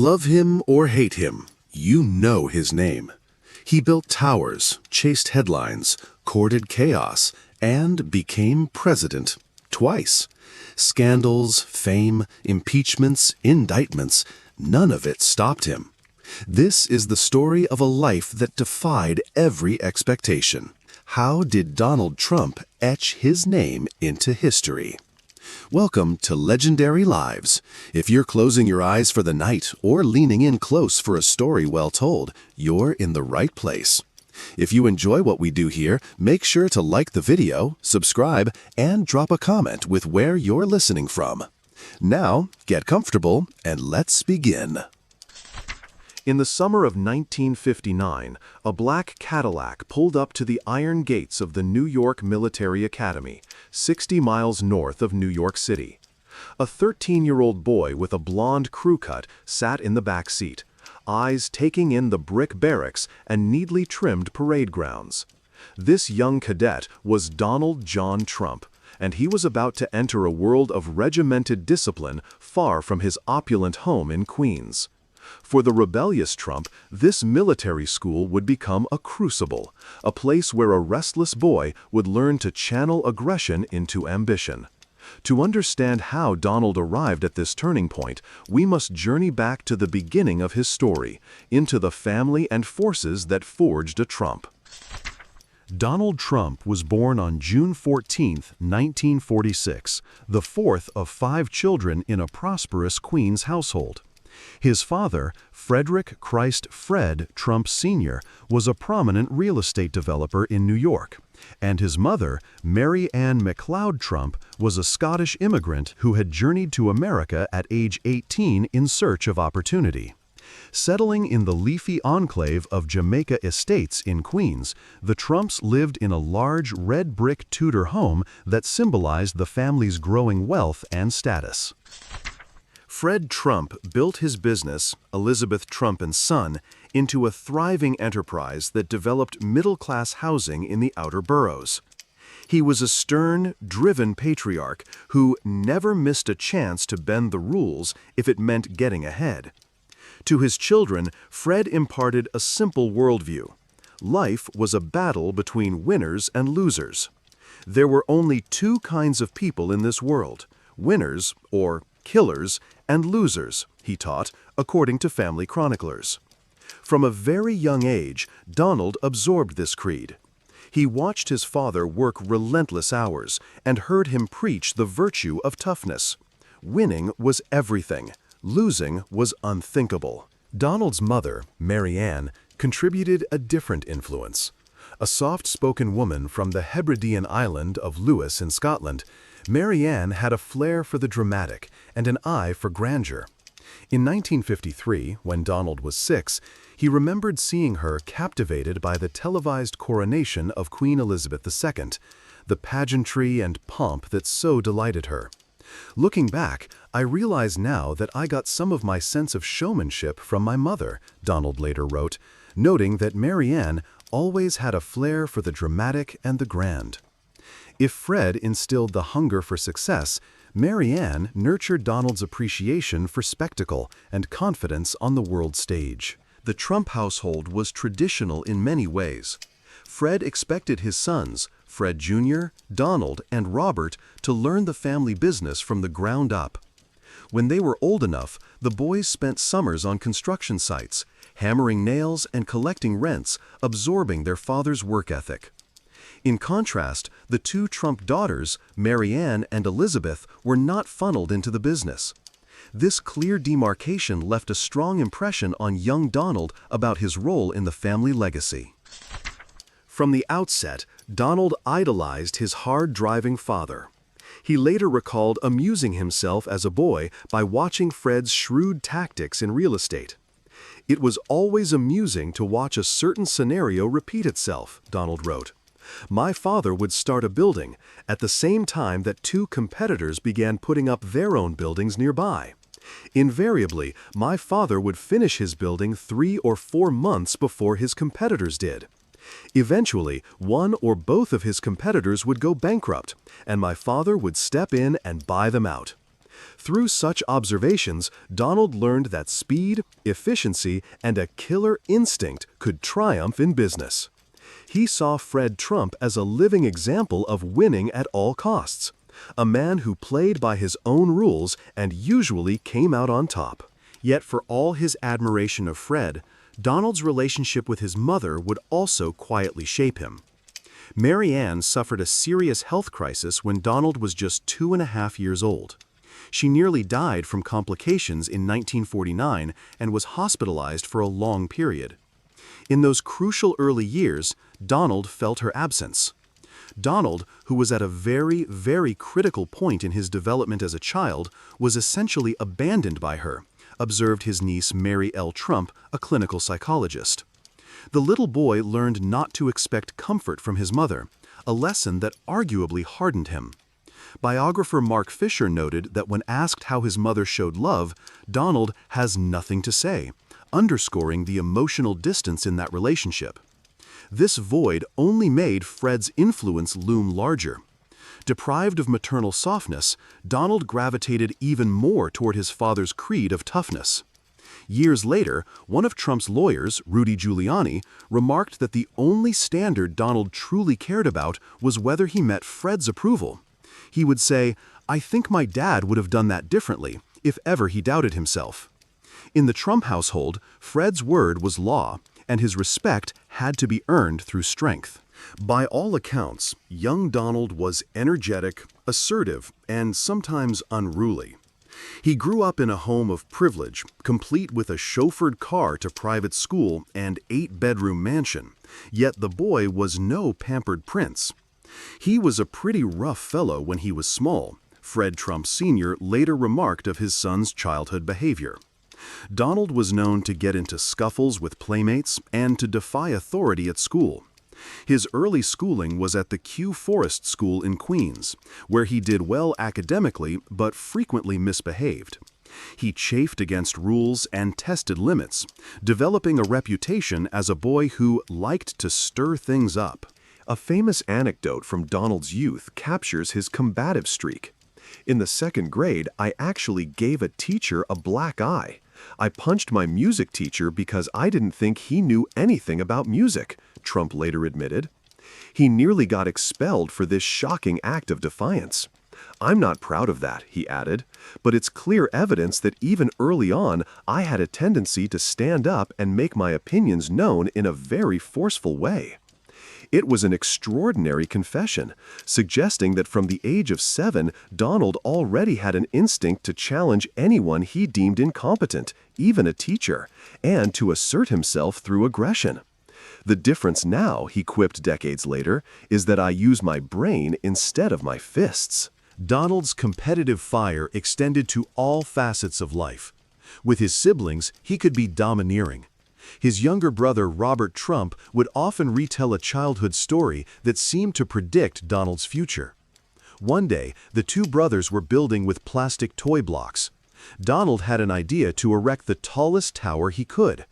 Love him or hate him, you know his name. He built towers, chased headlines, courted chaos, and became president twice. Scandals, fame, impeachments, indictments, none of it stopped him. This is the story of a life that defied every expectation. How did Donald Trump etch his name into history? Welcome to Legendary Lives. If you're closing your eyes for the night or leaning in close for a story well told, you're in the right place. If you enjoy what we do here, make sure to like the video, subscribe, and drop a comment with where you're listening from. Now, get comfortable and let's begin. In the summer of 1959, a black Cadillac pulled up to the iron gates of the New York Military Academy, 60 miles north of New York City. A 13-year-old boy with a blonde crew cut sat in the back seat, eyes taking in the brick barracks and neatly trimmed parade grounds. This young cadet was Donald John Trump, and he was about to enter a world of regimented discipline far from his opulent home in Queens. For the rebellious Trump, this military school would become a crucible, a place where a restless boy would learn to channel aggression into ambition. To understand how Donald arrived at this turning point, we must journey back to the beginning of his story, into the family and forces that forged a Trump. Donald Trump was born on June 14, 1946, the fourth of 5 children in a prosperous Queens household. His father, Frederick Christ Fred Trump Sr., was a prominent real estate developer in New York, and his mother, Mary Ann MacLeod Trump, was a Scottish immigrant who had journeyed to America at age 18 in search of opportunity. Settling in the leafy enclave of Jamaica Estates in Queens, the Trumps lived in a large red brick Tudor home that symbolized the family's growing wealth and status. Fred Trump built his business, Elizabeth Trump and Son, into a thriving enterprise that developed middle-class housing in the outer boroughs. He was a stern, driven patriarch who never missed a chance to bend the rules if it meant getting ahead. To his children, Fred imparted a simple worldview. Life was a battle between winners and losers. There were only 2 kinds of people in this world: winners, or killers, and losers, he taught, according to family chroniclers. From a very young age, Donald absorbed this creed. He watched his father work relentless hours and heard him preach the virtue of toughness. Winning was everything. Losing was unthinkable. Donald's mother, Mary Ann, contributed a different influence. A soft-spoken woman from the Hebridean island of Lewis in Scotland, Mary Ann had a flair for the dramatic and an eye for grandeur. In 1953, when Donald was 6, he remembered seeing her captivated by the televised coronation of Queen Elizabeth II, the pageantry and pomp that so delighted her. Looking back, I realize now that I got some of my sense of showmanship from my mother, Donald later wrote, noting that Mary Ann always had a flair for the dramatic and the grand. If Fred instilled the hunger for success, Mary Ann nurtured Donald's appreciation for spectacle and confidence on the world stage. The Trump household was traditional in many ways. Fred expected his sons, Fred Jr., Donald, and Robert, to learn the family business from the ground up. When they were old enough, the boys spent summers on construction sites, hammering nails and collecting rents, absorbing their father's work ethic. In contrast, the 2 Trump daughters, Mary Ann and Elizabeth, were not funneled into the business. This clear demarcation left a strong impression on young Donald about his role in the family legacy. From the outset, Donald idolized his hard-driving father. He later recalled amusing himself as a boy by watching Fred's shrewd tactics in real estate. "It was always amusing to watch a certain scenario repeat itself," Donald wrote. "My father would start a building at the same time that 2 competitors began putting up their own buildings nearby. Invariably, my father would finish his building 3 or 4 months before his competitors did. Eventually, one or both of his competitors would go bankrupt, and my father would step in and buy them out. Through such observations, Donald learned that speed, efficiency, and a killer instinct could triumph in business. He saw Fred Trump as a living example of winning at all costs, a man who played by his own rules and usually came out on top. Yet for all his admiration of Fred, Donald's relationship with his mother would also quietly shape him. Mary Ann suffered a serious health crisis when Donald was just 2.5 years old. She nearly died from complications in 1949 and was hospitalized for a long period. In those crucial early years, Donald felt her absence. Donald, who was at a very, very critical point in his development as a child, was essentially abandoned by her, observed his niece Mary L. Trump, a clinical psychologist. The little boy learned not to expect comfort from his mother, a lesson that arguably hardened him. Biographer Mark Fisher noted that when asked how his mother showed love, Donald has nothing to say, underscoring the emotional distance in that relationship. This void only made Fred's influence loom larger. Deprived of maternal softness, Donald gravitated even more toward his father's creed of toughness. Years later, one of Trump's lawyers, Rudy Giuliani, remarked that the only standard Donald truly cared about was whether he met Fred's approval. He would say, "I think my dad would have done that differently, if ever he doubted himself." In the Trump household, Fred's word was law, and his respect had to be earned through strength. By all accounts, young Donald was energetic, assertive, and sometimes unruly. He grew up in a home of privilege, complete with a chauffeured car to private school and 8-bedroom mansion, yet the boy was no pampered prince. He was a pretty rough fellow when he was small, Fred Trump Sr. later remarked of his son's childhood behavior. Donald was known to get into scuffles with playmates and to defy authority at school. His early schooling was at the Kew Forest School in Queens, where he did well academically but frequently misbehaved. He chafed against rules and tested limits, developing a reputation as a boy who liked to stir things up. A famous anecdote from Donald's youth captures his combative streak. "In the 2nd grade, I actually gave a teacher a black eye. I punched my music teacher because I didn't think he knew anything about music," Trump later admitted. He nearly got expelled for this shocking act of defiance. "I'm not proud of that," he added, "but it's clear evidence that even early on I had a tendency to stand up and make my opinions known in a very forceful way." It was an extraordinary confession, suggesting that from the age of 7, Donald already had an instinct to challenge anyone he deemed incompetent, even a teacher, and to assert himself through aggression. "The difference now," he quipped decades later, "is that I use my brain instead of my fists." Donald's competitive fire extended to all facets of life. With his siblings, he could be domineering. His younger brother, Robert Trump, would often retell a childhood story that seemed to predict Donald's future. One day, the two brothers were building with plastic toy blocks. Donald had an idea to erect the tallest tower he could.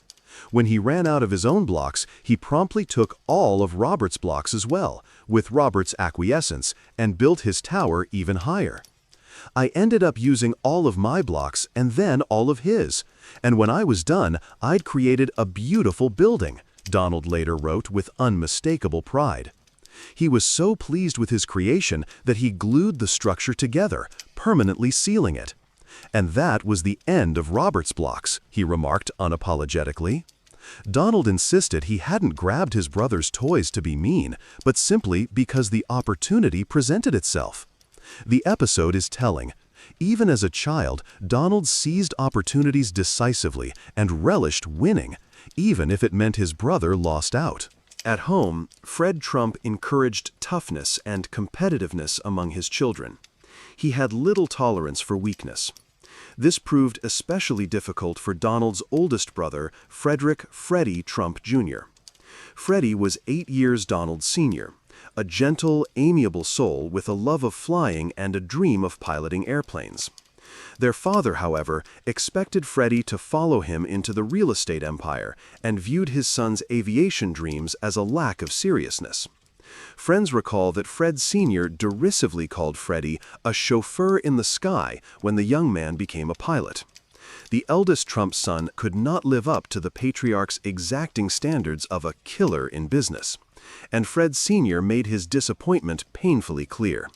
When he ran out of his own blocks, he promptly took all of Robert's blocks as well, with Robert's acquiescence, and built his tower even higher. "I ended up using all of my blocks and then all of his. And when I was done, I'd created a beautiful building," Donald later wrote with unmistakable pride. He was so pleased with his creation that he glued the structure together, permanently sealing it. "And that was the end of Robert's blocks," he remarked unapologetically. Donald insisted he hadn't grabbed his brother's toys to be mean, but simply because the opportunity presented itself. The episode is telling. Even as a child, Donald seized opportunities decisively and relished winning, even if it meant his brother lost out. At home, Fred Trump encouraged toughness and competitiveness among his children. He had little tolerance for weakness. This proved especially difficult for Donald's oldest brother, Frederick "Freddie" Trump Jr. Freddie was 8 years Donald's senior, a gentle, amiable soul with a love of flying and a dream of piloting airplanes. Their father, however, expected Freddie to follow him into the real estate empire and viewed his son's aviation dreams as a lack of seriousness. Friends recall that Fred Sr. derisively called Freddie a chauffeur in the sky when the young man became a pilot. The eldest Trump son could not live up to the patriarch's exacting standards of a killer in business, and Fred Sr. made his disappointment painfully clear.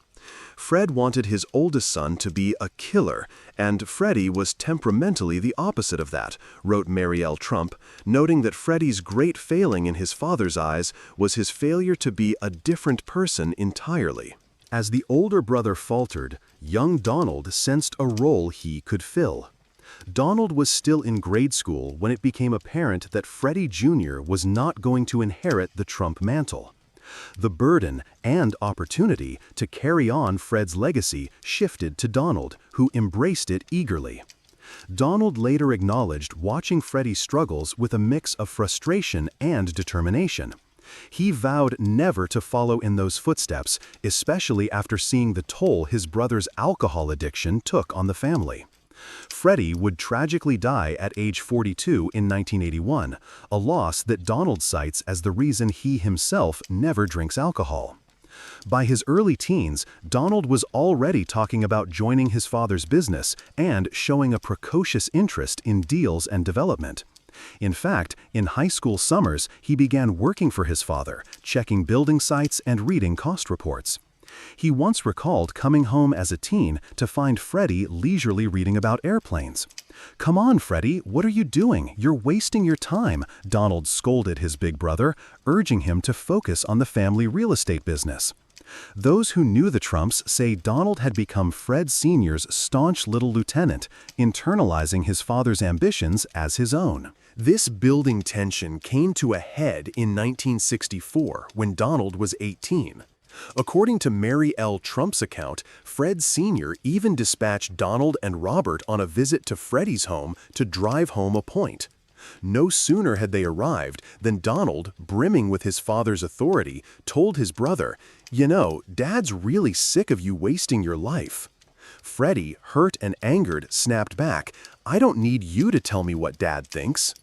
Fred wanted his oldest son to be a killer, and Freddie was temperamentally the opposite of that, wrote Mary L. Trump, noting that Freddie's great failing in his father's eyes was his failure to be a different person entirely. As the older brother faltered, young Donald sensed a role he could fill. Donald was still in grade school when it became apparent that Freddie Jr. was not going to inherit the Trump mantle. The burden and opportunity to carry on Fred's legacy shifted to Donald, who embraced it eagerly. Donald later acknowledged watching Freddie's struggles with a mix of frustration and determination. He vowed never to follow in those footsteps, especially after seeing the toll his brother's alcohol addiction took on the family. Freddie would tragically die at age 42 in 1981, a loss that Donald cites as the reason he himself never drinks alcohol. By his early teens, Donald was already talking about joining his father's business and showing a precocious interest in deals and development. In fact, in high school summers, he began working for his father, checking building sites and reading cost reports. He once recalled coming home as a teen to find Freddie leisurely reading about airplanes. "Come on, Freddie, what are you doing? You're wasting your time," Donald scolded his big brother, urging him to focus on the family real estate business. Those who knew the Trumps say Donald had become Fred Sr.'s staunch little lieutenant, internalizing his father's ambitions as his own. This building tension came to a head in 1964 when Donald was 18. According to Mary L. Trump's account, Fred Sr. even dispatched Donald and Robert on a visit to Freddie's home to drive home a point. No sooner had they arrived than Donald, brimming with his father's authority, told his brother, "You know, Dad's really sick of you wasting your life." Freddie, hurt and angered, snapped back, "I don't need you to tell me what Dad thinks."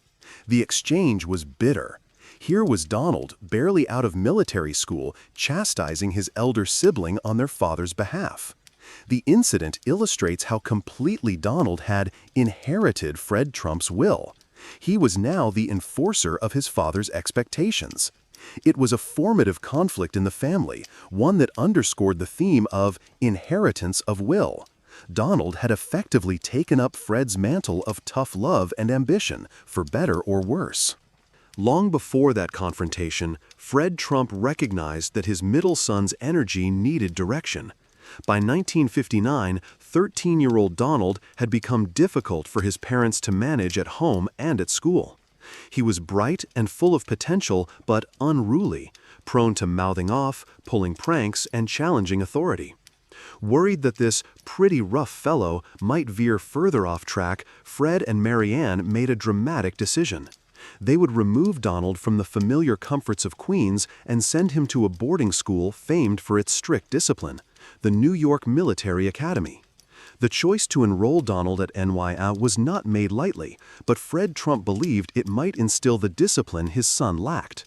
The exchange was bitter. Here was Donald, barely out of military school, chastising his elder sibling on their father's behalf. The incident illustrates how completely Donald had inherited Fred Trump's will. He was now the enforcer of his father's expectations. It was a formative conflict in the family, one that underscored the theme of inheritance of will. Donald had effectively taken up Fred's mantle of tough love and ambition, for better or worse. Long before that confrontation, Fred Trump recognized that his middle son's energy needed direction. By 1959, 13-year-old Donald had become difficult for his parents to manage at home and at school. He was bright and full of potential, but unruly, prone to mouthing off, pulling pranks, and challenging authority. Worried that this pretty rough fellow might veer further off track, Fred and Marianne made a dramatic decision. They would remove Donald from the familiar comforts of Queens and send him to a boarding school famed for its strict discipline, the New York Military Academy. The choice to enroll Donald at NYA was not made lightly, but Fred Trump believed it might instill the discipline his son lacked.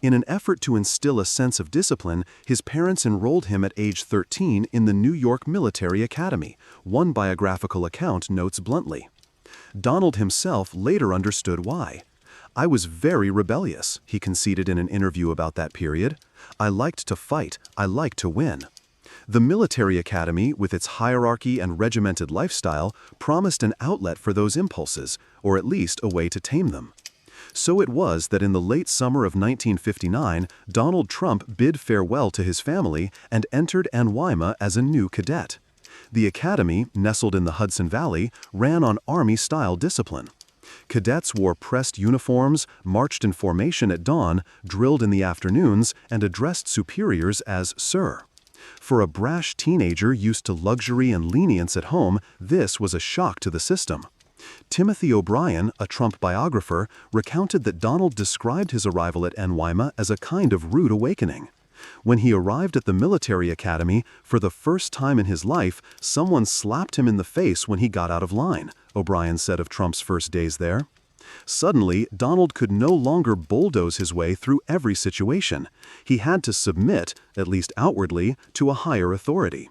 In an effort to instill a sense of discipline, his parents enrolled him at age 13 in the New York Military Academy, one biographical account notes bluntly. Donald himself later understood why. "I was very rebellious," he conceded in an interview about that period. "I liked to fight. I liked to win." The military academy, with its hierarchy and regimented lifestyle, promised an outlet for those impulses, or at least a way to tame them. So it was that in the late summer of 1959, Donald Trump bid farewell to his family and entered NYMA as a new cadet. The academy, nestled in the Hudson Valley, ran on Army-style discipline. Cadets wore pressed uniforms, marched in formation at dawn, drilled in the afternoons, and addressed superiors as "sir." For a brash teenager used to luxury and lenience at home, this was a shock to the system. Timothy O'Brien, a Trump biographer, recounted that Donald described his arrival at NYMA as a kind of rude awakening. When he arrived at the military academy, for the first time in his life, someone slapped him in the face when he got out of line, O'Brien said of Trump's first days there. Suddenly, Donald could no longer bulldoze his way through every situation. He had to submit, at least outwardly, to a higher authority.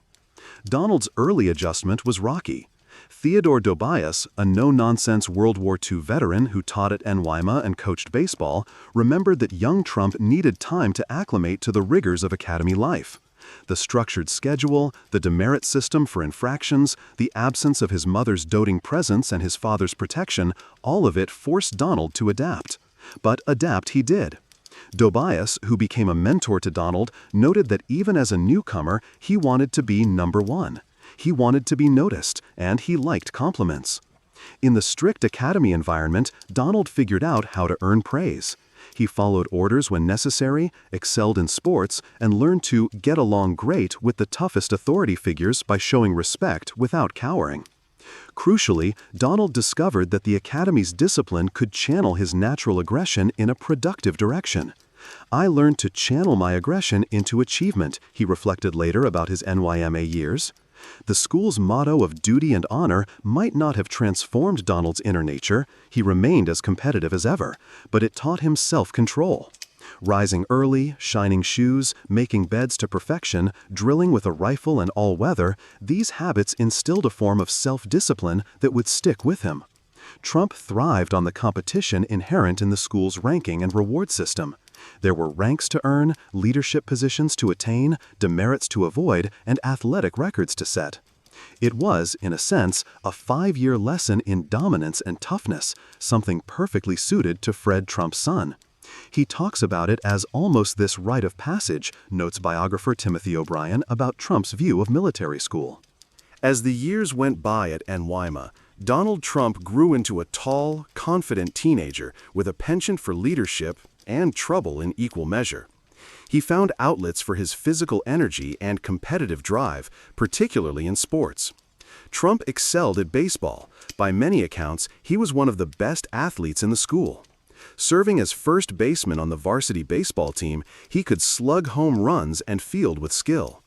Donald's early adjustment was rocky. Theodore Dobias, a no-nonsense World War II veteran who taught at NYMA and coached baseball, remembered that young Trump needed time to acclimate to the rigors of academy life. The structured schedule, the demerit system for infractions, the absence of his mother's doting presence and his father's protection, all of it forced Donald to adapt. But adapt he did. Dobias, who became a mentor to Donald, noted that even as a newcomer, he wanted to be number one. He wanted to be noticed, and he liked compliments. In the strict academy environment, Donald figured out how to earn praise. He followed orders when necessary, excelled in sports, and learned to get along great with the toughest authority figures by showing respect without cowering. Crucially, Donald discovered that the Academy's discipline could channel his natural aggression in a productive direction. "I learned to channel my aggression into achievement," he reflected later about his NYMA years. The school's motto of duty and honor might not have transformed Donald's inner nature, he remained as competitive as ever, but it taught him self-control. Rising early, shining shoes, making beds to perfection, drilling with a rifle and all weather, these habits instilled a form of self-discipline that would stick with him. Trump thrived on the competition inherent in the school's ranking and reward system. There were ranks to earn, leadership positions to attain, demerits to avoid, and athletic records to set. It was, in a sense, a 5-year lesson in dominance and toughness, something perfectly suited to Fred Trump's son. He talks about it as almost this rite of passage, notes biographer Timothy O'Brien about Trump's view of military school. As the years went by at NYMA, Donald Trump grew into a tall, confident teenager with a penchant for leadership and trouble in equal measure. He found outlets for his physical energy and competitive drive, particularly in sports. Trump excelled at baseball. By many accounts, he was one of the best athletes in the school. Serving as first baseman on the varsity baseball team, he could slug home runs and field with skill.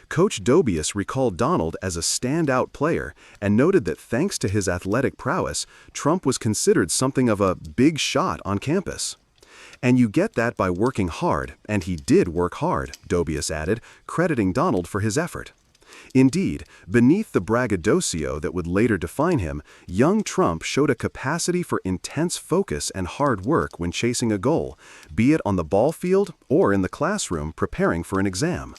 Coach Dobias recalled Donald as a standout player and noted that thanks to his athletic prowess, Trump was considered something of a big shot on campus. "And you get that by working hard, and he did work hard," Dobias added, crediting Donald for his effort. Indeed, beneath the braggadocio that would later define him, young Trump showed a capacity for intense focus and hard work when chasing a goal, be it on the ball field or in the classroom preparing for an exam.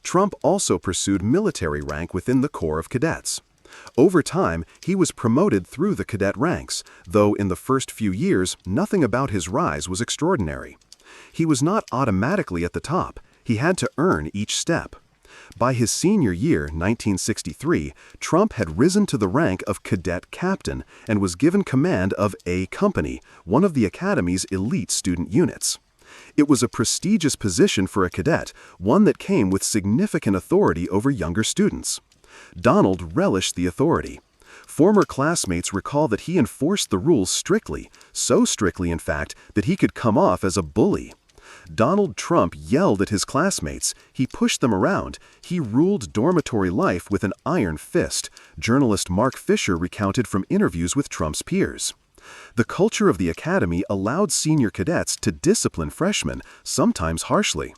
Trump also pursued military rank within the Corps of Cadets. Over time, he was promoted through the cadet ranks, though in the first few years, nothing about his rise was extraordinary. He was not automatically at the top. He had to earn each step. By his senior year, 1963, Trump had risen to the rank of cadet captain and was given command of A Company, one of the Academy's elite student units. It was a prestigious position for a cadet, one that came with significant authority over younger students. Donald relished the authority. Former classmates recall that he enforced the rules strictly, so strictly in fact that he could come off as a bully. Donald Trump yelled at his classmates, he pushed them around, he ruled dormitory life with an iron fist, journalist Mark Fisher recounted from interviews with Trump's peers. The culture of the Academy allowed senior cadets to discipline freshmen, sometimes harshly.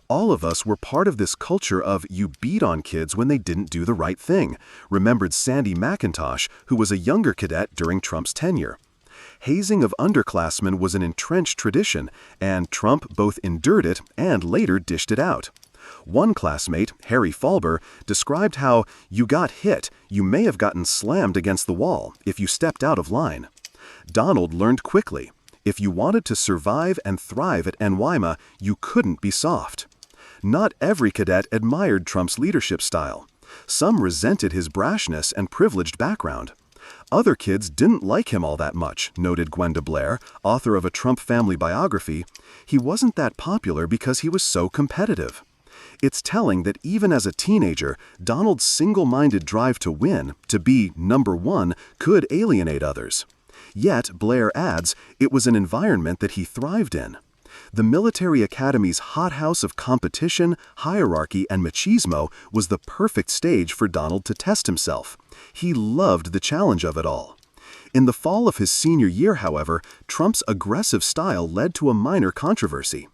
"All of us were part of this culture of you beat on kids when they didn't do the right thing," remembered Sandy McIntosh, who was a younger cadet during Trump's tenure. Hazing of underclassmen was an entrenched tradition, and Trump both endured it and later dished it out. One classmate, Harry Falber, described how you got hit, you may have gotten slammed against the wall if you stepped out of line. Donald learned quickly. If you wanted to survive and thrive at NYMA, you couldn't be soft. Not every cadet admired Trump's leadership style. Some resented his brashness and privileged background. Other kids didn't like him all that much, noted Gwenda Blair, author of a Trump family biography. He wasn't that popular because he was so competitive. It's telling that even as a teenager, Donald's single-minded drive to win, to be number one, could alienate others. Yet, Blair adds, it was an environment that he thrived in. The military academy's hothouse of competition, hierarchy, and machismo was the perfect stage for Donald to test himself. He loved the challenge of it all. In the fall of his senior year, however, Trump's aggressive style led to a minor controversy.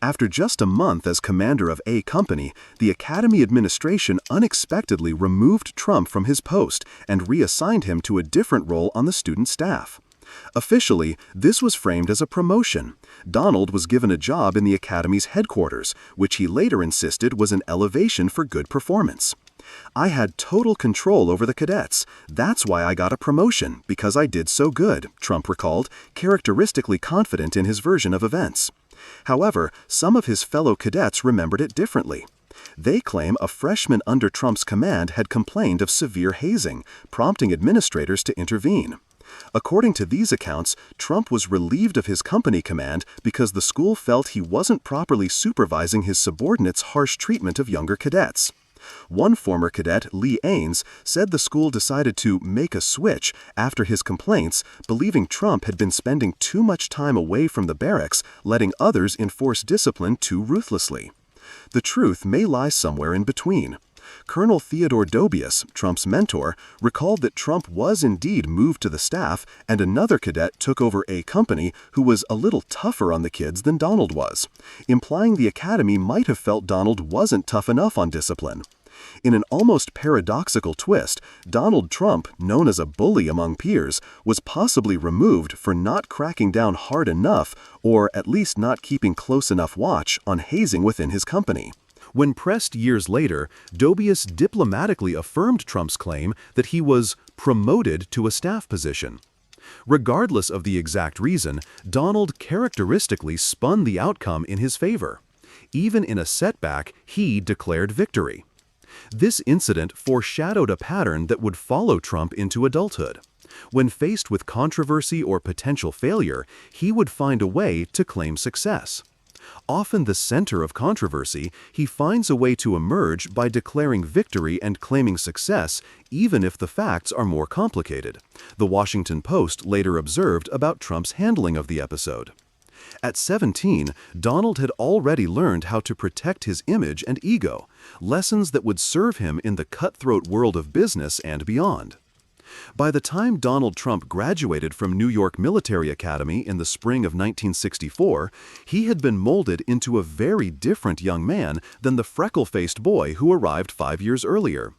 After just a month as commander of A Company, the Academy administration unexpectedly removed Trump from his post and reassigned him to a different role on the student staff. Officially, this was framed as a promotion. Donald was given a job in the Academy's headquarters, which he later insisted was an elevation for good performance. "I had total control over the cadets. That's why I got a promotion, because I did so good," Trump recalled, characteristically confident in his version of events. However, some of his fellow cadets remembered it differently. They claim a freshman under Trump's command had complained of severe hazing, prompting administrators to intervene. According to these accounts, Trump was relieved of his company command because the school felt he wasn't properly supervising his subordinates' harsh treatment of younger cadets. One former cadet, Lee Ains, said the school decided to make a switch after his complaints, believing Trump had been spending too much time away from the barracks, letting others enforce discipline too ruthlessly. The truth may lie somewhere in between. Colonel Theodore Dobius, Trump's mentor, recalled that Trump was indeed moved to the staff and another cadet took over A Company who was a little tougher on the kids than Donald was, implying the Academy might have felt Donald wasn't tough enough on discipline. In an almost paradoxical twist, Donald Trump, known as a bully among peers, was possibly removed for not cracking down hard enough, or at least not keeping close enough watch on hazing within his company. When pressed years later, Dobius diplomatically affirmed Trump's claim that he was promoted to a staff position. Regardless of the exact reason, Donald characteristically spun the outcome in his favor. Even in a setback, he declared victory. This incident foreshadowed a pattern that would follow Trump into adulthood. When faced with controversy or potential failure, he would find a way to claim success. Often the center of controversy, he finds a way to emerge by declaring victory and claiming success, even if the facts are more complicated. The Washington Post later observed about Trump's handling of the episode. At 17, Donald had already learned how to protect his image and ego, lessons that would serve him in the cutthroat world of business and beyond. By the time Donald Trump graduated from New York Military Academy in the spring of 1964, he had been molded into a very different young man than the freckle-faced boy who arrived 5 years earlier.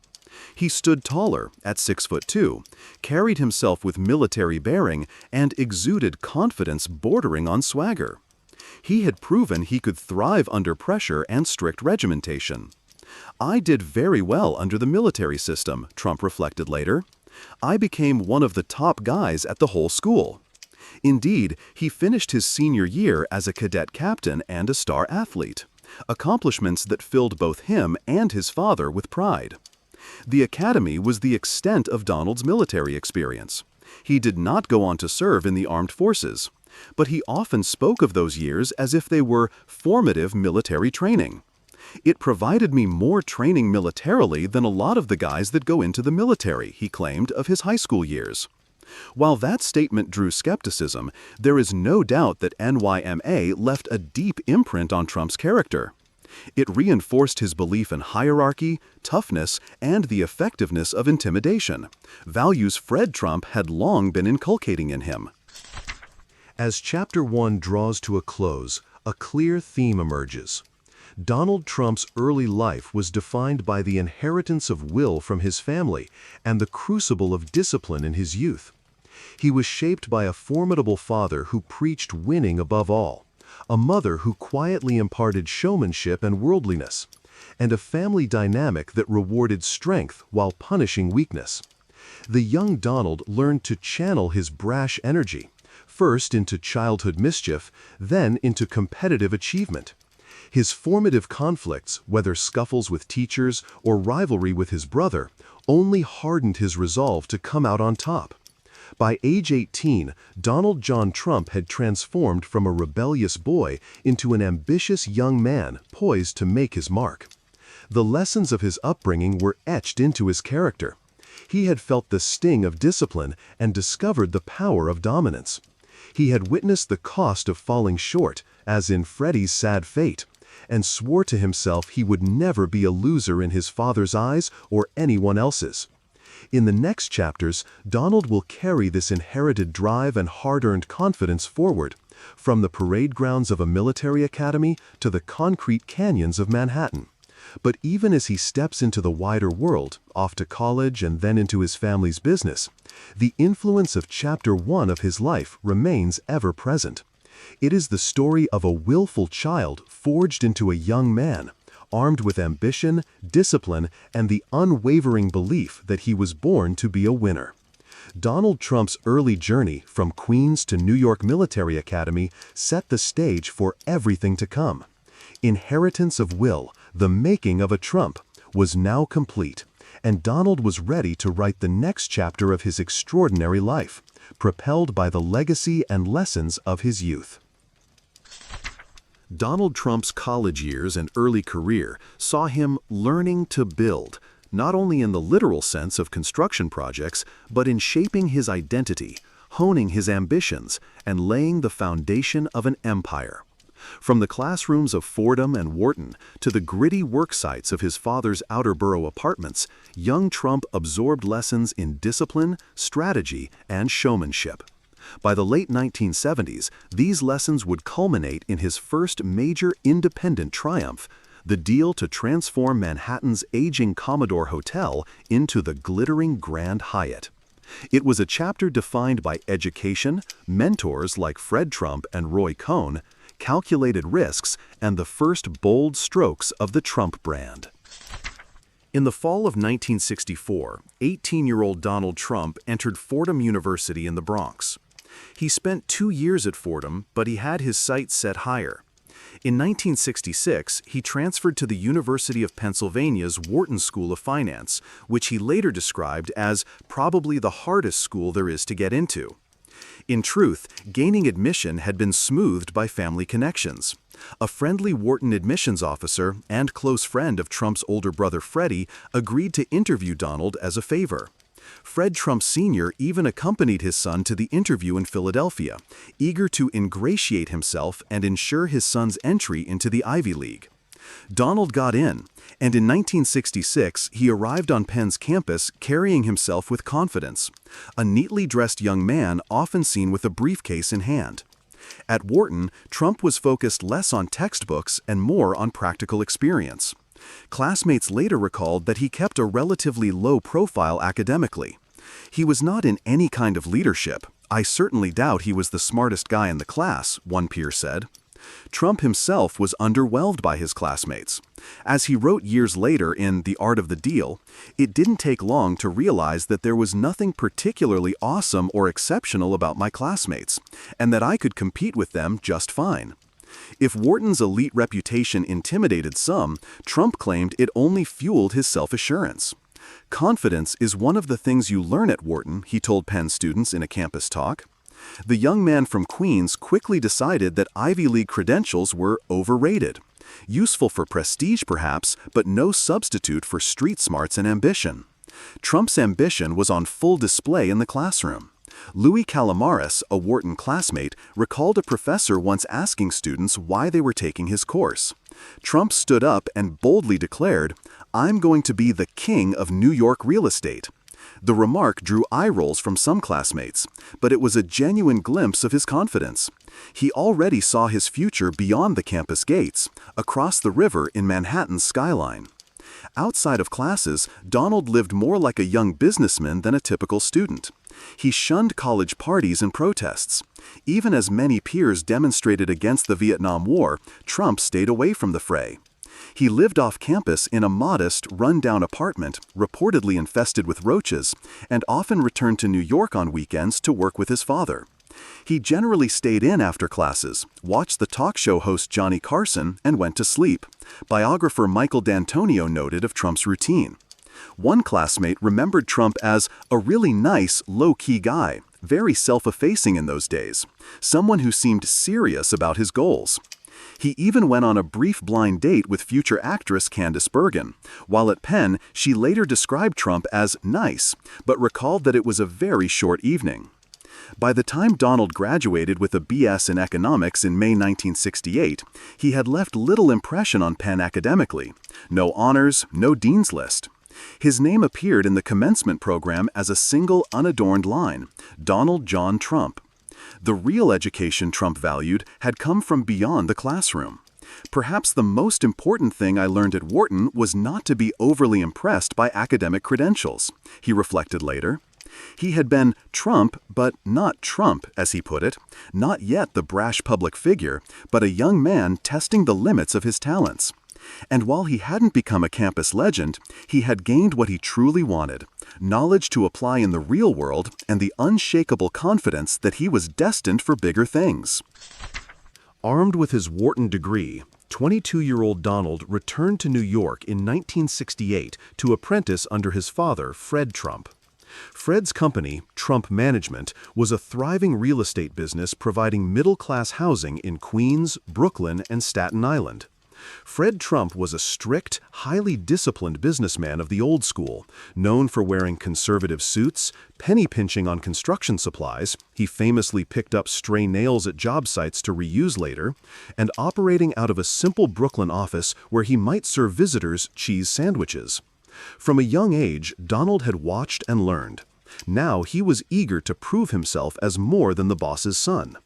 He stood taller, at 6'2", carried himself with military bearing, and exuded confidence bordering on swagger. He had proven he could thrive under pressure and strict regimentation. "I did very well under the military system," Trump reflected later. "I became one of the top guys at the whole school." Indeed, he finished his senior year as a cadet captain and a star athlete, accomplishments that filled both him and his father with pride. The Academy was the extent of Donald's military experience. He did not go on to serve in the armed forces, but he often spoke of those years as if they were formative military training. "It provided me more training militarily than a lot of the guys that go into the military," he claimed of his high school years. While that statement drew skepticism, there is no doubt that NYMA left a deep imprint on Trump's character. It reinforced his belief in hierarchy, toughness, and the effectiveness of intimidation, values Fred Trump had long been inculcating in him. As Chapter 1 draws to a close, a clear theme emerges. Donald Trump's early life was defined by the inheritance of will from his family and the crucible of discipline in his youth. He was shaped by a formidable father who preached winning above all, a mother who quietly imparted showmanship and worldliness, and a family dynamic that rewarded strength while punishing weakness. The young Donald learned to channel his brash energy, first into childhood mischief, then into competitive achievement. His formative conflicts, whether scuffles with teachers or rivalry with his brother, only hardened his resolve to come out on top. By age 18, Donald John Trump had transformed from a rebellious boy into an ambitious young man poised to make his mark. The lessons of his upbringing were etched into his character. He had felt the sting of discipline and discovered the power of dominance. He had witnessed the cost of falling short, as in Freddie's sad fate, and swore to himself he would never be a loser in his father's eyes or anyone else's. In the next chapters, Donald will carry this inherited drive and hard-earned confidence forward, from the parade grounds of a military academy to the concrete canyons of Manhattan. But even as he steps into the wider world, off to college and then into his family's business, the influence of Chapter 1 of his life remains ever present. It is the story of a willful child forged into a young man, armed with ambition, discipline, and the unwavering belief that he was born to be a winner. Donald Trump's early journey from Queens to New York Military Academy set the stage for everything to come. Inheritance of will, the making of a Trump, was now complete, and Donald was ready to write the next chapter of his extraordinary life, propelled by the legacy and lessons of his youth. Donald Trump's college years and early career saw him learning to build, not only in the literal sense of construction projects, but in shaping his identity, honing his ambitions, and laying the foundation of an empire. From the classrooms of Fordham and Wharton to the gritty work sites of his father's outer borough apartments, young Trump absorbed lessons in discipline, strategy, and showmanship. By the late 1970s, these lessons would culminate in his first major independent triumph, the deal to transform Manhattan's aging Commodore Hotel into the glittering Grand Hyatt. It was a chapter defined by education, mentors like Fred Trump and Roy Cohn, calculated risks, and the first bold strokes of the Trump brand. In the fall of 1964, 18-year-old Donald Trump entered Fordham University in the Bronx. He spent 2 years at Fordham, but he had his sights set higher. In 1966, he transferred to the University of Pennsylvania's Wharton School of Finance, which he later described as probably the hardest school there is to get into. In truth, gaining admission had been smoothed by family connections. A friendly Wharton admissions officer and close friend of Trump's older brother Freddie agreed to interview Donald as a favor. Fred Trump Sr. even accompanied his son to the interview in Philadelphia, eager to ingratiate himself and ensure his son's entry into the Ivy League. Donald got in, and in 1966 he arrived on Penn's campus carrying himself with confidence, a neatly dressed young man often seen with a briefcase in hand. At Wharton, Trump was focused less on textbooks and more on practical experience. Classmates later recalled that he kept a relatively low profile academically. He was not in any kind of leadership. I certainly doubt he was the smartest guy in the class, one peer said. Trump himself was underwhelmed by his classmates. As he wrote years later in The Art of the Deal, it didn't take long to realize that there was nothing particularly awesome or exceptional about my classmates, and that I could compete with them just fine. If Wharton's elite reputation intimidated some, Trump claimed it only fueled his self-assurance. Confidence is one of the things you learn at Wharton, he told Penn students in a campus talk. The young man from Queens quickly decided that Ivy League credentials were overrated. Useful for prestige perhaps, but no substitute for street smarts and ambition. Trump's ambition was on full display in the classroom. Louis Calamares, a Wharton classmate, recalled a professor once asking students why they were taking his course. Trump stood up and boldly declared, "I'm going to be the king of New York real estate." The remark drew eye rolls from some classmates, but it was a genuine glimpse of his confidence. He already saw his future beyond the campus gates, across the river in Manhattan's skyline. Outside of classes, Donald lived more like a young businessman than a typical student. He shunned college parties and protests. Even as many peers demonstrated against the Vietnam War, Trump stayed away from the fray. He lived off campus in a modest, run-down apartment, reportedly infested with roaches, and often returned to New York on weekends to work with his father. He generally stayed in after classes, watched the talk show host Johnny Carson, and went to sleep. Biographer Michael D'Antonio noted of Trump's routine. One classmate remembered Trump as a really nice, low-key guy, very self-effacing in those days, someone who seemed serious about his goals. He even went on a brief blind date with future actress Candice Bergen. While at Penn, she later described Trump as nice, but recalled that it was a very short evening. By the time Donald graduated with a BS in economics in May 1968, he had left little impression on Penn academically. No honors, no dean's list. His name appeared in the commencement program as a single unadorned line, Donald John Trump. The real education Trump valued had come from beyond the classroom. Perhaps the most important thing I learned at Wharton was not to be overly impressed by academic credentials, he reflected later. He had been Trump, but not Trump, as he put it, not yet the brash public figure, but a young man testing the limits of his talents. And while he hadn't become a campus legend, he had gained what he truly wanted, knowledge to apply in the real world and the unshakable confidence that he was destined for bigger things. Armed with his Wharton degree, 22-year-old Donald returned to New York in 1968 to apprentice under his father, Fred Trump. Fred's company, Trump Management, was a thriving real estate business providing middle-class housing in Queens, Brooklyn, and Staten Island. Fred Trump was a strict, highly disciplined businessman of the old school, known for wearing conservative suits, penny-pinching on construction supplies — he famously picked up stray nails at job sites to reuse later — and operating out of a simple Brooklyn office where he might serve visitors cheese sandwiches. From a young age, Donald had watched and learned. Now he was eager to prove himself as more than the boss's son.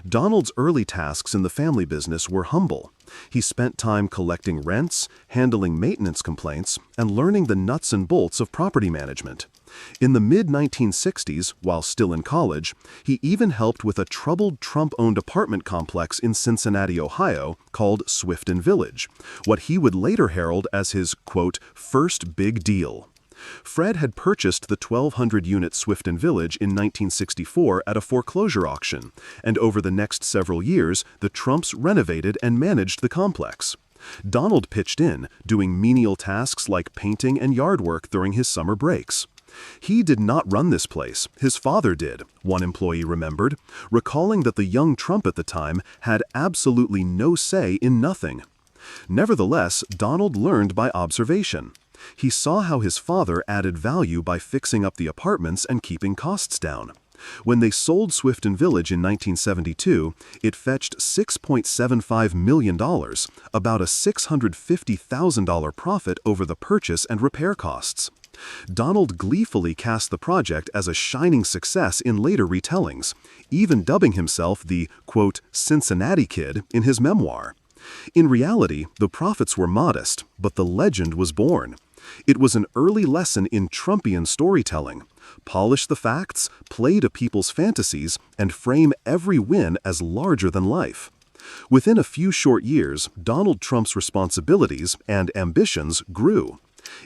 Donald's early tasks in the family business were humble. He spent time collecting rents, handling maintenance complaints, and learning the nuts and bolts of property management. In the mid-1960s, while still in college, he even helped with a troubled Trump-owned apartment complex in Cincinnati, Ohio, called Swifton Village, what he would later herald as his, quote, first big deal. Fred had purchased the 1,200-unit Swifton Village in 1964 at a foreclosure auction, and over the next several years, the Trumps renovated and managed the complex. Donald pitched in, doing menial tasks like painting and yard work during his summer breaks. He did not run this place, his father did, one employee remembered, recalling that the young Trump at the time had absolutely no say in nothing. Nevertheless, Donald learned by observation. He saw how his father added value by fixing up the apartments and keeping costs down. When they sold Swifton Village in 1972, it fetched $6.75 million, about a $650,000 profit over the purchase and repair costs. Donald gleefully cast the project as a shining success in later retellings, even dubbing himself the, quote, Cincinnati Kid in his memoir. In reality, the profits were modest, but the legend was born. It was an early lesson in Trumpian storytelling. Polish the facts, play to people's fantasies, and frame every win as larger than life. Within a few short years, Donald Trump's responsibilities and ambitions grew.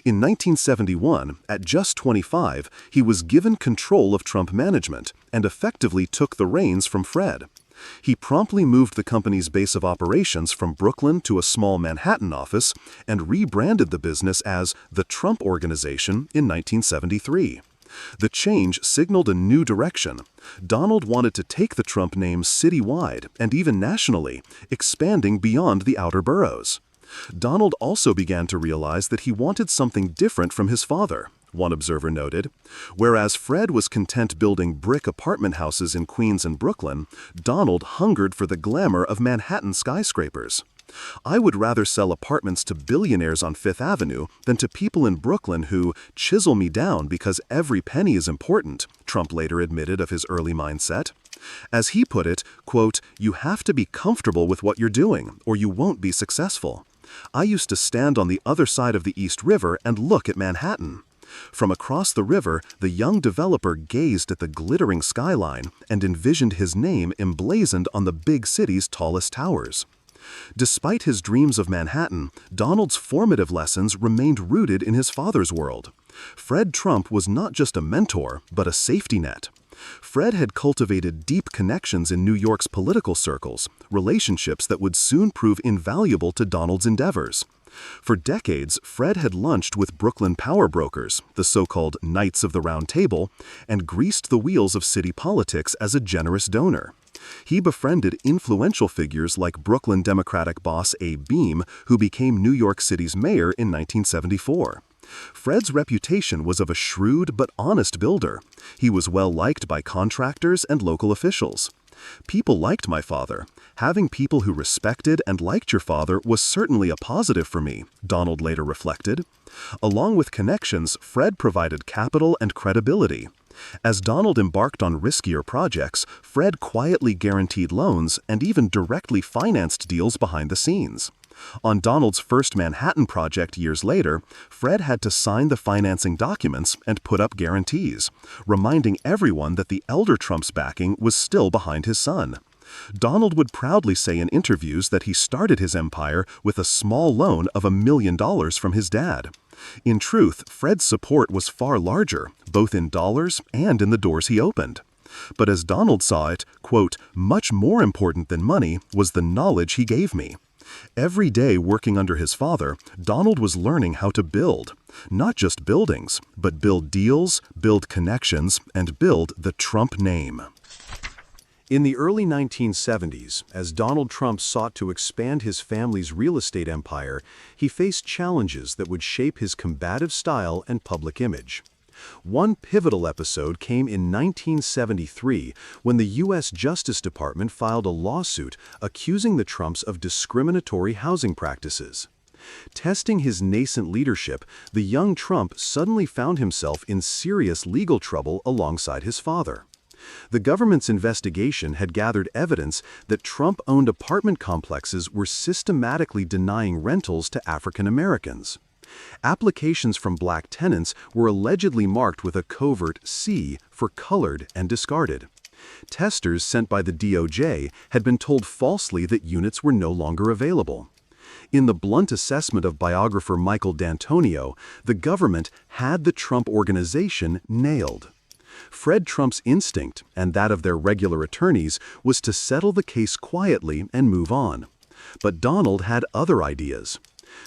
In 1971, at just 25, he was given control of Trump Management and effectively took the reins from Fred. He promptly moved the company's base of operations from Brooklyn to a small Manhattan office and rebranded the business as the Trump Organization in 1973. The change signaled a new direction. Donald wanted to take the Trump name citywide and even nationally, expanding beyond the outer boroughs. Donald also began to realize that he wanted something different from his father, one observer noted. Whereas Fred was content building brick apartment houses in Queens and Brooklyn, Donald hungered for the glamour of Manhattan skyscrapers. "I would rather sell apartments to billionaires on Fifth Avenue than to people in Brooklyn who chisel me down because every penny is important," Trump later admitted of his early mindset. As he put it, quote, "You have to be comfortable with what you're doing, or you won't be successful. I used to stand on the other side of the East River and look at Manhattan. From across the river, the young developer gazed at the glittering skyline and envisioned his name emblazoned on the big city's tallest towers." Despite his dreams of Manhattan, Donald's formative lessons remained rooted in his father's world. Fred Trump was not just a mentor, but a safety net. Fred had cultivated deep connections in New York's political circles, relationships that would soon prove invaluable to Donald's endeavors. For decades, Fred had lunched with Brooklyn power brokers, the so-called Knights of the Round Table, and greased the wheels of city politics as a generous donor. He befriended influential figures like Brooklyn Democratic boss Abe Beame, who became New York City's mayor in 1974. Fred's reputation was of a shrewd but honest builder. He was well liked by contractors and local officials. People liked my father. Having people who respected and liked your father was certainly a positive for me, Donald later reflected. Along with connections, Fred provided capital and credibility. As Donald embarked on riskier projects, Fred quietly guaranteed loans and even directly financed deals behind the scenes. On Donald's first Manhattan project years later, Fred had to sign the financing documents and put up guarantees, reminding everyone that the elder Trump's backing was still behind his son. Donald would proudly say in interviews that he started his empire with a small loan of $1 million from his dad. In truth, Fred's support was far larger, both in dollars and in the doors he opened. But as Donald saw it, quote, "much more important than money was the knowledge he gave me." Every day working under his father, Donald was learning how to build. Not just buildings, but build deals, build connections, and build the Trump name. In the early 1970s, as Donald Trump sought to expand his family's real estate empire, he faced challenges that would shape his combative style and public image. One pivotal episode came in 1973 when the U.S. Justice Department filed a lawsuit accusing the Trumps of discriminatory housing practices. Testing his nascent leadership, the young Trump suddenly found himself in serious legal trouble alongside his father. The government's investigation had gathered evidence that Trump-owned apartment complexes were systematically denying rentals to African Americans. Applications from black tenants were allegedly marked with a covert C for colored and discarded. Testers sent by the DOJ had been told falsely that units were no longer available. In the blunt assessment of biographer Michael D'Antonio, the government had the Trump organization nailed. Fred Trump's instinct, and that of their regular attorneys, was to settle the case quietly and move on. But Donald had other ideas.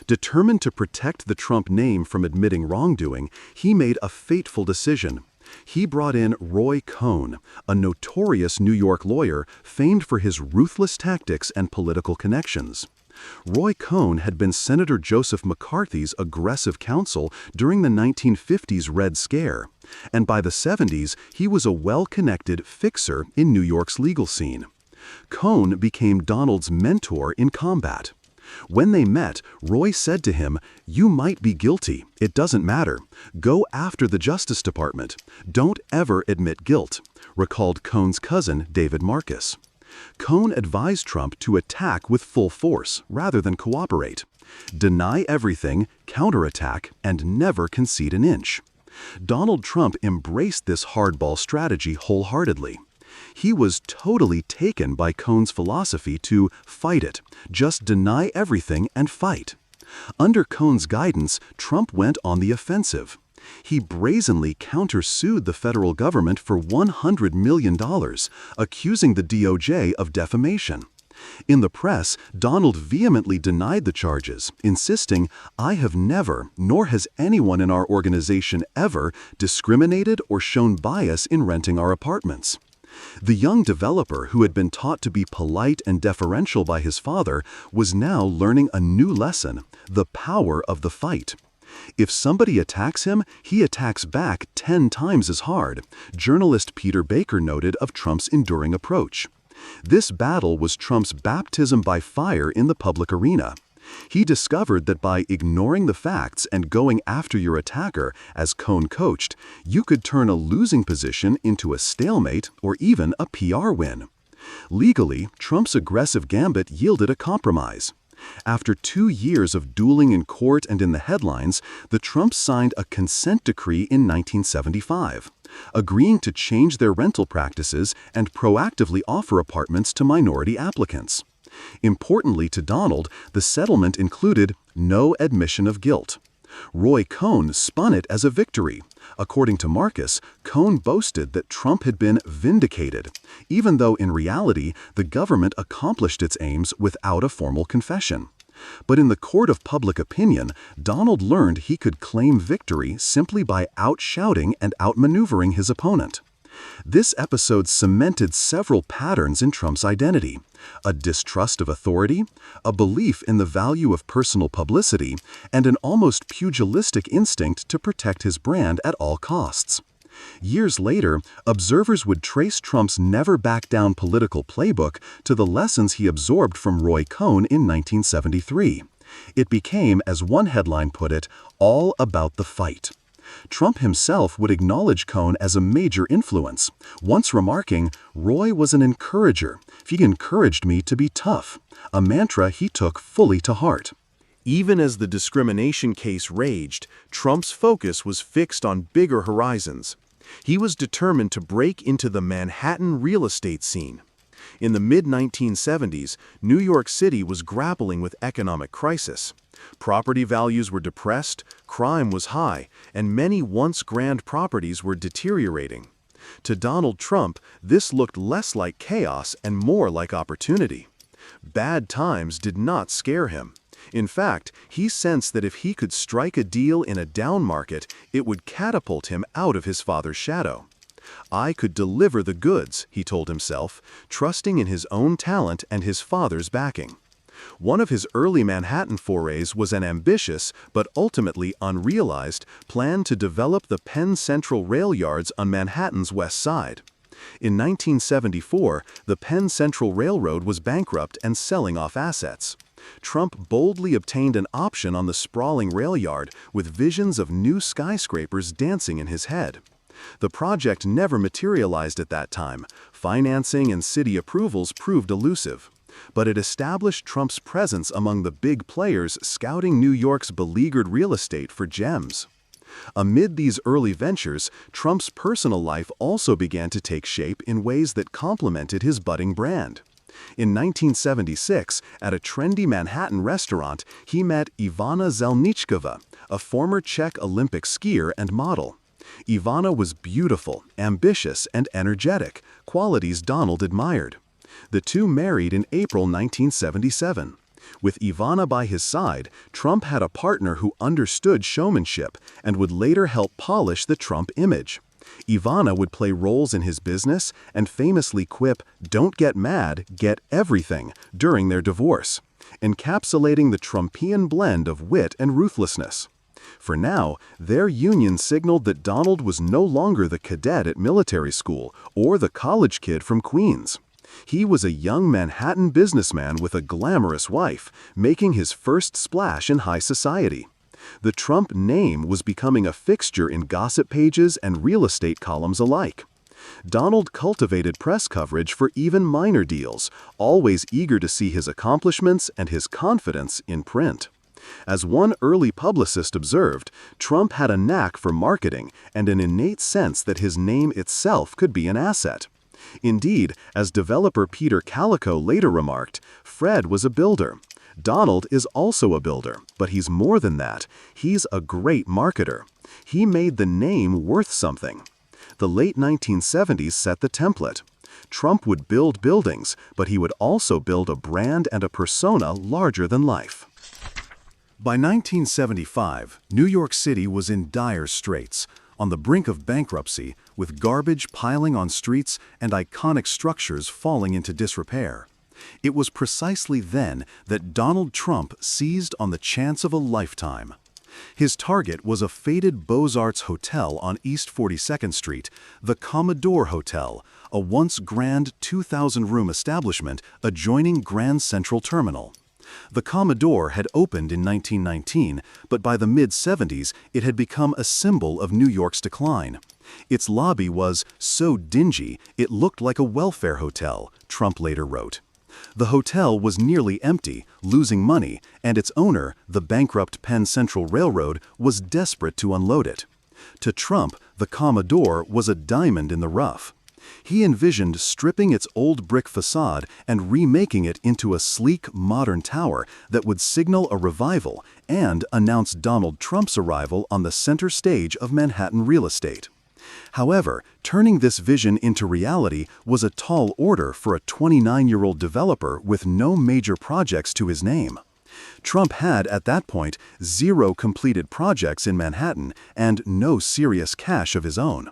Determined to protect the Trump name from admitting wrongdoing, he made a fateful decision. He brought in Roy Cohn, a notorious New York lawyer famed for his ruthless tactics and political connections. Roy Cohn had been Senator Joseph McCarthy's aggressive counsel during the 1950s Red Scare, and by the 70s he was a well-connected fixer in New York's legal scene. Cohn became Donald's mentor in combat. When they met, Roy said to him, "You might be guilty. It doesn't matter. Go after the Justice Department. Don't ever admit guilt," recalled Cohn's cousin, David Marcus. Cohn advised Trump to attack with full force rather than cooperate. Deny everything, counterattack, and never concede an inch. Donald Trump embraced this hardball strategy wholeheartedly. He was totally taken by Cohn's philosophy to fight it, just deny everything and fight. Under Cohn's guidance, Trump went on the offensive. He brazenly countersued the federal government for $100 million, accusing the DOJ of defamation. In the press, Donald vehemently denied the charges, insisting, "I have never, nor has anyone in our organization ever, discriminated or shown bias in renting our apartments." The young developer, who had been taught to be polite and deferential by his father, was now learning a new lesson: the power of the fight. If somebody attacks him, he attacks back 10 times as hard, journalist Peter Baker noted of Trump's enduring approach. This battle was Trump's baptism by fire in the public arena. He discovered that by ignoring the facts and going after your attacker, as Cohn coached, you could turn a losing position into a stalemate or even a PR win. Legally, Trump's aggressive gambit yielded a compromise. After 2 years of dueling in court and in the headlines, the Trumps signed a consent decree in 1975, agreeing to change their rental practices and proactively offer apartments to minority applicants. Importantly to Donald, the settlement included no admission of guilt. Roy Cohn spun it as a victory. According to Marcus, Cohn boasted that Trump had been vindicated, even though in reality the government accomplished its aims without a formal confession. But in the court of public opinion, Donald learned he could claim victory simply by outshouting and outmaneuvering his opponent. This episode cemented several patterns in Trump's identity: a distrust of authority, a belief in the value of personal publicity, and an almost pugilistic instinct to protect his brand at all costs. Years later, observers would trace Trump's never-back-down political playbook to the lessons he absorbed from Roy Cohn in 1973. It became, as one headline put it, all about the fight. Trump himself would acknowledge Cohn as a major influence, once remarking, "Roy was an encourager. He encouraged me to be tough," a mantra he took fully to heart. Even as the discrimination case raged, Trump's focus was fixed on bigger horizons. He was determined to break into the Manhattan real estate scene. In the mid-1970s, New York City was grappling with economic crisis. Property values were depressed, crime was high, and many once grand properties were deteriorating. To Donald Trump, this looked less like chaos and more like opportunity. Bad times did not scare him. In fact, he sensed that if he could strike a deal in a down market, it would catapult him out of his father's shadow. "I could deliver the goods," he told himself, trusting in his own talent and his father's backing. One of his early Manhattan forays was an ambitious, but ultimately unrealized, plan to develop the Penn Central rail yards on Manhattan's west side. In 1974, the Penn Central Railroad was bankrupt and selling off assets. Trump boldly obtained an option on the sprawling rail yard with visions of new skyscrapers dancing in his head. The project never materialized at that time. Financing and city approvals proved elusive. But it established Trump's presence among the big players scouting New York's beleaguered real estate for gems. Amid these early ventures, Trump's personal life also began to take shape in ways that complemented his budding brand. In 1976, at a trendy Manhattan restaurant, he met Ivana Zelničkova, a former Czech Olympic skier and model. Ivana was beautiful, ambitious, and energetic, qualities Donald admired. The two married in April 1977. With Ivana by his side, Trump had a partner who understood showmanship and would later help polish the Trump image. Ivana would play roles in his business and famously quip, "Don't get mad, get everything," during their divorce, encapsulating the Trumpian blend of wit and ruthlessness. For now, their union signaled that Donald was no longer the cadet at military school or the college kid from Queens. He was a young Manhattan businessman with a glamorous wife, making his first splash in high society. The Trump name was becoming a fixture in gossip pages and real estate columns alike. Donald cultivated press coverage for even minor deals, always eager to see his accomplishments and his confidence in print. As one early publicist observed, Trump had a knack for marketing and an innate sense that his name itself could be an asset. Indeed, as developer Peter Calico later remarked, Fred was a builder. Donald is also a builder, but he's more than that. He's a great marketer. He made the name worth something. The late 1970s set the template. Trump would build buildings, but he would also build a brand and a persona larger than life. By 1975, New York City was in dire straits, on the brink of bankruptcy, with garbage piling on streets and iconic structures falling into disrepair. It was precisely then that Donald Trump seized on the chance of a lifetime. His target was a faded Beaux-Arts hotel on East 42nd Street, the Commodore Hotel, a once grand 2,000-room establishment adjoining Grand Central Terminal. The Commodore had opened in 1919, but by the mid-70s it had become a symbol of New York's decline. Its lobby was so dingy it looked like a welfare hotel, Trump later wrote. The hotel was nearly empty, losing money, and its owner, the bankrupt Penn Central Railroad, was desperate to unload it. To Trump, the Commodore was a diamond in the rough. He envisioned stripping its old brick facade and remaking it into a sleek, modern tower that would signal a revival and announce Donald Trump's arrival on the center stage of Manhattan real estate. However, turning this vision into reality was a tall order for a 29-year-old developer with no major projects to his name. Trump had, at that point, 0 completed projects in Manhattan and no serious cash of his own.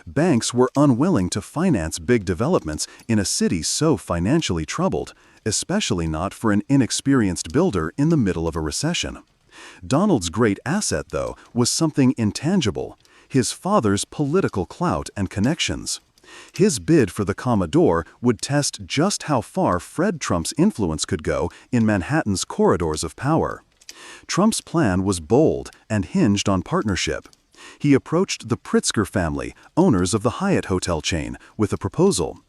Banks were unwilling to finance big developments in a city so financially troubled, especially not for an inexperienced builder in the middle of a recession. Donald's great asset, though, was something intangible. his father's political clout and connections. His bid for the Commodore would test just how far Fred Trump's influence could go in Manhattan's corridors of power. Trump's plan was bold and hinged on partnership. He approached the Pritzker family, owners of the Hyatt hotel chain, with a proposal.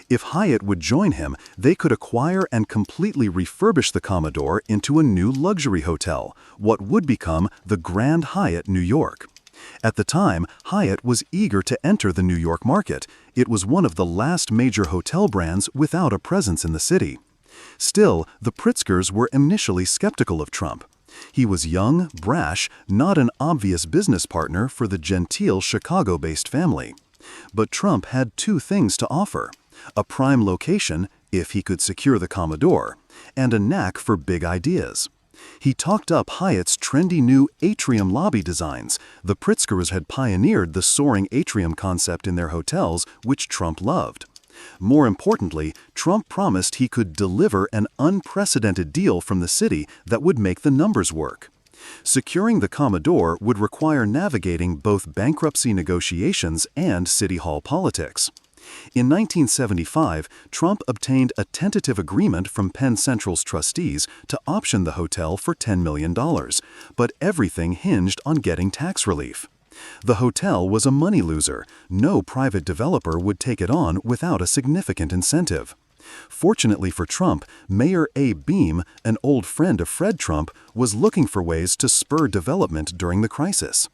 If Hyatt would join him, they could acquire and completely refurbish the Commodore into a new luxury hotel, what would become the Grand Hyatt New York. At the time, Hyatt was eager to enter the New York market. It was one of the last major hotel brands without a presence in the city. Still, the Pritzkers were initially skeptical of Trump. He was young, brash, not an obvious business partner for the genteel Chicago-based family. But Trump had two things to offer: a prime location, if he could secure the Commodore, and a knack for big ideas. He talked up Hyatt's trendy new atrium lobby designs. The Pritzkers had pioneered the soaring atrium concept in their hotels, which Trump loved. More importantly, Trump promised he could deliver an unprecedented deal from the city that would make the numbers work. Securing the Commodore would require navigating both bankruptcy negotiations and City Hall politics. In 1975, Trump obtained a tentative agreement from Penn Central's trustees to option the hotel for $10 million, but everything hinged on getting tax relief. The hotel was a money loser. No private developer would take it on without a significant incentive. Fortunately for Trump, Mayor Abe Beame, an old friend of Fred Trump, was looking for ways to spur development during the crisis.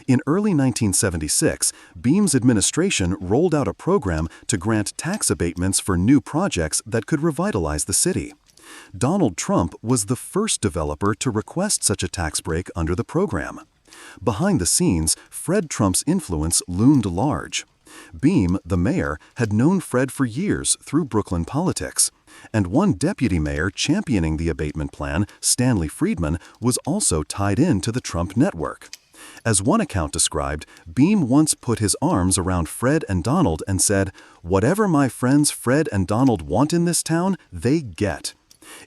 In early 1976, Beame's administration rolled out a program to grant tax abatements for new projects that could revitalize the city. Donald Trump was the first developer to request such a tax break under the program. Behind the scenes, Fred Trump's influence loomed large. Beame, the mayor, had known Fred for years through Brooklyn politics, and one deputy mayor championing the abatement plan, Stanley Friedman, was also tied into the Trump network. As one account described, Beame once put his arms around Fred and Donald and said, "Whatever my friends Fred and Donald want in this town, they get."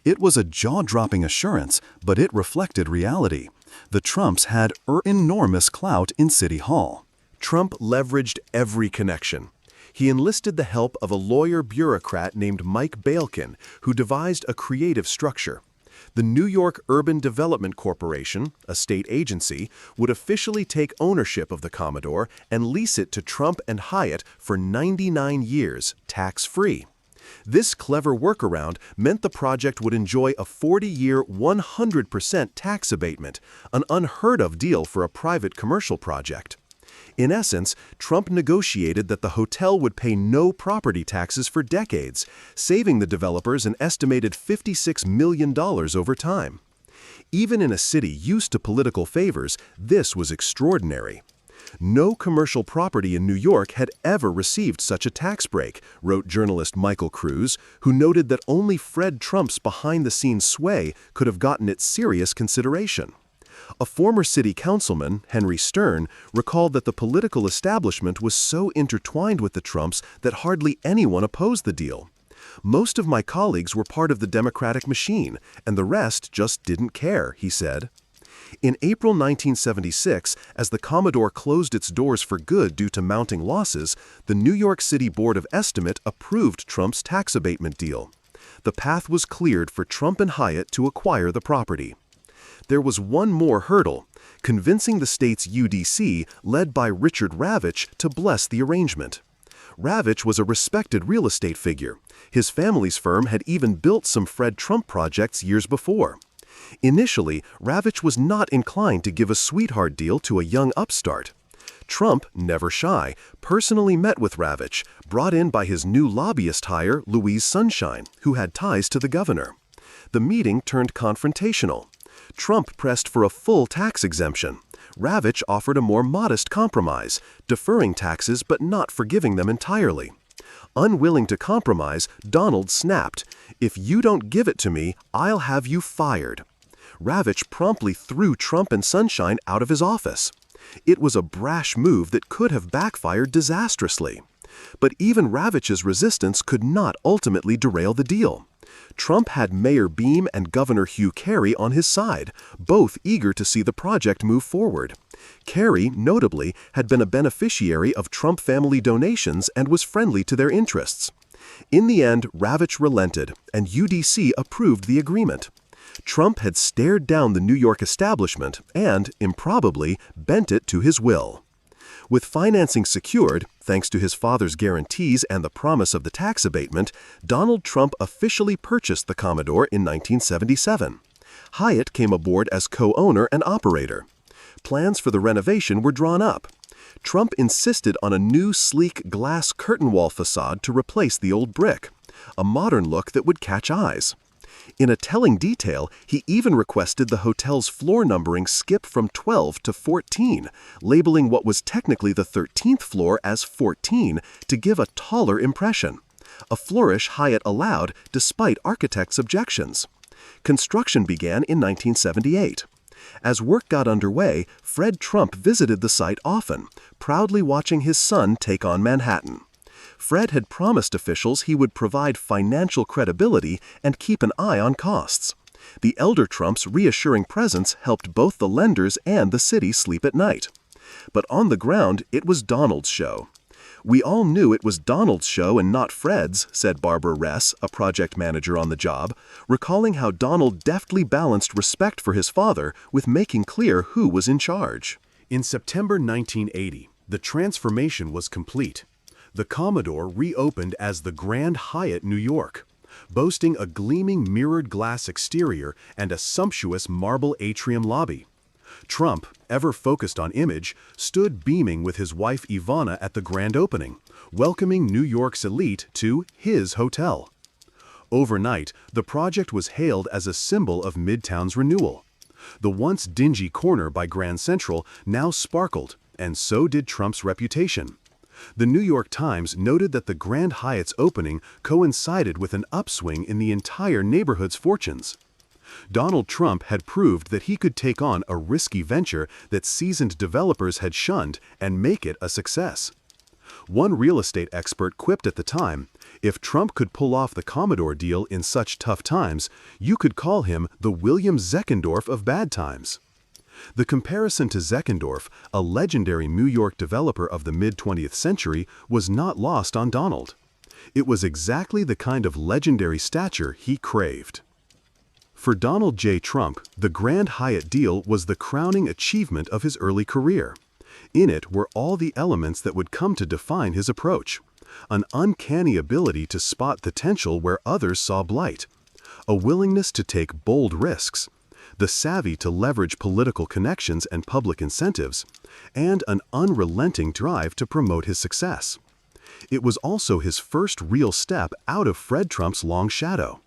It was a jaw-dropping assurance, but it reflected reality. The Trumps had enormous clout in City Hall. Trump leveraged every connection. He enlisted the help of a lawyer bureaucrat named Mike Balkin, who devised a creative structure. The New York Urban Development Corporation, a state agency, would officially take ownership of the Commodore and lease it to Trump and Hyatt for 99 years, tax-free. This clever workaround meant the project would enjoy a 40-year, 100% tax abatement, an unheard-of deal for a private commercial project. In essence, Trump negotiated that the hotel would pay no property taxes for decades, saving the developers an estimated $56 million over time. Even in a city used to political favors, this was extraordinary. No commercial property in New York had ever received such a tax break, wrote journalist Michael Cruz, who noted that only Fred Trump's behind-the-scenes sway could have gotten it serious consideration. A former city councilman, Henry Stern, recalled that the political establishment was so intertwined with the Trumps that hardly anyone opposed the deal. "Most of my colleagues were part of the Democratic machine, and the rest just didn't care," he said. In April 1976, as the Commodore closed its doors for good due to mounting losses, the New York City Board of Estimate approved Trump's tax abatement deal. The path was cleared for Trump and Hyatt to acquire the property. There was one more hurdle: convincing the state's UDC, led by Richard Ravitch, to bless the arrangement. Ravitch was a respected real estate figure. His family's firm had even built some Fred Trump projects years before. Initially, Ravitch was not inclined to give a sweetheart deal to a young upstart. Trump, never shy, personally met with Ravitch, brought in by his new lobbyist hire, Louise Sunshine, who had ties to the governor. The meeting turned confrontational. Trump pressed for a full tax exemption. Ravitch offered a more modest compromise, deferring taxes but not forgiving them entirely. Unwilling to compromise, Donald snapped, "If you don't give it to me, I'll have you fired." Ravitch promptly threw Trump and Sunshine out of his office. It was a brash move that could have backfired disastrously. But even Ravitch's resistance could not ultimately derail the deal. Trump had Mayor Beam and Governor Hugh Carey on his side, both eager to see the project move forward. Carey, notably, had been a beneficiary of Trump family donations and was friendly to their interests. In the end, Ravitch relented, and UDC approved the agreement. Trump had stared down the New York establishment and, improbably, bent it to his will. With financing secured, thanks to his father's guarantees and the promise of the tax abatement, Donald Trump officially purchased the Commodore in 1977. Hyatt came aboard as co-owner and operator. Plans for the renovation were drawn up. Trump insisted on a new sleek glass curtain wall facade to replace the old brick, a modern look that would catch eyes. In a telling detail, he even requested the hotel's floor numbering skip from 12 to 14, labeling what was technically the 13th floor as 14 to give a taller impression. A flourish Hyatt allowed despite architects' objections. Construction began in 1978. As work got underway, Fred Trump visited the site often, proudly watching his son take on Manhattan. Fred had promised officials he would provide financial credibility and keep an eye on costs. The elder Trump's reassuring presence helped both the lenders and the city sleep at night. But on the ground, it was Donald's show. "We all knew it was Donald's show and not Fred's," said Barbara Ress, a project manager on the job, recalling how Donald deftly balanced respect for his father with making clear who was in charge. In September 1980, the transformation was complete. The Commodore reopened as the Grand Hyatt New York, boasting a gleaming mirrored glass exterior and a sumptuous marble atrium lobby. Trump, ever focused on image, stood beaming with his wife Ivana at the grand opening, welcoming New York's elite to his hotel. Overnight, the project was hailed as a symbol of Midtown's renewal. The once dingy corner by Grand Central now sparkled, and so did Trump's reputation. The New York Times noted that the Grand Hyatt's opening coincided with an upswing in the entire neighborhood's fortunes. Donald Trump had proved that he could take on a risky venture that seasoned developers had shunned and make it a success. One real estate expert quipped at the time, "If Trump could pull off the Commodore deal in such tough times, you could call him the William Zeckendorf of bad times." The comparison to Zeckendorf, a legendary New York developer of the mid-20th century, was not lost on Donald. It was exactly the kind of legendary stature he craved. For Donald J. Trump, the Grand Hyatt deal was the crowning achievement of his early career. In it were all the elements that would come to define his approach: an uncanny ability to spot potential where others saw blight, a willingness to take bold risks, the savvy to leverage political connections and public incentives, and an unrelenting drive to promote his success. It was also his first real step out of Fred Trump's long shadow.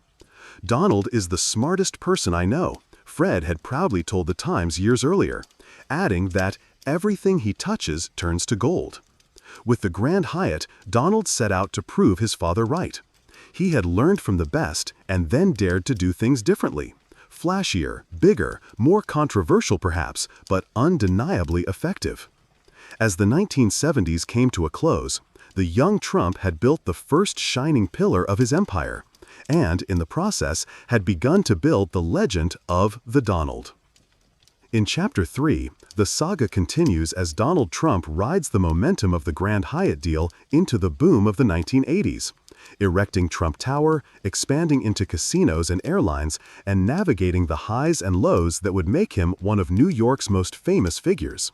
"Donald is the smartest person I know," Fred had proudly told the Times years earlier, adding that everything he touches turns to gold. With the Grand Hyatt, Donald set out to prove his father right. He had learned from the best and then dared to do things differently. Flashier, bigger, more controversial perhaps, but undeniably effective. As the 1970s came to a close, the young Trump had built the first shining pillar of his empire, and, in the process, had begun to build the legend of the Donald. In Chapter 3, the saga continues as Donald Trump rides the momentum of the Grand Hyatt deal into the boom of the 1980s, erecting Trump Tower, expanding into casinos and airlines, and navigating the highs and lows that would make him one of New York's most famous figures.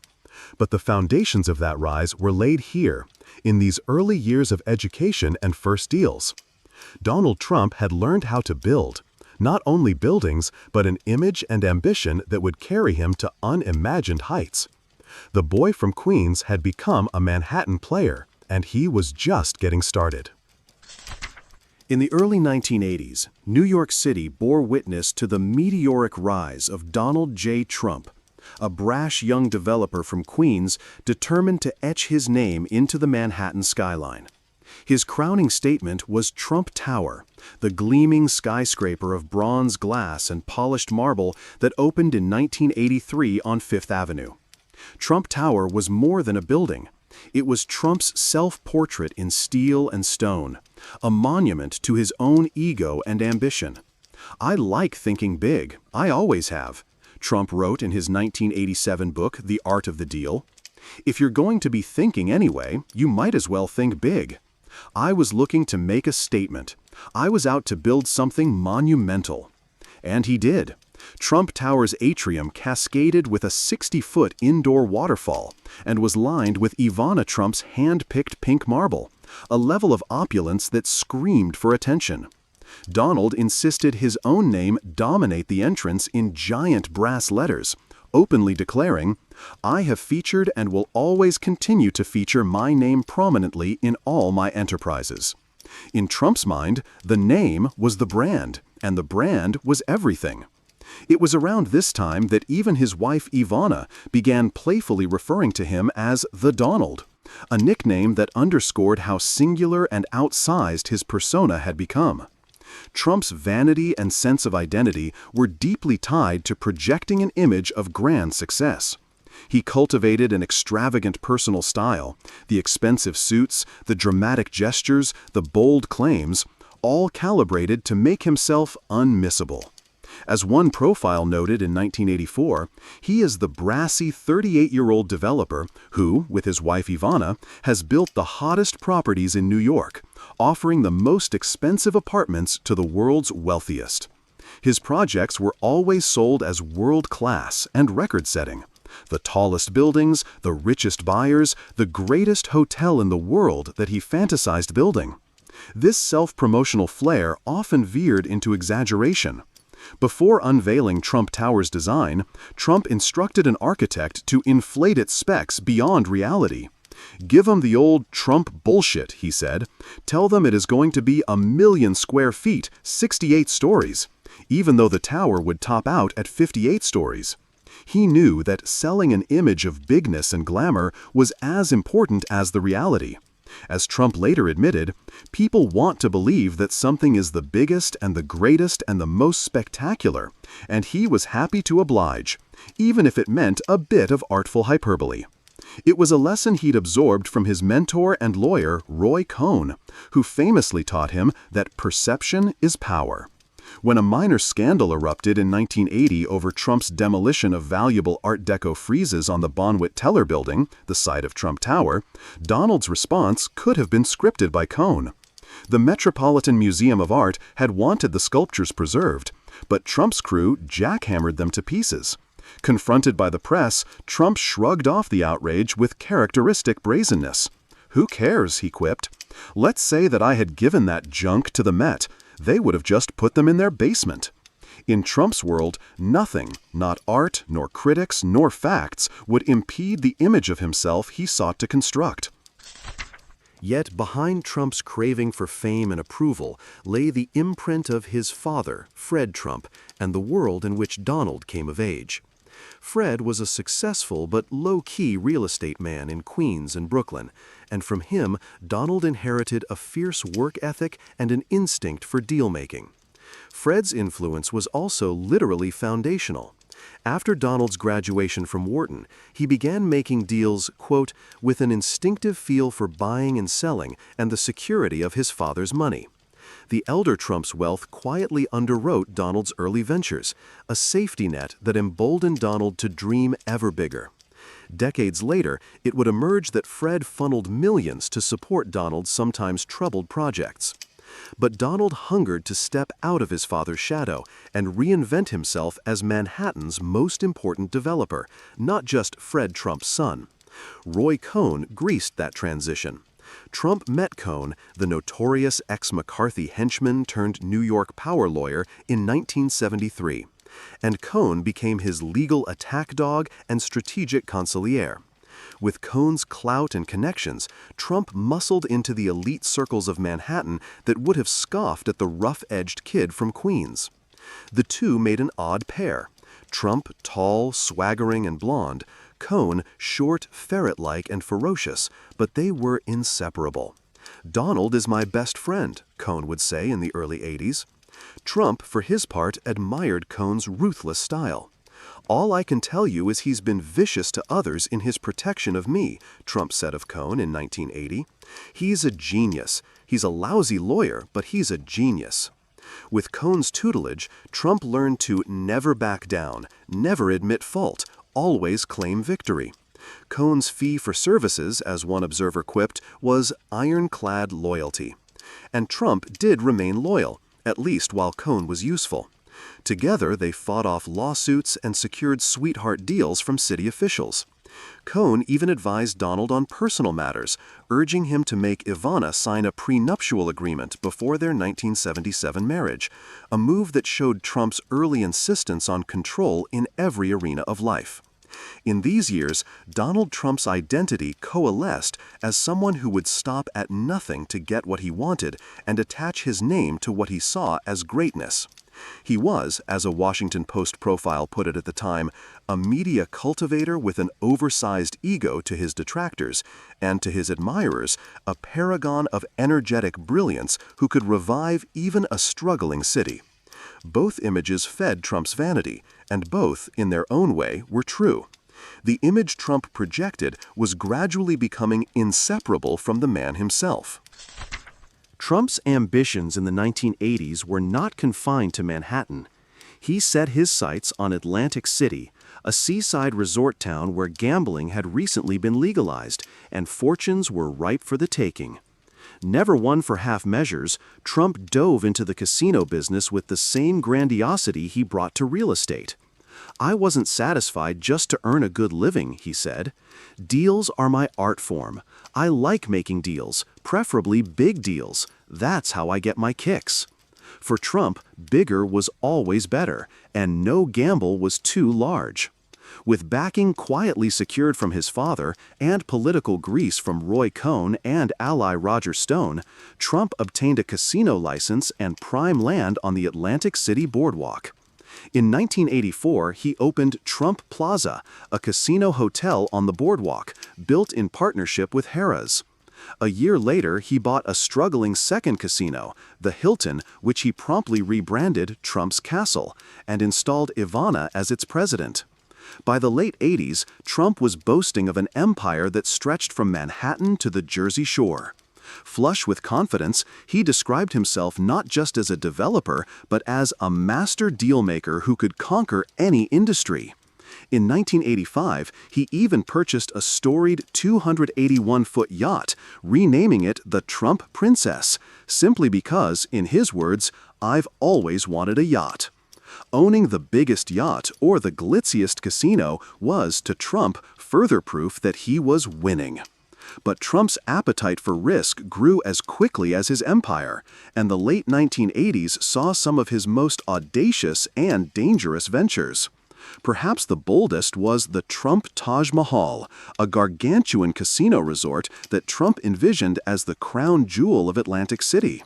But the foundations of that rise were laid here, in these early years of education and first deals. Donald Trump had learned how to build, not only buildings, but an image and ambition that would carry him to unimagined heights. The boy from Queens had become a Manhattan player, and he was just getting started. In the early 1980s, New York City bore witness to the meteoric rise of Donald J. Trump, a brash young developer from Queens determined to etch his name into the Manhattan skyline. His crowning statement was Trump Tower, the gleaming skyscraper of bronze glass and polished marble that opened in 1983 on Fifth Avenue. Trump Tower was more than a building. It was Trump's self-portrait in steel and stone, a monument to his own ego and ambition. "I like thinking big. I always have," Trump wrote in his 1987 book, The Art of the Deal. "If you're going to be thinking anyway, you might as well think big. I was looking to make a statement. I was out to build something monumental." And he did. Trump Tower's atrium cascaded with a 60-foot indoor waterfall and was lined with Ivana Trump's hand-picked pink marble, a level of opulence that screamed for attention. Donald insisted his own name dominate the entrance in giant brass letters, openly declaring, "I have featured and will always continue to feature my name prominently in all my enterprises." In Trump's mind, the name was the brand, and the brand was everything. It was around this time that even his wife Ivana began playfully referring to him as the Donald, a nickname that underscored how singular and outsized his persona had become. Trump's vanity and sense of identity were deeply tied to projecting an image of grand success. He cultivated an extravagant personal style, the expensive suits, the dramatic gestures, the bold claims, all calibrated to make himself unmissable. As one profile noted in 1984, he is the brassy 38-year-old developer who, with his wife Ivana, has built the hottest properties in New York, offering the most expensive apartments to the world's wealthiest. His projects were always sold as world-class and record-setting. The tallest buildings, the richest buyers, the greatest hotel in the world that he fantasized building. This self-promotional flair often veered into exaggeration. Before unveiling Trump Tower's design, Trump instructed an architect to inflate its specs beyond reality. "Give them the old Trump bullshit," he said. "Tell them it is going to be 1,000,000 square feet, 68 stories, even though the tower would top out at 58 stories. He knew that selling an image of bigness and glamour was as important as the reality. As Trump later admitted, people want to believe that something is the biggest and the greatest and the most spectacular, and he was happy to oblige, even if it meant a bit of artful hyperbole. It was a lesson he'd absorbed from his mentor and lawyer, Roy Cohn, who famously taught him that perception is power. When a minor scandal erupted in 1980 over Trump's demolition of valuable Art Deco friezes on the Bonwit-Teller building, the site of Trump Tower, Donald's response could have been scripted by Cohn. The Metropolitan Museum of Art had wanted the sculptures preserved, but Trump's crew jackhammered them to pieces. Confronted by the press, Trump shrugged off the outrage with characteristic brazenness. "Who cares?" he quipped. "Let's say that I had given that junk to the Met. They would have just put them in their basement." In Trump's world, nothing, not art, nor critics, nor facts, would impede the image of himself he sought to construct. Yet behind Trump's craving for fame and approval lay the imprint of his father, Fred Trump, and the world in which Donald came of age. Fred was a successful but low-key real estate man in Queens and Brooklyn, and from him Donald inherited a fierce work ethic and an instinct for deal-making. Fred's influence was also literally foundational. After Donald's graduation from Wharton, he began making deals, quote, "with an instinctive feel for buying and selling and the security of his father's money." The elder Trump's wealth quietly underwrote Donald's early ventures, a safety net that emboldened Donald to dream ever bigger. Decades later, it would emerge that Fred funneled millions to support Donald's sometimes troubled projects. But Donald hungered to step out of his father's shadow and reinvent himself as Manhattan's most important developer, not just Fred Trump's son. Roy Cohn greased that transition. Trump met Cohn, the notorious ex-McCarthy henchman turned New York power lawyer, in 1973, and Cohn became his legal attack dog and strategic consigliere. With Cohn's clout and connections, Trump muscled into the elite circles of Manhattan that would have scoffed at the rough-edged kid from Queens. The two made an odd pair. Trump tall, swaggering, and blonde, Cohn short, ferret-like, and ferocious, but they were inseparable. "Donald is my best friend," Cohn would say in the early 80s. Trump, for his part, admired Cohn's ruthless style. "All I can tell you is he's been vicious to others in his protection of me," Trump said of Cohn in 1980. "He's a genius. He's a lousy lawyer, but he's a genius." With Cohn's tutelage, Trump learned to never back down, never admit fault, always claim victory. Cohn's fee for services, as one observer quipped, was ironclad loyalty. And Trump did remain loyal, at least while Cohn was useful. Together, they fought off lawsuits and secured sweetheart deals from city officials. Cohn even advised Donald on personal matters, urging him to make Ivana sign a prenuptial agreement before their 1977 marriage, a move that showed Trump's early insistence on control in every arena of life. In these years, Donald Trump's identity coalesced as someone who would stop at nothing to get what he wanted and attach his name to what he saw as greatness. He was, as a Washington Post profile put it at the time, a media cultivator with an oversized ego to his detractors, and to his admirers, a paragon of energetic brilliance who could revive even a struggling city. Both images fed Trump's vanity, and both, in their own way, were true. The image Trump projected was gradually becoming inseparable from the man himself. Trump's ambitions in the 1980s were not confined to Manhattan. He set his sights on Atlantic City, a seaside resort town where gambling had recently been legalized, and fortunes were ripe for the taking. Never one for half measures, Trump dove into the casino business with the same grandiosity he brought to real estate. "I wasn't satisfied just to earn a good living," he said. "Deals are my art form. I like making deals, preferably big deals. That's how I get my kicks." For Trump, bigger was always better, and no gamble was too large. With backing quietly secured from his father and political grease from Roy Cohn and ally Roger Stone, Trump obtained a casino license and prime land on the Atlantic City boardwalk. In 1984, he opened Trump Plaza, a casino hotel on the boardwalk, built in partnership with Harrah's. A year later, he bought a struggling second casino, the Hilton, which he promptly rebranded Trump's Castle, and installed Ivana as its president. By the late 80s, Trump was boasting of an empire that stretched from Manhattan to the Jersey Shore. Flush with confidence, he described himself not just as a developer, but as a master dealmaker who could conquer any industry. In 1985, he even purchased a storied 281-foot yacht, renaming it the Trump Princess, simply because, in his words, "I've always wanted a yacht." Owning the biggest yacht or the glitziest casino was, to Trump, further proof that he was winning. But Trump's appetite for risk grew as quickly as his empire, and the late 1980s saw some of his most audacious and dangerous ventures. Perhaps the boldest was the Trump Taj Mahal, a gargantuan casino resort that Trump envisioned as the crown jewel of Atlantic City.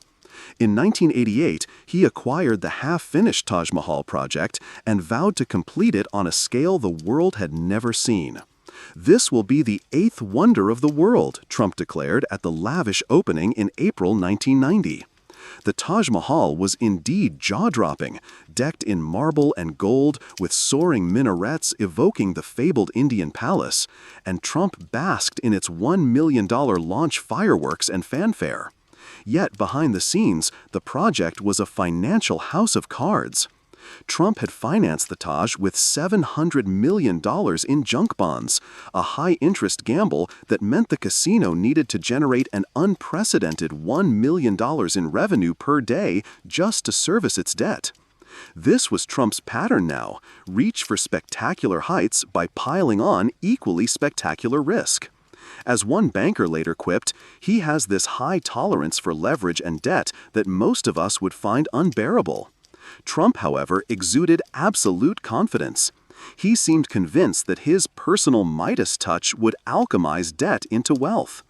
In 1988, he acquired the half-finished Taj Mahal project and vowed to complete it on a scale the world had never seen. "This will be the 8th wonder of the world," Trump declared at the lavish opening in April 1990. The Taj Mahal was indeed jaw-dropping, decked in marble and gold with soaring minarets evoking the fabled Indian palace, and Trump basked in its $1 million launch fireworks and fanfare. Yet behind the scenes, the project was a financial house of cards. Trump had financed the Taj with $700 million in junk bonds, a high-interest gamble that meant the casino needed to generate an unprecedented $1 million in revenue per day just to service its debt. This was Trump's pattern now: reach for spectacular heights by piling on equally spectacular risk. As one banker later quipped, he has this high tolerance for leverage and debt that most of us would find unbearable. Trump, however, exuded absolute confidence. He seemed convinced that his personal Midas touch would alchemize debt into wealth.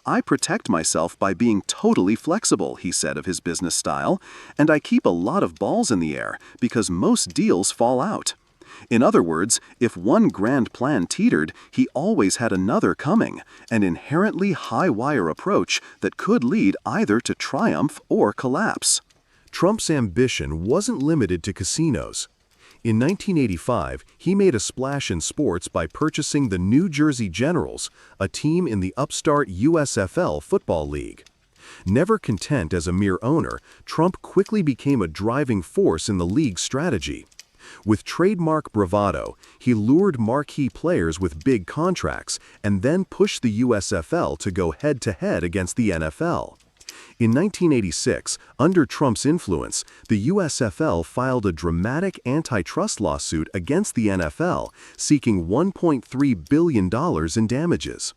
"I protect myself by being totally flexible," he said of his business style, "and I keep a lot of balls in the air because most deals fall out." In other words, if one grand plan teetered, he always had another coming, an inherently high-wire approach that could lead either to triumph or collapse. Trump's ambition wasn't limited to casinos. In 1985, he made a splash in sports by purchasing the New Jersey Generals, a team in the upstart USFL Football League. Never content as a mere owner, Trump quickly became a driving force in the league's strategy. With trademark bravado, he lured marquee players with big contracts and then pushed the USFL to go head-to-head against the NFL. In 1986, under Trump's influence, the USFL filed a dramatic antitrust lawsuit against the NFL, seeking $1.3 billion in damages.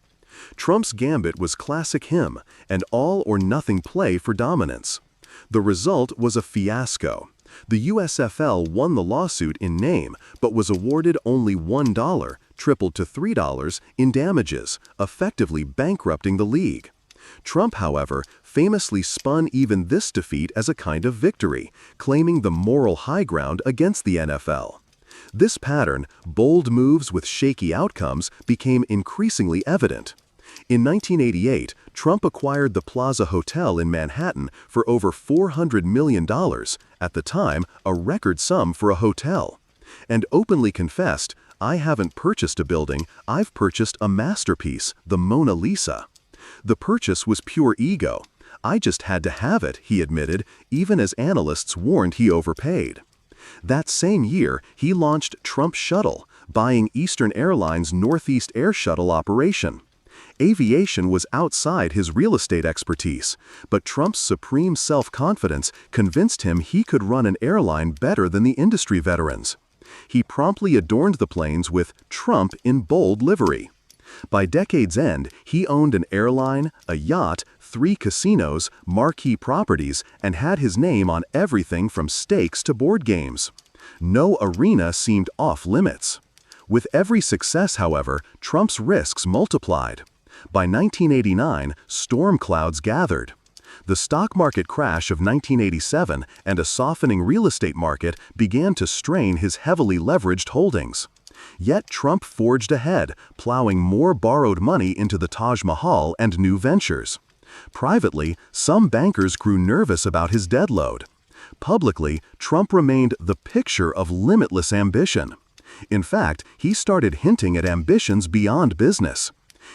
Trump's gambit was classic him, an all-or-nothing play for dominance. The result was a fiasco. The USFL won the lawsuit in name, but was awarded only $1, tripled to $3, in damages, effectively bankrupting the league. Trump, however, famously spun even this defeat as a kind of victory, claiming the moral high ground against the NFL. This pattern, bold moves with shaky outcomes, became increasingly evident. In 1988, Trump acquired the Plaza Hotel in Manhattan for over $400 million, at the time a record sum for a hotel, and openly confessed, "I haven't purchased a building, I've purchased a masterpiece, the Mona Lisa." The purchase was pure ego. "I just had to have it," he admitted, even as analysts warned he overpaid. That same year, he launched Trump Shuttle, buying Eastern Airlines' Northeast Air Shuttle operation. Aviation was outside his real estate expertise, but Trump's supreme self-confidence convinced him he could run an airline better than the industry veterans. He promptly adorned the planes with Trump in bold livery. By decade's end, he owned an airline, a yacht, 3 casinos, marquee properties, and had his name on everything from steaks to board games. No arena seemed off limits. With every success, however, Trump's risks multiplied. By 1989, storm clouds gathered. The stock market crash of 1987 and a softening real estate market began to strain his heavily leveraged holdings. Yet Trump forged ahead, plowing more borrowed money into the Taj Mahal and new ventures. Privately, some bankers grew nervous about his debt load. Publicly, Trump remained the picture of limitless ambition. In fact, he started hinting at ambitions beyond business.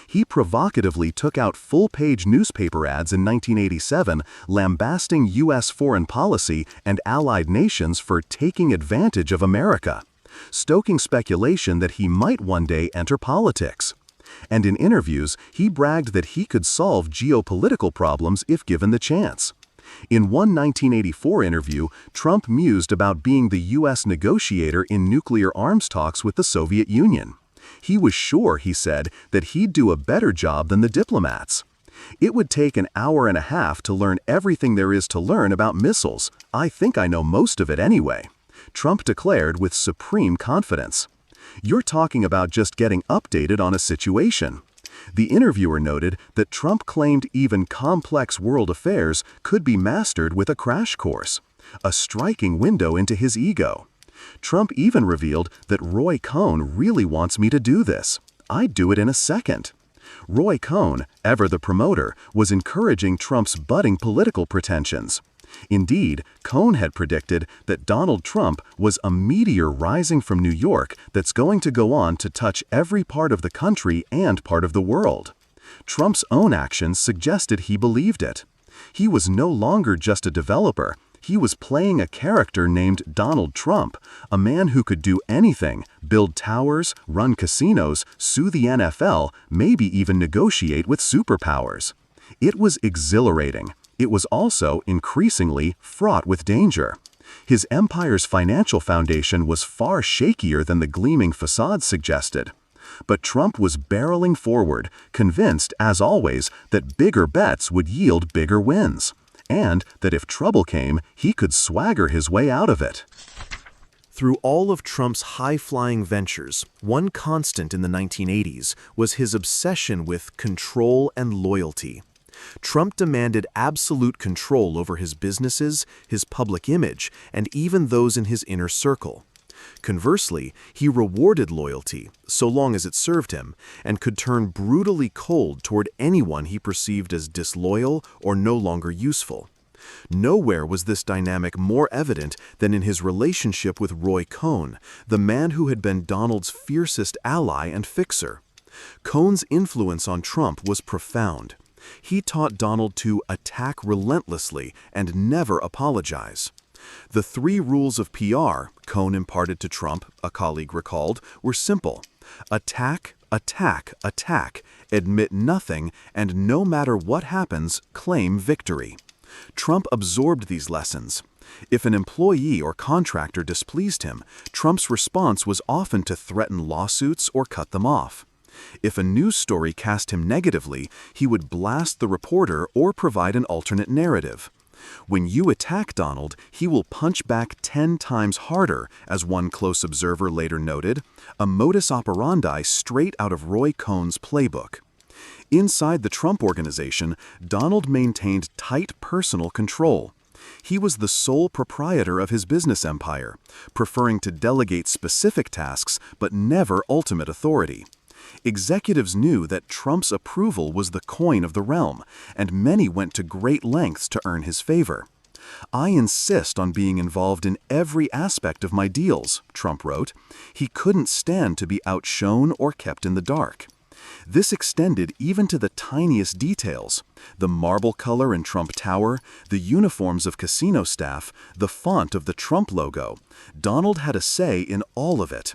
He provocatively took out full-page newspaper ads in 1987 lambasting U.S. foreign policy and allied nations for taking advantage of America, stoking speculation that he might one day enter politics. And in interviews, he bragged that he could solve geopolitical problems if given the chance. In one 1984 interview, Trump mused about being the U.S. negotiator in nuclear arms talks with the Soviet Union. He was sure, he said, that he'd do a better job than the diplomats. "It would take an hour and a half to learn everything there is to learn about missiles. I think I know most of it anyway," Trump declared with supreme confidence. "You're talking about just getting updated on a situation." The interviewer noted that Trump claimed even complex world affairs could be mastered with a crash course, a striking window into his ego. Trump even revealed that Roy Cohn really wants me to do this. I'd do it in a second. Roy Cohn, ever the promoter, was encouraging Trump's budding political pretensions. Indeed, Cohn had predicted that Donald Trump was a meteor rising from New York that's going to go on to touch every part of the country and part of the world. Trump's own actions suggested he believed it. He was no longer just a developer. He was playing a character named Donald Trump, a man who could do anything, build towers, run casinos, sue the NFL, maybe even negotiate with superpowers. It was exhilarating. It was also increasingly fraught with danger. His empire's financial foundation was far shakier than the gleaming facade suggested. But Trump was barreling forward, convinced, as always, that bigger bets would yield bigger wins, and that if trouble came, he could swagger his way out of it. Through all of Trump's high-flying ventures, one constant in the 1980s was his obsession with control and loyalty. Trump demanded absolute control over his businesses, his public image, and even those in his inner circle. Conversely, he rewarded loyalty, so long as it served him, and could turn brutally cold toward anyone he perceived as disloyal or no longer useful. Nowhere was this dynamic more evident than in his relationship with Roy Cohn, the man who had been Donald's fiercest ally and fixer. Cohn's influence on Trump was profound. He taught Donald to attack relentlessly and never apologize. The 3 rules of PR, Cohn imparted to Trump, a colleague recalled, were simple. Attack, attack, attack, admit nothing, and no matter what happens, claim victory. Trump absorbed these lessons. If an employee or contractor displeased him, Trump's response was often to threaten lawsuits or cut them off. If a news story cast him negatively, he would blast the reporter or provide an alternate narrative. When you attack Donald, he will punch back 10 times harder, as one close observer later noted, a modus operandi straight out of Roy Cohn's playbook. Inside the Trump organization, Donald maintained tight personal control. He was the sole proprietor of his business empire, preferring to delegate specific tasks but never ultimate authority. Executives knew that Trump's approval was the coin of the realm, and many went to great lengths to earn his favor. "I insist on being involved in every aspect of my deals," Trump wrote. He couldn't stand to be outshone or kept in the dark. This extended even to the tiniest details: the marble color in Trump Tower, the uniforms of casino staff, the font of the Trump logo. Donald had a say in all of it.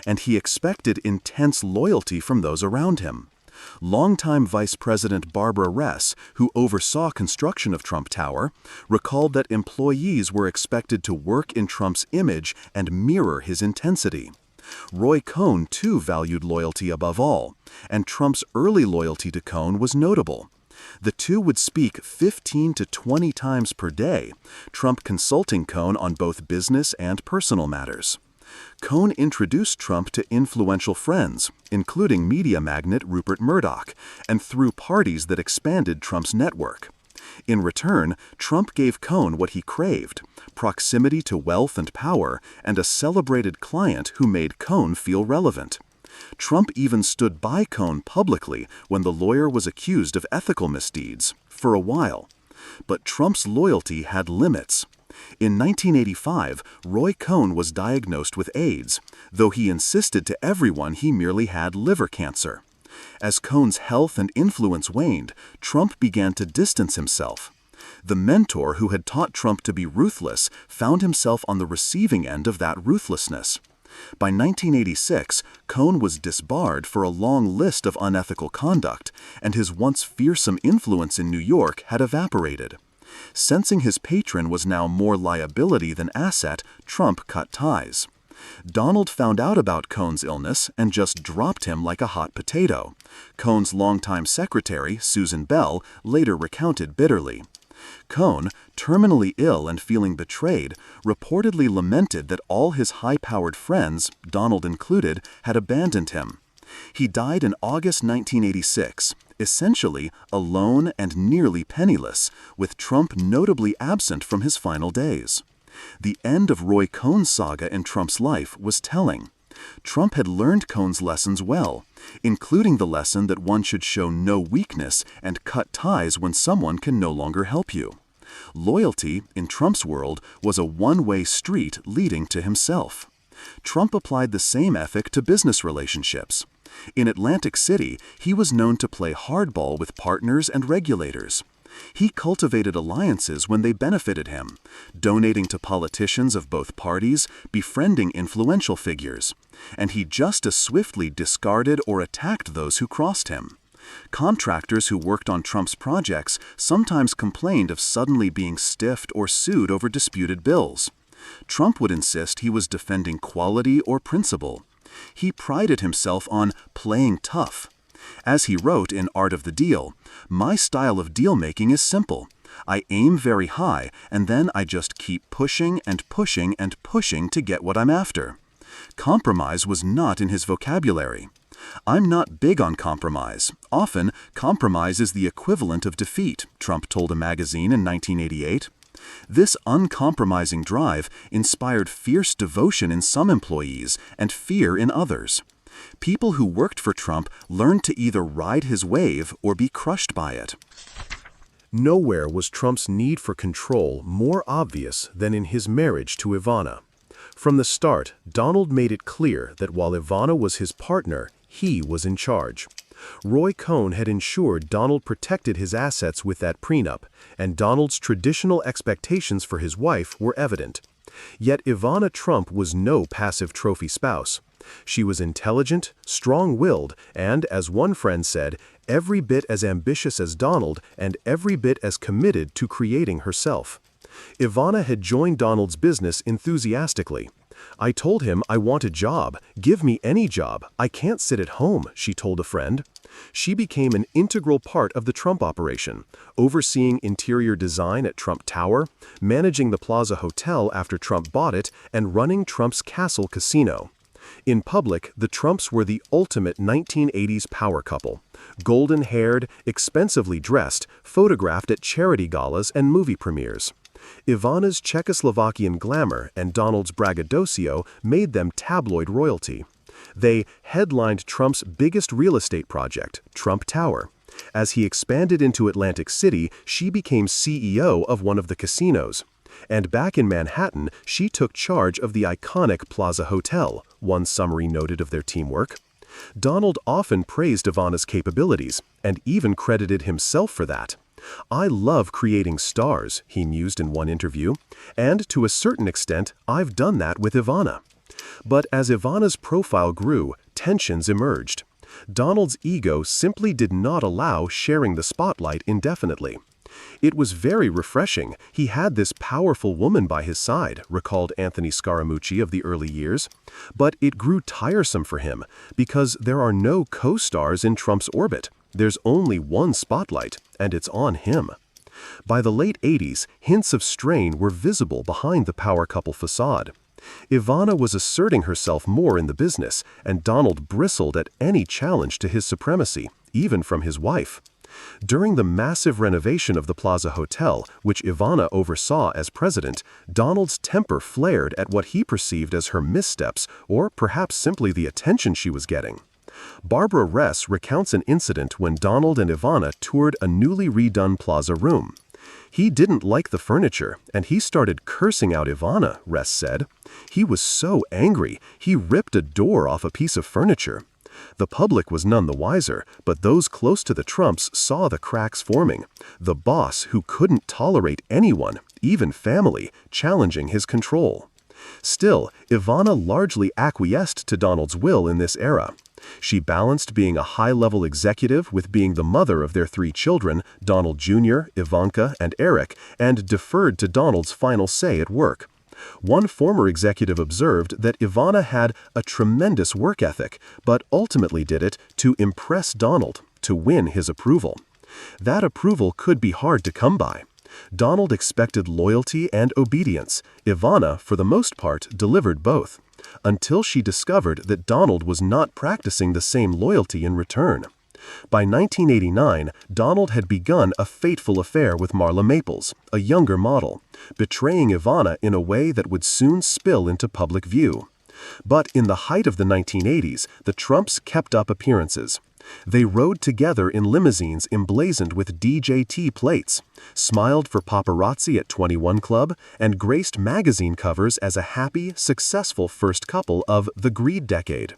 And he expected intense loyalty from those around him. Longtime Vice President Barbara Ress, who oversaw construction of Trump Tower, recalled that employees were expected to work in Trump's image and mirror his intensity. Roy Cohn, too, valued loyalty above all, and Trump's early loyalty to Cohn was notable. The two would speak 15 to 20 times per day, Trump consulting Cohn on both business and personal matters. Cohn introduced Trump to influential friends, including media magnate Rupert Murdoch, and threw parties that expanded Trump's network. In return, Trump gave Cohn what he craved: proximity to wealth and power, and a celebrated client who made Cohn feel relevant. Trump even stood by Cohn publicly when the lawyer was accused of ethical misdeeds, for a while. But Trump's loyalty had limits. In 1985, Roy Cohn was diagnosed with AIDS, though he insisted to everyone he merely had liver cancer. As Cohn's health and influence waned, Trump began to distance himself. The mentor who had taught Trump to be ruthless found himself on the receiving end of that ruthlessness. By 1986, Cohn was disbarred for a long list of unethical conduct, and his once fearsome influence in New York had evaporated. Sensing his patron was now more liability than asset, Trump cut ties. Donald found out about Cohn's illness and just dropped him like a hot potato. Cohn's longtime secretary, Susan Bell, later recounted bitterly. Cohn, terminally ill and feeling betrayed, reportedly lamented that all his high-powered friends, Donald included, had abandoned him. He died in August 1986, essentially alone and nearly penniless, with Trump notably absent from his final days. The end of Roy Cohn's saga in Trump's life was telling. Trump had learned Cohn's lessons well, including the lesson that one should show no weakness and cut ties when someone can no longer help you. Loyalty, in Trump's world, was a one-way street leading to himself. Trump applied the same ethic to business relationships. In Atlantic City, he was known to play hardball with partners and regulators. He cultivated alliances when they benefited him, donating to politicians of both parties, befriending influential figures, and he just as swiftly discarded or attacked those who crossed him. Contractors who worked on Trump's projects sometimes complained of suddenly being stiffed or sued over disputed bills. Trump would insist he was defending quality or principle. He prided himself on playing tough. As he wrote in Art of the Deal, "My style of deal-making is simple. I aim very high, and then I just keep pushing and pushing and pushing to get what I'm after." Compromise was not in his vocabulary. "I'm not big on compromise. Often, compromise is the equivalent of defeat," Trump told a magazine in 1988. This uncompromising drive inspired fierce devotion in some employees and fear in others. People who worked for Trump learned to either ride his wave or be crushed by it. Nowhere was Trump's need for control more obvious than in his marriage to Ivana. From the start, Donald made it clear that while Ivana was his partner, he was in charge. Roy Cohn had ensured Donald protected his assets with that prenup, and Donald's traditional expectations for his wife were evident. Yet Ivana Trump was no passive trophy spouse. She was intelligent, strong-willed, and, as one friend said, every bit as ambitious as Donald and every bit as committed to creating herself. Ivana had joined Donald's business enthusiastically. "I told him I want a job. Give me any job. I can't sit at home," she told a friend. She became an integral part of the Trump operation, overseeing interior design at Trump Tower, managing the Plaza Hotel after Trump bought it, and running Trump's Castle Casino. In public, the Trumps were the ultimate 1980s power couple. Golden-haired, expensively dressed, photographed at charity galas and movie premieres. Ivana's Czechoslovakian glamour and Donald's braggadocio made them tabloid royalty. They headlined Trump's biggest real estate project, Trump Tower. As he expanded into Atlantic City, she became CEO of one of the casinos. And back in Manhattan, she took charge of the iconic Plaza Hotel, one summary noted of their teamwork. Donald often praised Ivana's capabilities, and even credited himself for that. "I love creating stars," he mused in one interview, "and to a certain extent, I've done that with Ivana." But as Ivana's profile grew, tensions emerged. Donald's ego simply did not allow sharing the spotlight indefinitely. "It was very refreshing. He had this powerful woman by his side," recalled Anthony Scaramucci of the early years. "But it grew tiresome for him, because there are no co-stars in Trump's orbit. There's only one spotlight, and it's on him." By the late 80s, hints of strain were visible behind the power couple facade. Ivana was asserting herself more in the business, and Donald bristled at any challenge to his supremacy, even from his wife. During the massive renovation of the Plaza Hotel, which Ivana oversaw as president, Donald's temper flared at what he perceived as her missteps, or perhaps simply the attention she was getting. Barbara Ress recounts an incident when Donald and Ivana toured a newly redone Plaza room. "He didn't like the furniture, and he started cursing out Ivana," Ress said. "He was so angry, he ripped a door off a piece of furniture. The public was none the wiser, but those close to the Trumps saw the cracks forming. The boss, who couldn't tolerate anyone, even family, challenging his control." Still, Ivana largely acquiesced to Donald's will in this era. She balanced being a high-level executive with being the mother of their 3 children, Donald Jr., Ivanka, and Eric, and deferred to Donald's final say at work. One former executive observed that Ivana had a tremendous work ethic, but ultimately did it to impress Donald, to win his approval. That approval could be hard to come by. Donald expected loyalty and obedience. Ivana, for the most part, delivered both, until she discovered that Donald was not practicing the same loyalty in return. By 1989, Donald had begun a fateful affair with Marla Maples, a younger model, betraying Ivana in a way that would soon spill into public view. But in the height of the 1980s, the Trumps kept up appearances. They rode together in limousines emblazoned with DJT plates, smiled for paparazzi at 21 Club, and graced magazine covers as a happy, successful first couple of the Greed decade.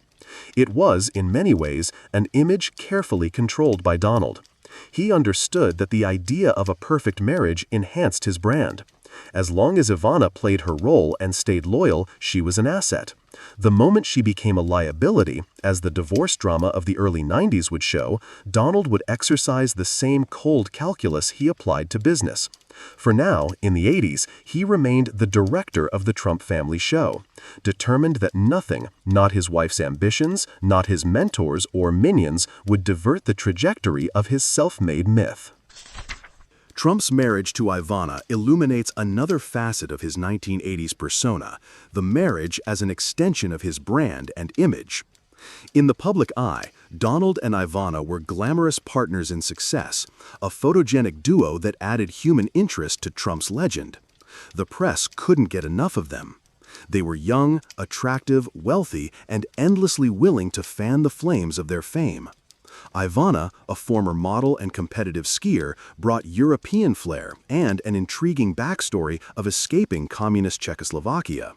It was, in many ways, an image carefully controlled by Donald. He understood that the idea of a perfect marriage enhanced his brand. As long as Ivana played her role and stayed loyal, she was an asset. The moment she became a liability, as the divorce drama of the early 90s would show, Donald would exercise the same cold calculus he applied to business. For now, in the 80s, he remained the director of the Trump family show, determined that nothing, not his wife's ambitions, not his mentors or minions, would divert the trajectory of his self-made myth. Trump's marriage to Ivana illuminates another facet of his 1980s persona, the marriage as an extension of his brand and image. In the public eye, Donald and Ivana were glamorous partners in success, a photogenic duo that added human interest to Trump's legend. The press couldn't get enough of them. They were young, attractive, wealthy, and endlessly willing to fan the flames of their fame. Ivana, a former model and competitive skier, brought European flair and an intriguing backstory of escaping communist Czechoslovakia.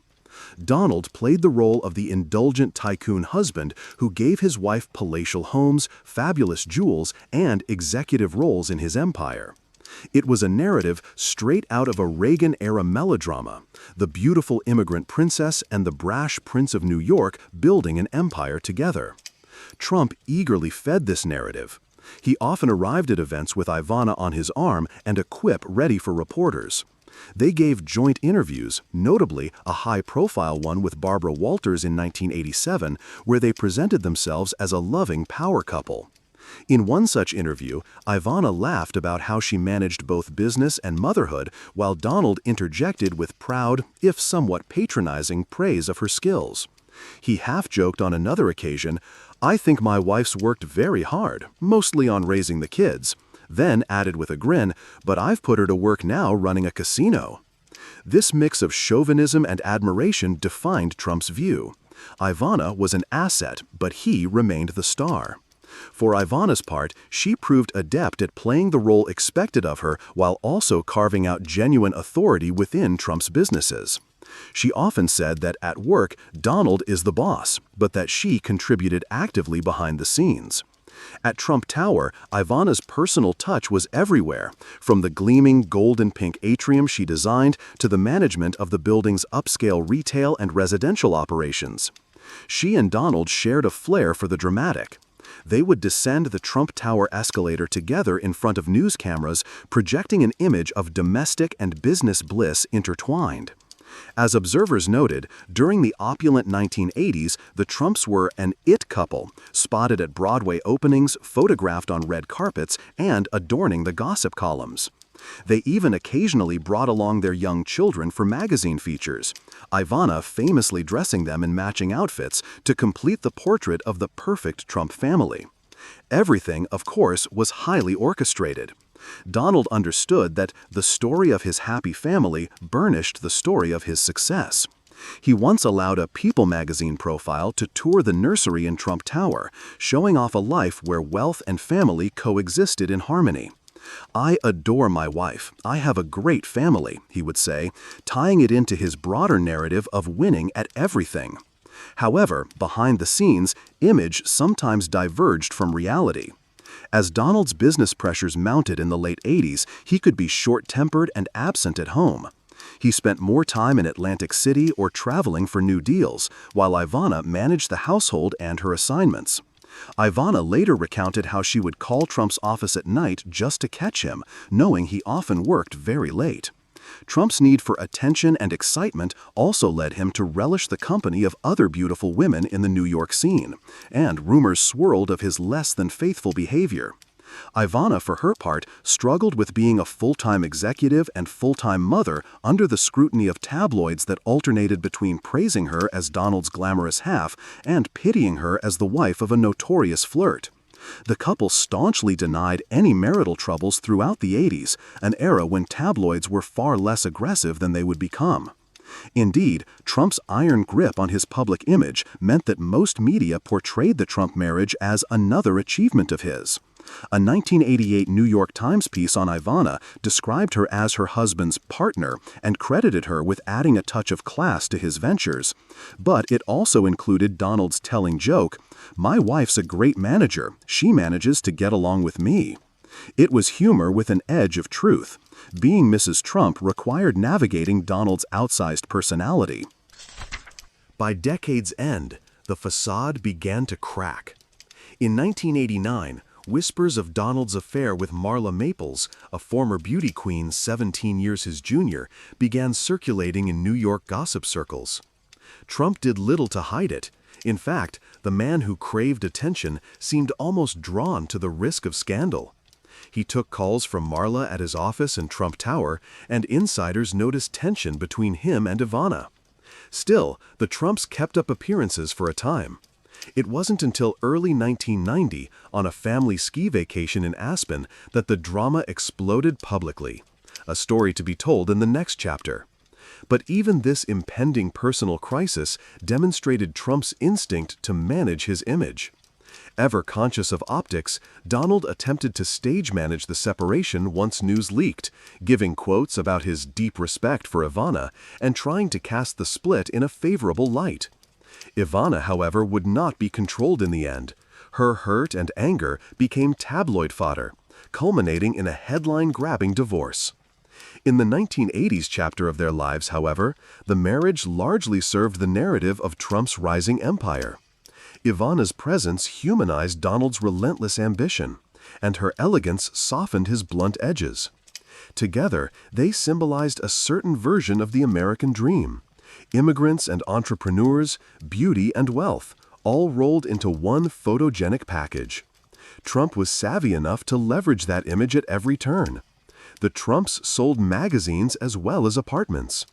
Donald played the role of the indulgent tycoon husband who gave his wife palatial homes, fabulous jewels, and executive roles in his empire. It was a narrative straight out of a Reagan-era melodrama, the beautiful immigrant princess and the brash Prince of New York building an empire together. Trump eagerly fed this narrative. He often arrived at events with Ivana on his arm and a quip ready for reporters. They gave joint interviews, notably a high-profile one with Barbara Walters in 1987, where they presented themselves as a loving power couple. In one such interview, Ivana laughed about how she managed both business and motherhood, while Donald interjected with proud, if somewhat patronizing, praise of her skills. He half-joked on another occasion, "I think my wife's worked very hard, mostly on raising the kids." Then added with a grin, "But I've put her to work now running a casino." This mix of chauvinism and admiration defined Trump's view. Ivana was an asset, but he remained the star. For Ivana's part, she proved adept at playing the role expected of her while also carving out genuine authority within Trump's businesses. She often said that at work, Donald is the boss, but that she contributed actively behind the scenes. At Trump Tower, Ivana's personal touch was everywhere, from the gleaming gold and pink atrium she designed to the management of the building's upscale retail and residential operations. She and Donald shared a flair for the dramatic. They would descend the Trump Tower escalator together in front of news cameras, projecting an image of domestic and business bliss intertwined. As observers noted, during the opulent 1980s, the Trumps were an it couple, spotted at Broadway openings, photographed on red carpets, and adorning the gossip columns. They even occasionally brought along their young children for magazine features, Ivana famously dressing them in matching outfits to complete the portrait of the perfect Trump family. Everything, of course, was highly orchestrated. Donald understood that the story of his happy family burnished the story of his success. He once allowed a People magazine profile to tour the nursery in Trump Tower, showing off a life where wealth and family coexisted in harmony. "I adore my wife. I have a great family," he would say, tying it into his broader narrative of winning at everything. However, behind the scenes, image sometimes diverged from reality. As Donald's business pressures mounted in the late 80s, he could be short-tempered and absent at home. He spent more time in Atlantic City or traveling for new deals, while Ivana managed the household and her assignments. Ivana later recounted how she would call Trump's office at night just to catch him, knowing he often worked very late. Trump's need for attention and excitement also led him to relish the company of other beautiful women in the New York scene, and rumors swirled of his less than faithful behavior. Ivana, for her part, struggled with being a full-time executive and full-time mother under the scrutiny of tabloids that alternated between praising her as Donald's glamorous half and pitying her as the wife of a notorious flirt. The couple staunchly denied any marital troubles throughout the 80s, an era when tabloids were far less aggressive than they would become. Indeed, Trump's iron grip on his public image meant that most media portrayed the Trump marriage as another achievement of his. A 1988 New York Times piece on Ivana described her as her husband's partner and credited her with adding a touch of class to his ventures. But it also included Donald's telling joke, "My wife's a great manager. She manages to get along with me." It was humor with an edge of truth. Being Mrs. Trump required navigating Donald's outsized personality. By decade's end, the facade began to crack. In 1989, whispers of Donald's affair with Marla Maples, a former beauty queen 17 years his junior, began circulating in New York gossip circles. Trump did little to hide it. In fact, the man who craved attention seemed almost drawn to the risk of scandal. He took calls from Marla at his office in Trump Tower, and insiders noticed tension between him and Ivana. Still, the Trumps kept up appearances for a time. It wasn't until early 1990, on a family ski vacation in Aspen, that the drama exploded publicly. A story to be told in the next chapter. But even this impending personal crisis demonstrated Trump's instinct to manage his image. Ever conscious of optics, Donald attempted to stage manage the separation once news leaked, giving quotes about his deep respect for Ivana and trying to cast the split in a favorable light. Ivana, however, would not be controlled in the end. Her hurt and anger became tabloid fodder, culminating in a headline-grabbing divorce. In the 1980s chapter of their lives, however, the marriage largely served the narrative of Trump's rising empire. Ivana's presence humanized Donald's relentless ambition, and her elegance softened his blunt edges. Together, they symbolized a certain version of the American dream. Immigrants and entrepreneurs, beauty and wealth, all rolled into one photogenic package. Trump was savvy enough to leverage that image at every turn. The Trumps sold magazines as well as apartments.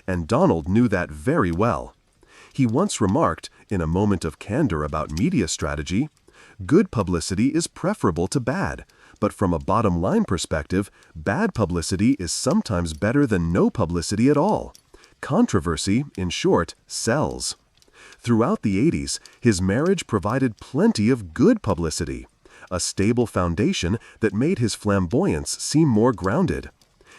And Donald knew that very well. He once remarked, in a moment of candor about media strategy, "Good publicity is preferable to bad, but from a bottom-line perspective, bad publicity is sometimes better than no publicity at all. Controversy, in short, sells." Throughout the 80s, his marriage provided plenty of good publicity, a stable foundation that made his flamboyance seem more grounded.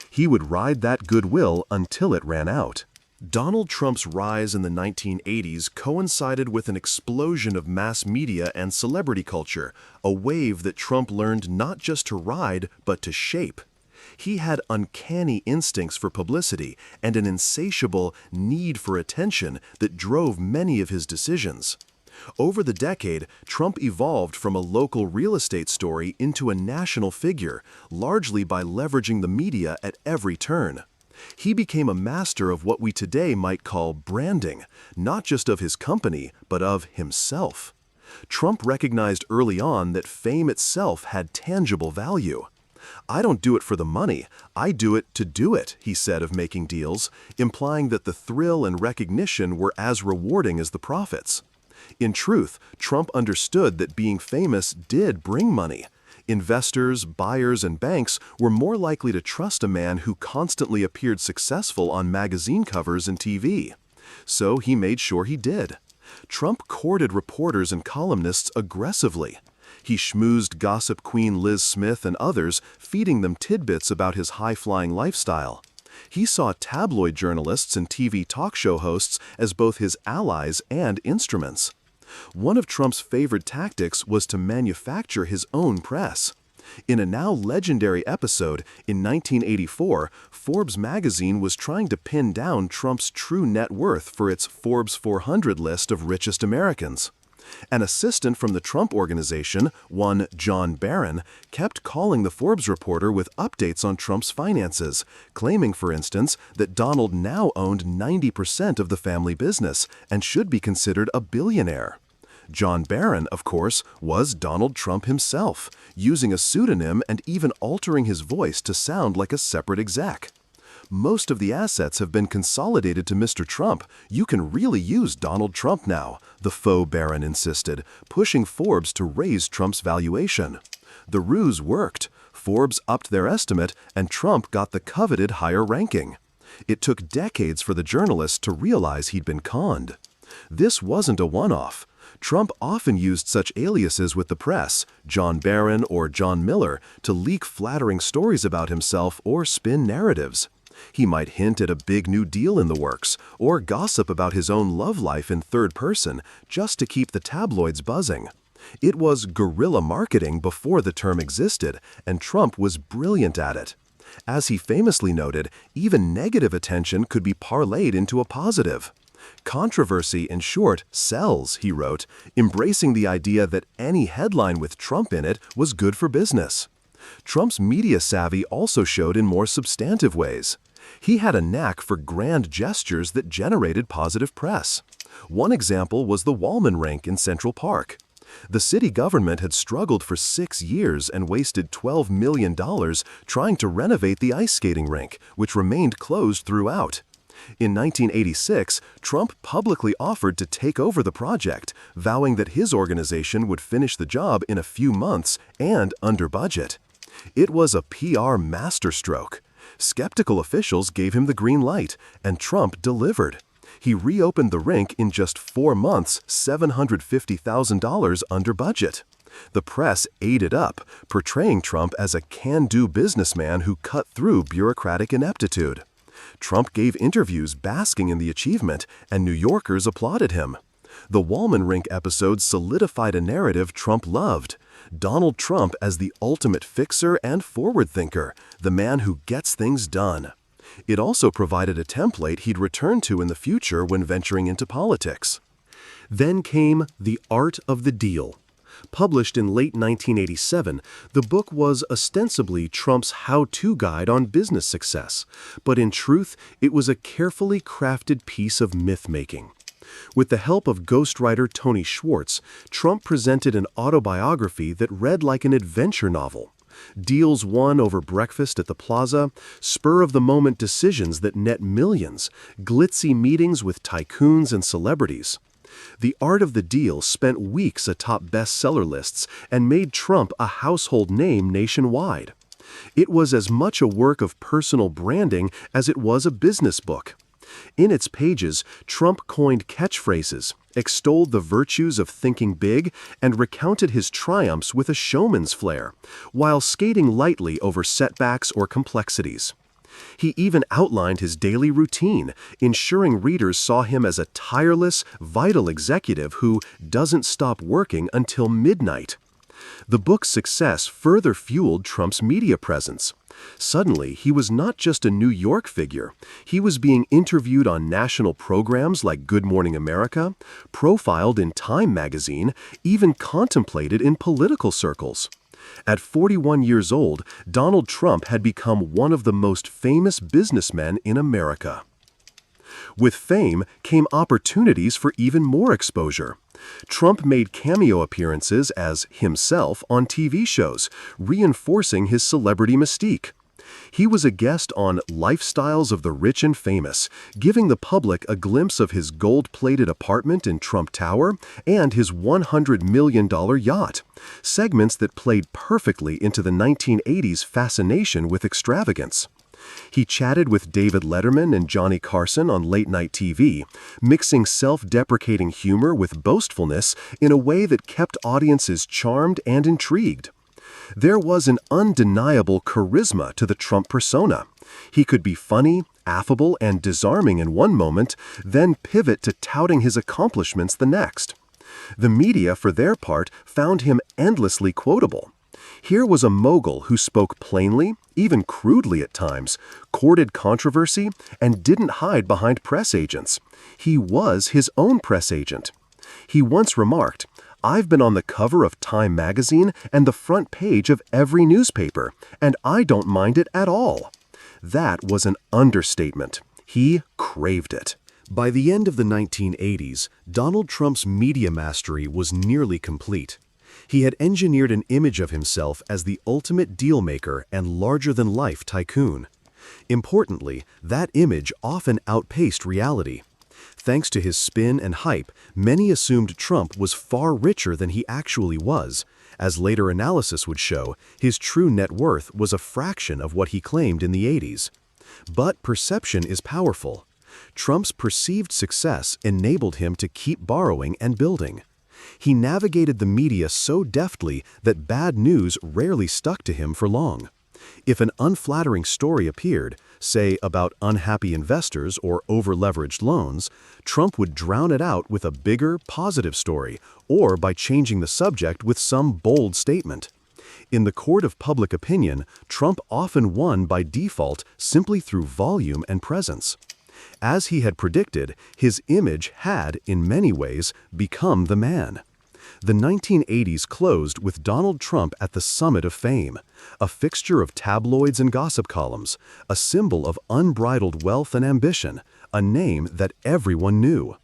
He would ride that goodwill until it ran out. Donald Trump's rise in the 1980s coincided with an explosion of mass media and celebrity culture, a wave that Trump learned not just to ride, but to shape. He had uncanny instincts for publicity and an insatiable need for attention that drove many of his decisions. Over the decade, Trump evolved from a local real estate story into a national figure, largely by leveraging the media at every turn. He became a master of what we today might call branding, not just of his company, but of himself. Trump recognized early on that fame itself had tangible value. "I don't do it for the money, I do it to do it," he said of making deals, implying that the thrill and recognition were as rewarding as the profits. In truth, Trump understood that being famous did bring money. Investors, buyers, and banks were more likely to trust a man who constantly appeared successful on magazine covers and TV. So he made sure he did. Trump courted reporters and columnists aggressively. He schmoozed gossip queen Liz Smith and others, feeding them tidbits about his high-flying lifestyle. He saw tabloid journalists and TV talk show hosts as both his allies and instruments. One of Trump's favorite tactics was to manufacture his own press. In a now legendary episode, in 1984, Forbes magazine was trying to pin down Trump's true net worth for its Forbes 400 list of richest Americans. An assistant from the Trump organization, one John Barron, kept calling the Forbes reporter with updates on Trump's finances, claiming, for instance, that Donald now owned 90% of the family business and should be considered a billionaire. John Barron, of course, was Donald Trump himself, using a pseudonym and even altering his voice to sound like a separate exec. "Most of the assets have been consolidated to Mr. Trump. You can really use Donald Trump now," the faux Barron insisted, pushing Forbes to raise Trump's valuation. The ruse worked. Forbes upped their estimate, and Trump got the coveted higher ranking. It took decades for the journalist to realize he'd been conned. This wasn't a one-off. Trump often used such aliases with the press, John Barron or John Miller, to leak flattering stories about himself or spin narratives. He might hint at a big new deal in the works, or gossip about his own love life in third person, just to keep the tabloids buzzing. It was guerrilla marketing before the term existed, and Trump was brilliant at it. As he famously noted, even negative attention could be parlayed into a positive. "Controversy, in short, sells," he wrote, embracing the idea that any headline with Trump in it was good for business. Trump's media savvy also showed in more substantive ways. He had a knack for grand gestures that generated positive press. One example was the Wallman rink in Central Park. The city government had struggled for 6 years and wasted $12 million trying to renovate the ice skating rink, which remained closed throughout. In 1986, Trump publicly offered to take over the project, vowing that his organization would finish the job in a few months and under budget. It was a PR masterstroke. Skeptical officials gave him the green light, and Trump delivered. He reopened the rink in just 4 months, $750,000 under budget. The press ate it up, portraying Trump as a can-do businessman who cut through bureaucratic ineptitude. Trump gave interviews basking in the achievement, and New Yorkers applauded him. The Wallman Rink episode solidified a narrative Trump loved: Donald Trump as the ultimate fixer and forward thinker, the man who gets things done. It also provided a template he'd return to in the future when venturing into politics. Then came The Art of the Deal. Published in late 1987, the book was ostensibly Trump's how-to guide on business success, but in truth, it was a carefully crafted piece of myth-making. With the help of ghostwriter Tony Schwartz, Trump presented an autobiography that read like an adventure novel. Deals won over breakfast at the plaza, spur-of-the-moment decisions that net millions, glitzy meetings with tycoons and celebrities. The Art of the Deal spent weeks atop bestseller lists and made Trump a household name nationwide. It was as much a work of personal branding as it was a business book. In its pages, Trump coined catchphrases, extolled the virtues of thinking big, and recounted his triumphs with a showman's flair, while skating lightly over setbacks or complexities. He even outlined his daily routine, ensuring readers saw him as a tireless, vital executive who doesn't stop working until midnight. The book's success further fueled Trump's media presence. Suddenly, he was not just a New York figure. He was being interviewed on national programs like Good Morning America, profiled in Time magazine, even contemplated in political circles. At 41 years old, Donald Trump had become one of the most famous businessmen in America. With fame came opportunities for even more exposure. Trump made cameo appearances as himself on TV shows, reinforcing his celebrity mystique. He was a guest on Lifestyles of the Rich and Famous, giving the public a glimpse of his gold-plated apartment in Trump Tower and his $100 million yacht, segments that played perfectly into the 1980s fascination with extravagance. He chatted with David Letterman and Johnny Carson on late-night TV, mixing self-deprecating humor with boastfulness in a way that kept audiences charmed and intrigued. There was an undeniable charisma to the Trump persona. He could be funny, affable, and disarming in one moment, then pivot to touting his accomplishments the next. The media, for their part, found him endlessly quotable. Here was a mogul who spoke plainly, even crudely at times, courted controversy, and didn't hide behind press agents. He was his own press agent. He once remarked, "I've been on the cover of Time magazine and the front page of every newspaper, and I don't mind it at all." That was an understatement. He craved it. By the end of the 1980s, Donald Trump's media mastery was nearly complete. He had engineered an image of himself as the ultimate dealmaker and larger-than-life tycoon. Importantly, that image often outpaced reality. Thanks to his spin and hype, many assumed Trump was far richer than he actually was. As later analysis would show, his true net worth was a fraction of what he claimed in the 80s. But perception is powerful. Trump's perceived success enabled him to keep borrowing and building. He navigated the media so deftly that bad news rarely stuck to him for long. If an unflattering story appeared, say about unhappy investors or over-leveraged loans, Trump would drown it out with a bigger, positive story or by changing the subject with some bold statement. In the court of public opinion, Trump often won by default simply through volume and presence. As he had predicted, his image had, in many ways, become the man. The 1980s closed with Donald Trump at the summit of fame, a fixture of tabloids and gossip columns, a symbol of unbridled wealth and ambition, a name that everyone knew.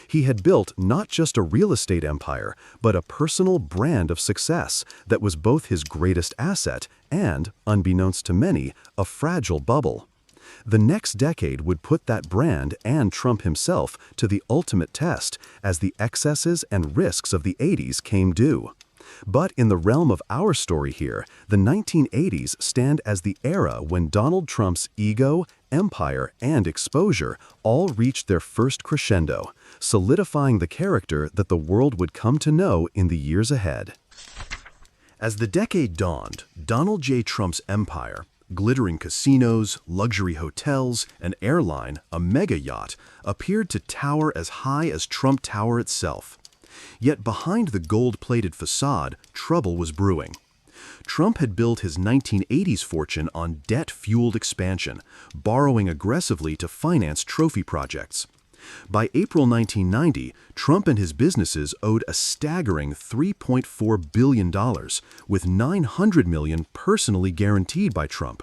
He had built not just a real estate empire, but a personal brand of success that was both his greatest asset and, unbeknownst to many, a fragile bubble. The next decade would put that brand and Trump himself to the ultimate test as the excesses and risks of the 80s came due. But in the realm of our story here, the 1980s stand as the era when Donald Trump's ego, empire and exposure all reached their first crescendo, solidifying the character that the world would come to know in the years ahead. As the decade dawned, Donald J. Trump's empire, glittering casinos, luxury hotels, an airline, a mega yacht, appeared to tower as high as Trump Tower itself. Yet behind the gold-plated facade, trouble was brewing. Trump had built his 1980s fortune on debt-fueled expansion, borrowing aggressively to finance trophy projects. By April 1990, Trump and his businesses owed a staggering $3.4 billion, with $900 million personally guaranteed by Trump.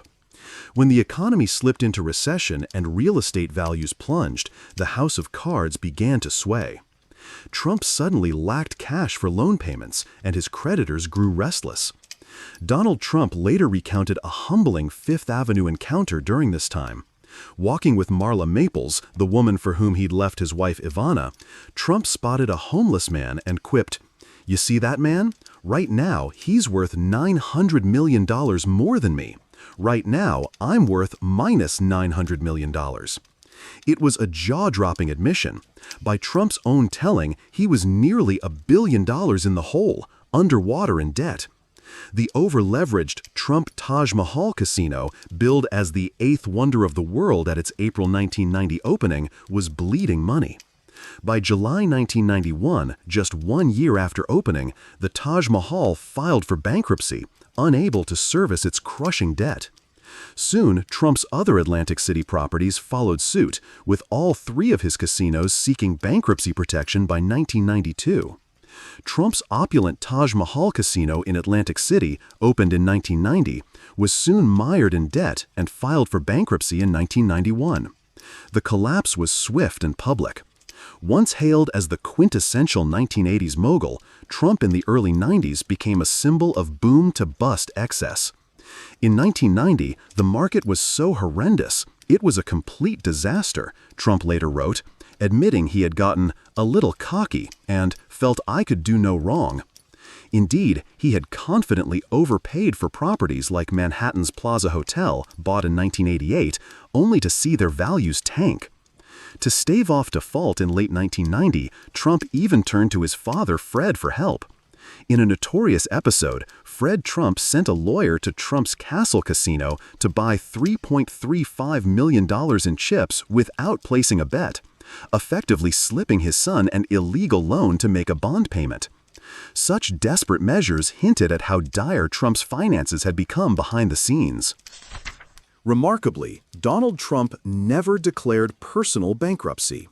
When the economy slipped into recession and real estate values plunged, the house of cards began to sway. Trump suddenly lacked cash for loan payments, and his creditors grew restless. Donald Trump later recounted a humbling Fifth Avenue encounter during this time. Walking with Marla Maples, the woman for whom he'd left his wife Ivana, Trump spotted a homeless man and quipped, "You see that man? Right now, he's worth $900 million more than me. Right now, I'm worth minus $900 million. It was a jaw-dropping admission. By Trump's own telling, he was nearly $1 billion in the hole, underwater in debt. The over-leveraged Trump Taj Mahal casino, billed as the eighth wonder of the world at its April 1990 opening, was bleeding money. By July 1991, just 1 year after opening, the Taj Mahal filed for bankruptcy, unable to service its crushing debt. Soon, Trump's other Atlantic City properties followed suit, with all 3 of his casinos seeking bankruptcy protection by 1992. Trump's opulent Taj Mahal casino in Atlantic City, opened in 1990, was soon mired in debt and filed for bankruptcy in 1991. The collapse was swift and public. Once hailed as the quintessential 1980s mogul, Trump in the early 90s became a symbol of boom-to-bust excess. In 1990, the market was so horrendous, it was a complete disaster, Trump later wrote, admitting he had gotten a little cocky and felt I could do no wrong. Indeed, he had confidently overpaid for properties like Manhattan's Plaza Hotel, bought in 1988, only to see their values tank. To stave off default in late 1990, Trump even turned to his father, Fred, for help. In a notorious episode, Fred Trump sent a lawyer to Trump's Castle Casino to buy $3.35 million in chips without placing a bet, effectively slipping his son an illegal loan to make a bond payment. Such desperate measures hinted at how dire Trump's finances had become behind the scenes. Remarkably, Donald Trump never declared personal bankruptcy.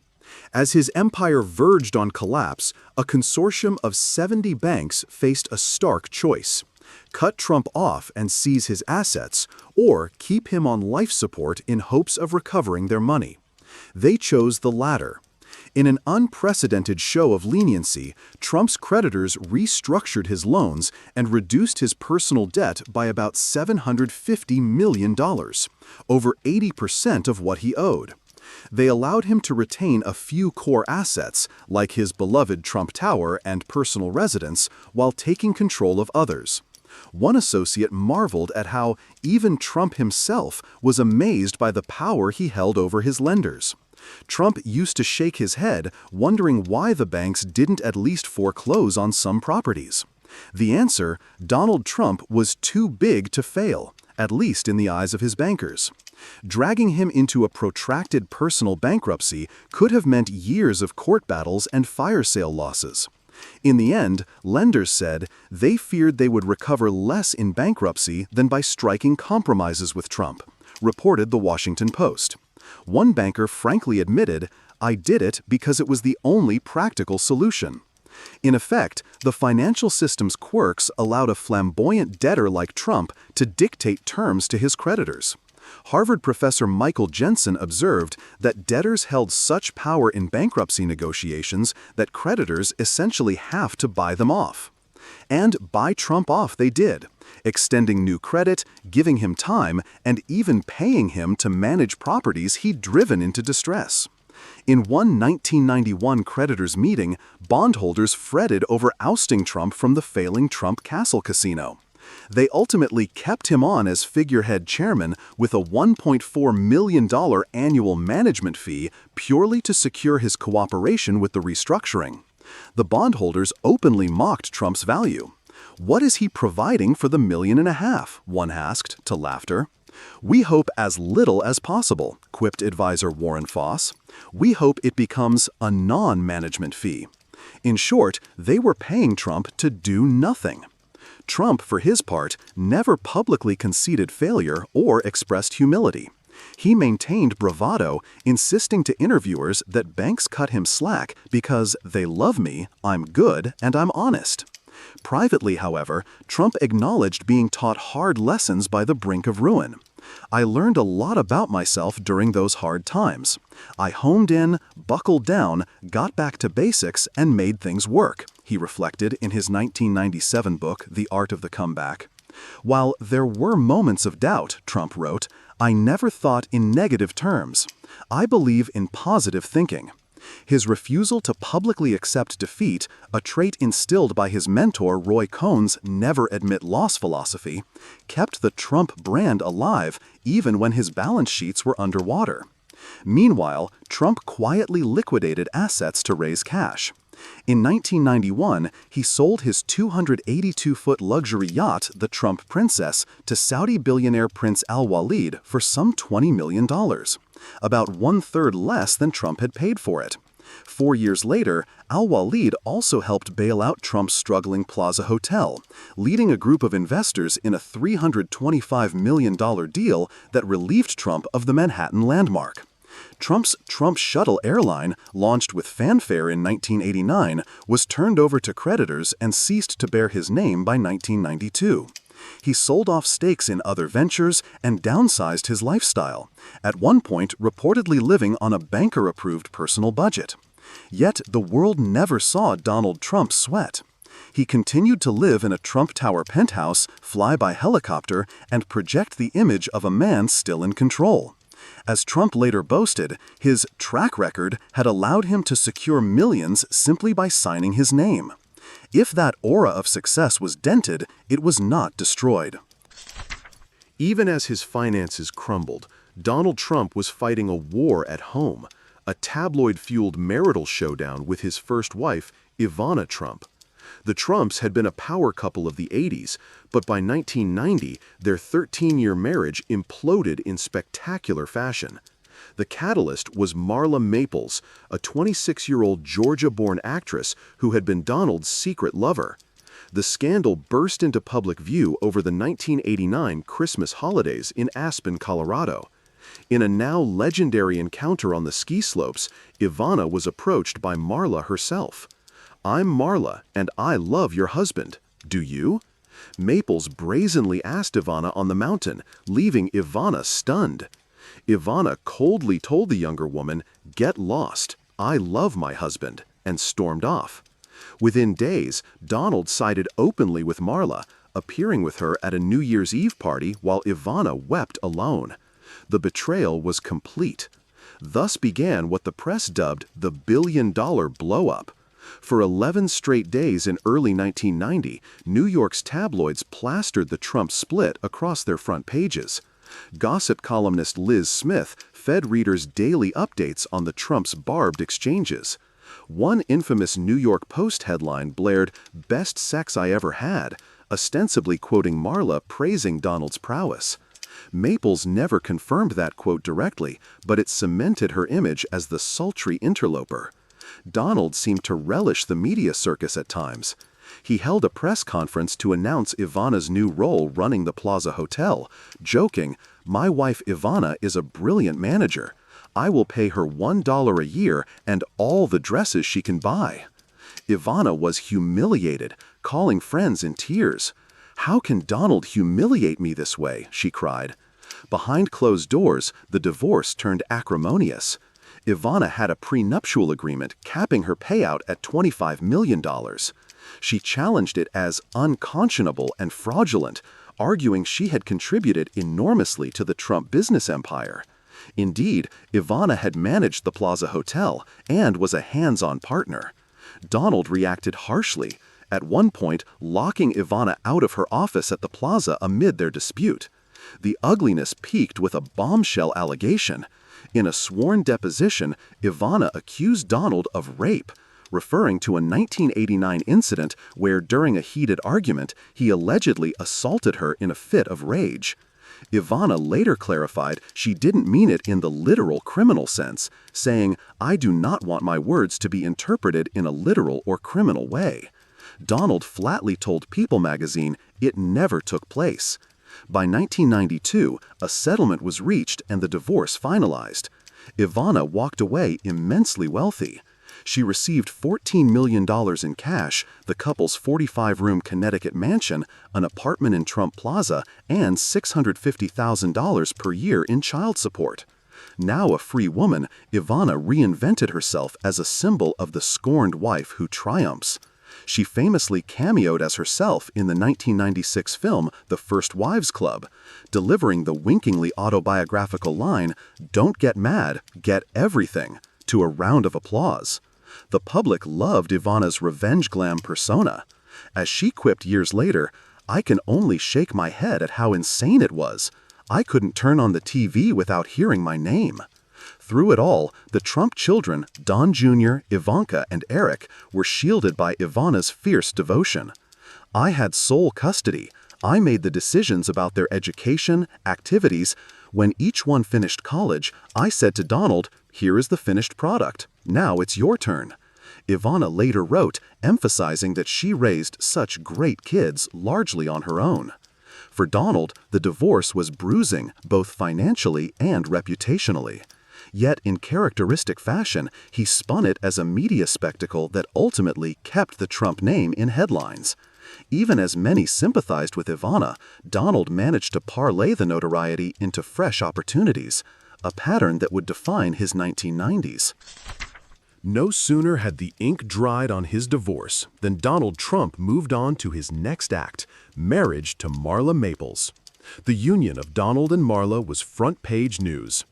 As his empire verged on collapse, a consortium of 70 banks faced a stark choice: cut Trump off and seize his assets, or keep him on life support in hopes of recovering their money. They chose the latter. In an unprecedented show of leniency, Trump's creditors restructured his loans and reduced his personal debt by about $750 million, over 80% of what he owed. They allowed him to retain a few core assets, like his beloved Trump Tower and personal residence, while taking control of others. One associate marveled at how even Trump himself was amazed by the power he held over his lenders. Trump used to shake his head, wondering why the banks didn't at least foreclose on some properties. The answer: Donald Trump was too big to fail, at least in the eyes of his bankers. Dragging him into a protracted personal bankruptcy could have meant years of court battles and fire sale losses. In the end, lenders said they feared they would recover less in bankruptcy than by striking compromises with Trump, reported The Washington Post. One banker frankly admitted, "I did it because it was the only practical solution." In effect, the financial system's quirks allowed a flamboyant debtor like Trump to dictate terms to his creditors. Harvard professor Michael Jensen observed that debtors held such power in bankruptcy negotiations that creditors essentially have to buy them off. And buy Trump off they did, extending new credit, giving him time, and even paying him to manage properties he'd driven into distress. In one 1991 creditors' meeting, bondholders fretted over ousting Trump from the failing Trump Castle Casino. They ultimately kept him on as figurehead chairman with a $1.4 million annual management fee purely to secure his cooperation with the restructuring. The bondholders openly mocked Trump's value. "What is he providing for the $1.5 million?" one asked, to laughter. "We hope as little as possible," quipped advisor Warren Foss. "We hope it becomes a non-management fee." In short, they were paying Trump to do nothing. Trump, for his part, never publicly conceded failure or expressed humility. He maintained bravado, insisting to interviewers that banks cut him slack because "they love me, I'm good, and I'm honest." Privately, however, Trump acknowledged being taught hard lessons by the brink of ruin. "I learned a lot about myself during those hard times. I homed in, buckled down, got back to basics, and made things work," he reflected in his 1997 book, The Art of the Comeback. "While there were moments of doubt," Trump wrote, "I never thought in negative terms. I believe in positive thinking." His refusal to publicly accept defeat, a trait instilled by his mentor Roy Cohn's never admit loss philosophy, kept the Trump brand alive even when his balance sheets were underwater. Meanwhile, Trump quietly liquidated assets to raise cash. In 1991, he sold his 282-foot luxury yacht, the Trump Princess, to Saudi billionaire Prince Al Walid for some $20 million, about one-third less than Trump had paid for it. 4 years later, Al Walid also helped bail out Trump's struggling Plaza Hotel, leading a group of investors in a $325 million deal that relieved Trump of the Manhattan landmark. Trump's Trump Shuttle airline, launched with fanfare in 1989, was turned over to creditors and ceased to bear his name by 1992. He sold off stakes in other ventures and downsized his lifestyle, at one point reportedly living on a banker-approved personal budget. Yet the world never saw Donald Trump sweat. He continued to live in a Trump Tower penthouse, fly by helicopter, and project the image of a man still in control. As Trump later boasted, his track record had allowed him to secure millions simply by signing his name. If that aura of success was dented, it was not destroyed. Even as his finances crumbled, Donald Trump was fighting a war at home, a tabloid-fueled marital showdown with his first wife, Ivana Trump. The Trumps had been a power couple of the 80s, but by 1990, their 13-year marriage imploded in spectacular fashion. The catalyst was Marla Maples, a 26-year-old Georgia-born actress who had been Donald's secret lover. The scandal burst into public view over the 1989 Christmas holidays in Aspen, Colorado. In a now legendary encounter on the ski slopes, Ivana was approached by Marla herself. "I'm Marla, and I love your husband. Do you?" Maples brazenly asked Ivana on the mountain, leaving Ivana stunned. Ivana coldly told the younger woman, "Get lost. I love my husband," and stormed off. Within days, Donald sided openly with Marla, appearing with her at a New Year's Eve party while Ivana wept alone. The betrayal was complete. Thus began what the press dubbed the billion-dollar blow-up. For 11 straight days in early 1990, New York's tabloids plastered the Trump split across their front pages. Gossip columnist Liz Smith fed readers daily updates on the Trumps' barbed exchanges. One infamous New York Post headline blared, "Best sex I ever had," ostensibly quoting Marla praising Donald's prowess. Maples never confirmed that quote directly, but it cemented her image as the sultry interloper. Donald seemed to relish the media circus at times. He held a press conference to announce Ivana's new role running the Plaza Hotel, joking, "My wife Ivana is a brilliant manager. I will pay her $1 a year and all the dresses she can buy." Ivana was humiliated, calling friends in tears. "How can Donald humiliate me this way?" she cried. Behind closed doors, the divorce turned acrimonious. Ivana had a prenuptial agreement capping her payout at $25 million. She challenged it as unconscionable and fraudulent, arguing she had contributed enormously to the Trump business empire. Indeed, Ivana had managed the Plaza Hotel and was a hands-on partner. Donald reacted harshly, at one point locking Ivana out of her office at the plaza amid their dispute. The ugliness peaked with a bombshell allegation. In a sworn deposition, Ivana accused Donald of rape, referring to a 1989 incident where, during a heated argument, he allegedly assaulted her in a fit of rage. Ivana later clarified she didn't mean it in the literal criminal sense, saying, "I do not want my words to be interpreted in a literal or criminal way." Donald flatly told People magazine it never took place. By 1992, a settlement was reached and the divorce finalized. Ivana walked away immensely wealthy. She received $14 million in cash, the couple's 45-room Connecticut mansion, an apartment in Trump Plaza, and $650,000 per year in child support. Now a free woman, Ivana reinvented herself as a symbol of the scorned wife who triumphs. She famously cameoed as herself in the 1996 film The First Wives Club, delivering the winkingly autobiographical line, "Don't get mad, get everything," to a round of applause. The public loved Ivana's revenge glam persona. As she quipped years later, "I can only shake my head at how insane it was. I couldn't turn on the TV without hearing my name." Through it all, the Trump children, Don Jr., Ivanka, and Eric, were shielded by Ivana's fierce devotion. "I had sole custody. I made the decisions about their education, activities. When each one finished college, I said to Donald, 'Here is the finished product. Now it's your turn.'" Ivana later wrote, emphasizing that she raised such great kids largely on her own. For Donald, the divorce was bruising, both financially and reputationally. Yet, in characteristic fashion, he spun it as a media spectacle that ultimately kept the Trump name in headlines. Even as many sympathized with Ivana, Donald managed to parlay the notoriety into fresh opportunities, a pattern that would define his 1990s. No sooner had the ink dried on his divorce than Donald Trump moved on to his next act, marriage to Marla Maples. The union of Donald and Marla was front-page news.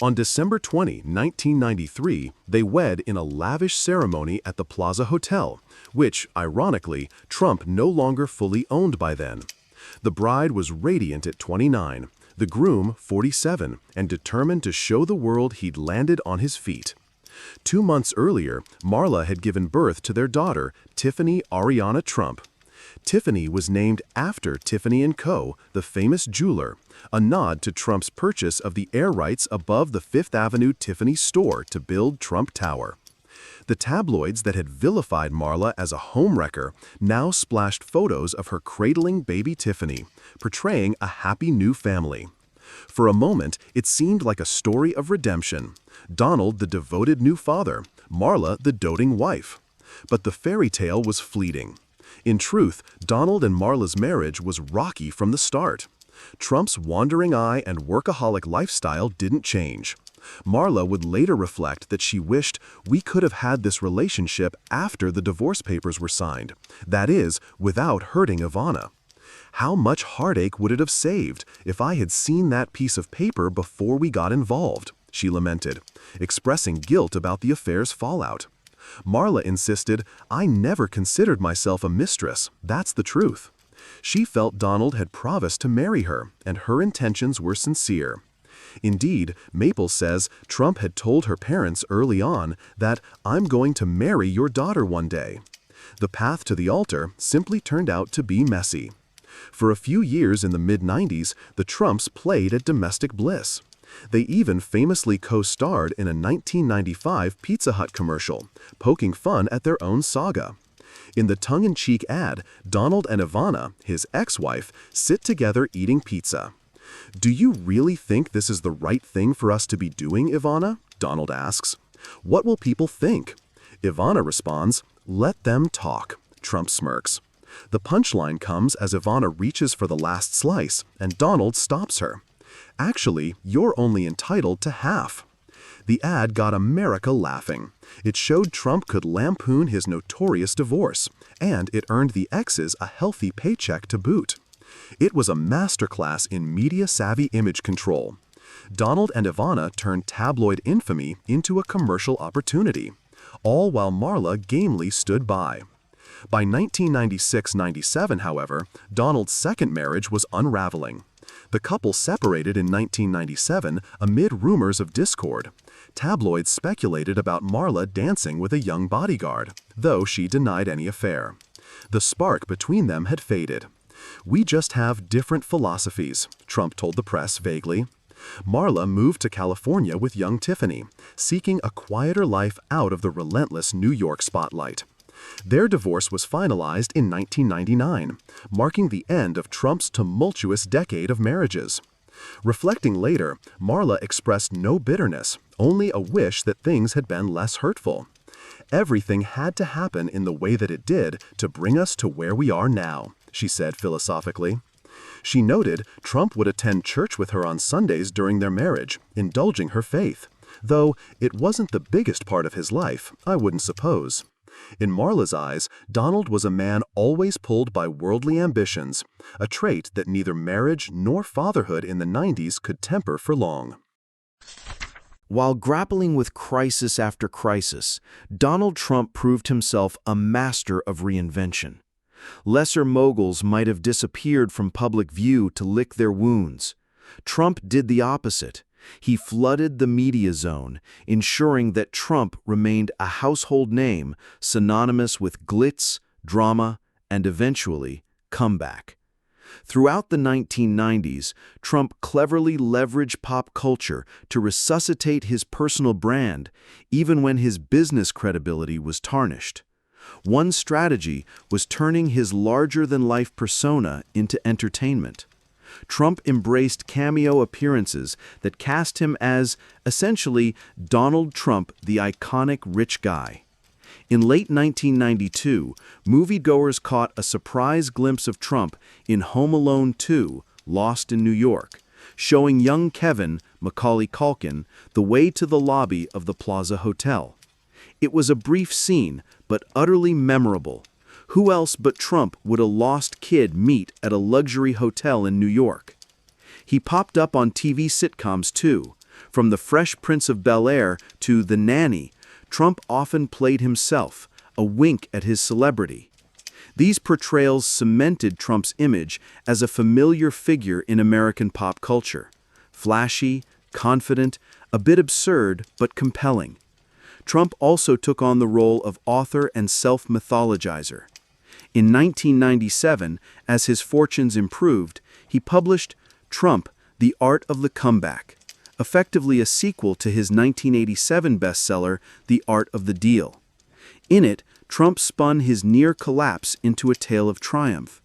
On December 20, 1993, they wed in a lavish ceremony at the Plaza Hotel, which, ironically, Trump no longer fully owned by then. The bride was radiant at 29, the groom 47, and determined to show the world he'd landed on his feet. 2 months earlier, Marla had given birth to their daughter, Tiffany Ariana Trump. Tiffany was named after Tiffany & Co., the famous jeweler, a nod to Trump's purchase of the air rights above the Fifth Avenue Tiffany store to build Trump Tower. The tabloids that had vilified Marla as a homewrecker now splashed photos of her cradling baby Tiffany, portraying a happy new family. For a moment, it seemed like a story of redemption. Donald the devoted new father, Marla the doting wife. But the fairy tale was fleeting. In truth, Donald and Marla's marriage was rocky from the start. Trump's wandering eye and workaholic lifestyle didn't change. Marla would later reflect that she wished we could have had this relationship after the divorce papers were signed, that is, without hurting Ivana. How much heartache would it have saved if I had seen that piece of paper before we got involved, she lamented, expressing guilt about the affair's fallout. Marla insisted, I never considered myself a mistress, that's the truth. She felt Donald had promised to marry her, and her intentions were sincere. Indeed, Maples says Trump had told her parents early on that, I'm going to marry your daughter one day. The path to the altar simply turned out to be messy. For a few years in the mid-90s, the Trumps played at domestic bliss. They even famously co-starred in a 1995 Pizza Hut commercial, poking fun at their own saga. In the tongue-in-cheek ad, Donald and Ivana, his ex-wife, sit together eating pizza. Do you really think this is the right thing for us to be doing, Ivana? Donald asks. What will people think? Ivana responds, let them talk. Trump smirks. The punchline comes as Ivana reaches for the last slice, and Donald stops her. Actually, you're only entitled to half. The ad got America laughing. It showed Trump could lampoon his notorious divorce, and it earned the exes a healthy paycheck to boot. It was a masterclass in media-savvy image control. Donald and Ivana turned tabloid infamy into a commercial opportunity, all while Marla gamely stood by. By 1996-97, however, Donald's second marriage was unraveling. The couple separated in 1997 amid rumors of discord. Tabloids speculated about Marla dancing with a young bodyguard, though she denied any affair. The spark between them had faded. "We just have different philosophies," Trump told the press vaguely. Marla moved to California with young Tiffany, seeking a quieter life out of the relentless New York spotlight. Their divorce was finalized in 1999, marking the end of Trump's tumultuous decade of marriages. Reflecting later, Marla expressed no bitterness, only a wish that things had been less hurtful. "Everything had to happen in the way that it did to bring us to where we are now," she said philosophically. She noted Trump would attend church with her on Sundays during their marriage, indulging her faith, though it wasn't the biggest part of his life, I wouldn't suppose. In Marla's eyes, Donald was a man always pulled by worldly ambitions, a trait that neither marriage nor fatherhood in the 90s could temper for long. While grappling with crisis after crisis, Donald Trump proved himself a master of reinvention. Lesser moguls might have disappeared from public view to lick their wounds. Trump did the opposite. He flooded the media zone, ensuring that Trump remained a household name synonymous with glitz, drama, and eventually, comeback. Throughout the 1990s, Trump cleverly leveraged pop culture to resuscitate his personal brand, even when his business credibility was tarnished. One strategy was turning his larger-than-life persona into entertainment. Trump embraced cameo appearances that cast him as, essentially, Donald Trump, the iconic rich guy. In late 1992, moviegoers caught a surprise glimpse of Trump in Home Alone 2, Lost in New York, showing young Kevin, Macaulay Culkin, the way to the lobby of the Plaza Hotel. It was a brief scene, but utterly memorable. Who else but Trump would a lost kid meet at a luxury hotel in New York? He popped up on TV sitcoms too. From The Fresh Prince of Bel-Air to The Nanny, Trump often played himself, a wink at his celebrity. These portrayals cemented Trump's image as a familiar figure in American pop culture. Flashy, confident, a bit absurd, but compelling. Trump also took on the role of author and self-mythologizer. In 1997, as his fortunes improved, he published Trump, The Art of the Comeback, effectively a sequel to his 1987 bestseller, The Art of the Deal. In it, Trump spun his near collapse into a tale of triumph.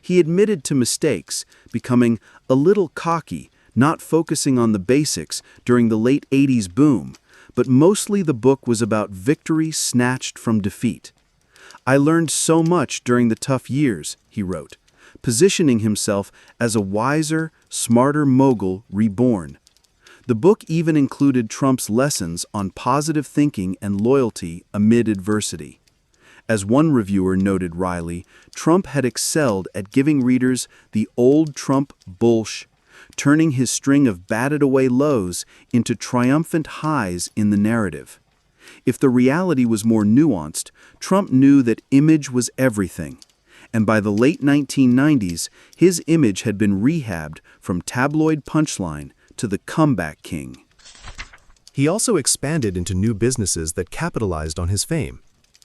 He admitted to mistakes, becoming a little cocky, not focusing on the basics during the late 80s boom, but mostly the book was about victory snatched from defeat. "I learned so much during the tough years," he wrote, positioning himself as a wiser, smarter mogul reborn. The book even included Trump's lessons on positive thinking and loyalty amid adversity. As one reviewer noted wryly, Trump had excelled at giving readers the old Trump bullsh, turning his string of batted-away lows into triumphant highs in the narrative. If the reality was more nuanced, Trump knew that image was everything. And by the late 1990s, his image had been rehabbed from tabloid punchline to the comeback king. He also expanded into new businesses that capitalized on his fame.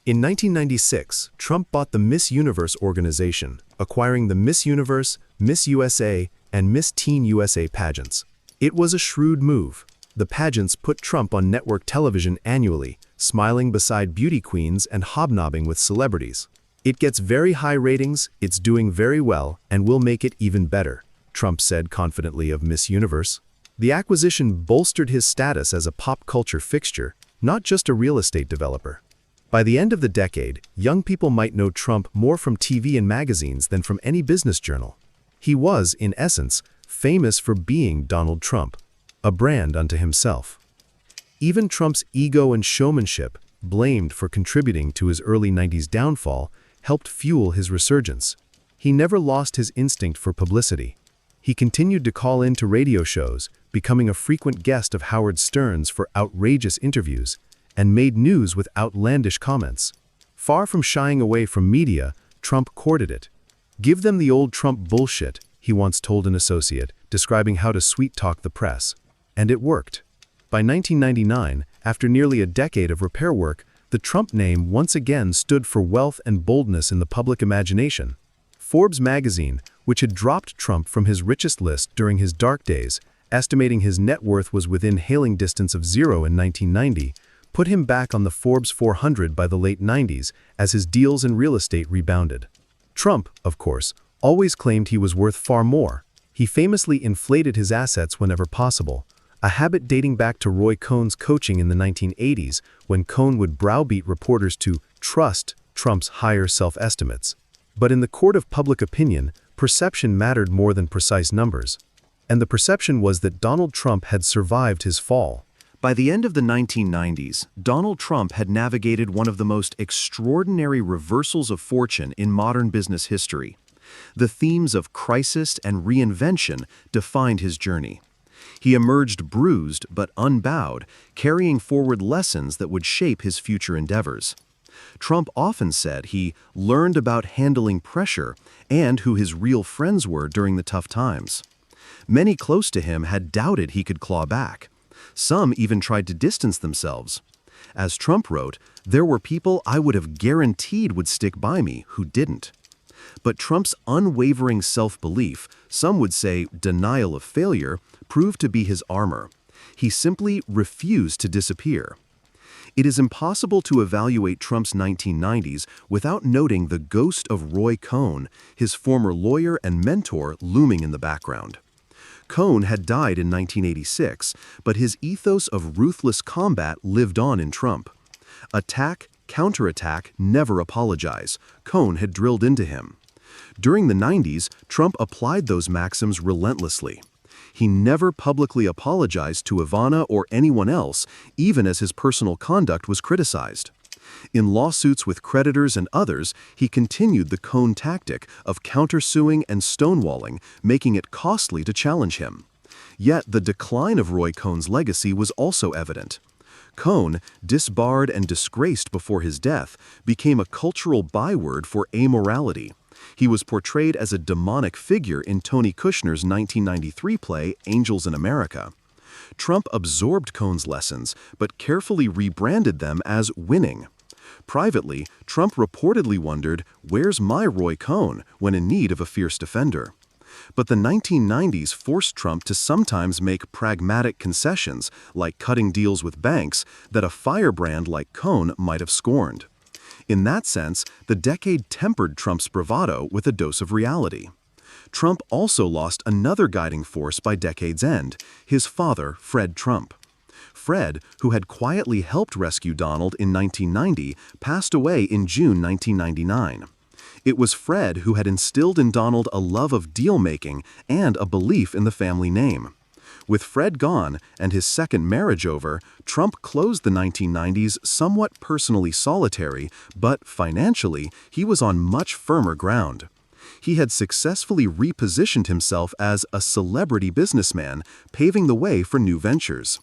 In 1996, Trump bought the Miss Universe organization, acquiring the Miss Universe, Miss USA, and Miss Teen USA pageants. It was a shrewd move. The pageants put Trump on network television annually, smiling beside beauty queens and hobnobbing with celebrities. "It gets very high ratings, it's doing very well, and we'll make it even better," Trump said confidently of Miss Universe. The acquisition bolstered his status as a pop culture fixture, not just a real estate developer. By the end of the decade, young people might know Trump more from TV and magazines than from any business journal. He was, in essence, famous for being Donald Trump, a brand unto himself. Even Trump's ego and showmanship, blamed for contributing to his early 90s downfall, helped fuel his resurgence. He never lost his instinct for publicity. He continued to call in to radio shows, becoming a frequent guest of Howard Stern's for outrageous interviews, and made news with outlandish comments. Far from shying away from media, Trump courted it. "Give them the old Trump bullshit," he once told an associate, describing how to sweet-talk the press. And it worked. By 1999, after nearly a decade of repair work, the Trump name once again stood for wealth and boldness in the public imagination. Forbes magazine, which had dropped Trump from his richest list during his dark days, estimating his net worth was within hailing distance of zero in 1990, put him back on the Forbes 400 by the late 90s as his deals in real estate rebounded. Trump, of course, always claimed he was worth far more. He famously inflated his assets whenever possible, a habit dating back to Roy Cohn's coaching in the 1980s, when Cohn would browbeat reporters to trust Trump's higher self-estimates. But in the court of public opinion, perception mattered more than precise numbers. And the perception was that Donald Trump had survived his fall. By the end of the 1990s, Donald Trump had navigated one of the most extraordinary reversals of fortune in modern business history. The themes of crisis and reinvention defined his journey. He emerged bruised but unbowed, carrying forward lessons that would shape his future endeavors. Trump often said he learned about handling pressure and who his real friends were during the tough times. Many close to him had doubted he could claw back. Some even tried to distance themselves. As Trump wrote, "There were people I would have guaranteed would stick by me who didn't." But Trump's unwavering self-belief, some would say denial of failure, proved to be his armor. He simply refused to disappear. It is impossible to evaluate Trump's 1990s without noting the ghost of Roy Cohn, his former lawyer and mentor, looming in the background. Cohn had died in 1986, but his ethos of ruthless combat lived on in Trump. Attack, counterattack, never apologize. Cohn had drilled into him. During the 90s, Trump applied those maxims relentlessly. He never publicly apologized to Ivana or anyone else, even as his personal conduct was criticized. In lawsuits with creditors and others, he continued the Cohn tactic of countersuing and stonewalling, making it costly to challenge him. Yet the decline of Roy Cohn's legacy was also evident. Cohn, disbarred and disgraced before his death, became a cultural byword for amorality. He was portrayed as a demonic figure in Tony Kushner's 1993 play Angels in America. Trump absorbed Cohn's lessons, but carefully rebranded them as winning. Privately, Trump reportedly wondered, "Where's my Roy Cohn?" when in need of a fierce defender. But the 1990s forced Trump to sometimes make pragmatic concessions, like cutting deals with banks, that a firebrand like Cohn might have scorned. In that sense, the decade tempered Trump's bravado with a dose of reality. Trump also lost another guiding force by decade's end, his father, Fred Trump. Fred, who had quietly helped rescue Donald in 1990, passed away in June 1999. It was Fred who had instilled in Donald a love of deal-making and a belief in the family name. With Fred gone and his second marriage over, Trump closed the 1990s somewhat personally solitary, but financially, he was on much firmer ground. He had successfully repositioned himself as a celebrity businessman, paving the way for new ventures.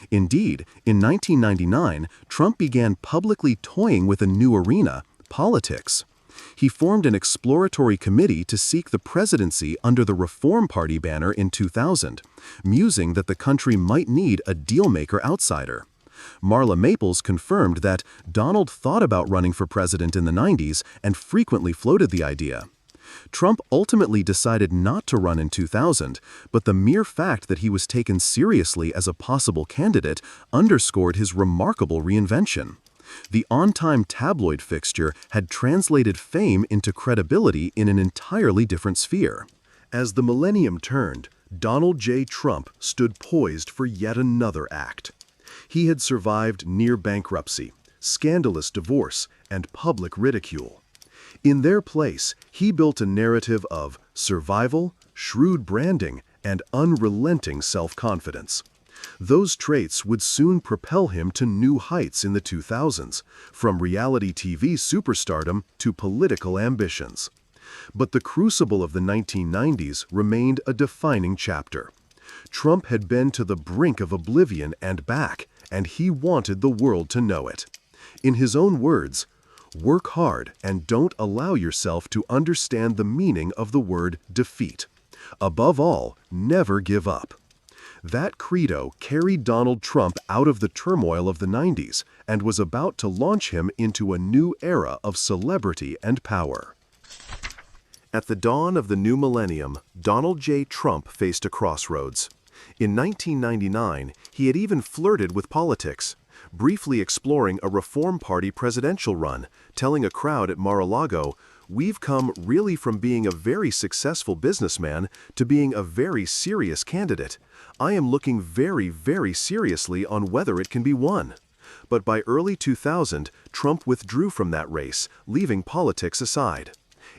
Indeed, in 1999, Trump began publicly toying with a new arena, politics. He formed an exploratory committee to seek the presidency under the Reform Party banner in 2000, musing that the country might need a deal-maker outsider. Marla Maples confirmed that Donald thought about running for president in the 90s and frequently floated the idea. Trump ultimately decided not to run in 2000, but the mere fact that he was taken seriously as a possible candidate underscored his remarkable reinvention. The on-time tabloid fixture had translated fame into credibility in an entirely different sphere. As the millennium turned, Donald J. Trump stood poised for yet another act. He had survived near bankruptcy, scandalous divorce, and public ridicule. In their place, he built a narrative of survival, shrewd branding, and unrelenting self-confidence. Those traits would soon propel him to new heights in the 2000s, from reality TV superstardom to political ambitions. But the crucible of the 1990s remained a defining chapter. Trump had been to the brink of oblivion and back, and he wanted the world to know it. In his own words, Work hard and don't allow yourself to understand the meaning of the word defeat. Above all, never give up. That credo carried Donald Trump out of the turmoil of the 90s and was about to launch him into a new era of celebrity and power. At the dawn of the new millennium, Donald J. Trump faced a crossroads. In 1999, he had even flirted with politics, briefly exploring a Reform Party presidential run, telling a crowd at Mar-a-Lago, "We've come really from being a very successful businessman to being a very serious candidate. I am looking very, very seriously on whether it can be won." But by early 2000, Trump withdrew from that race, leaving politics aside.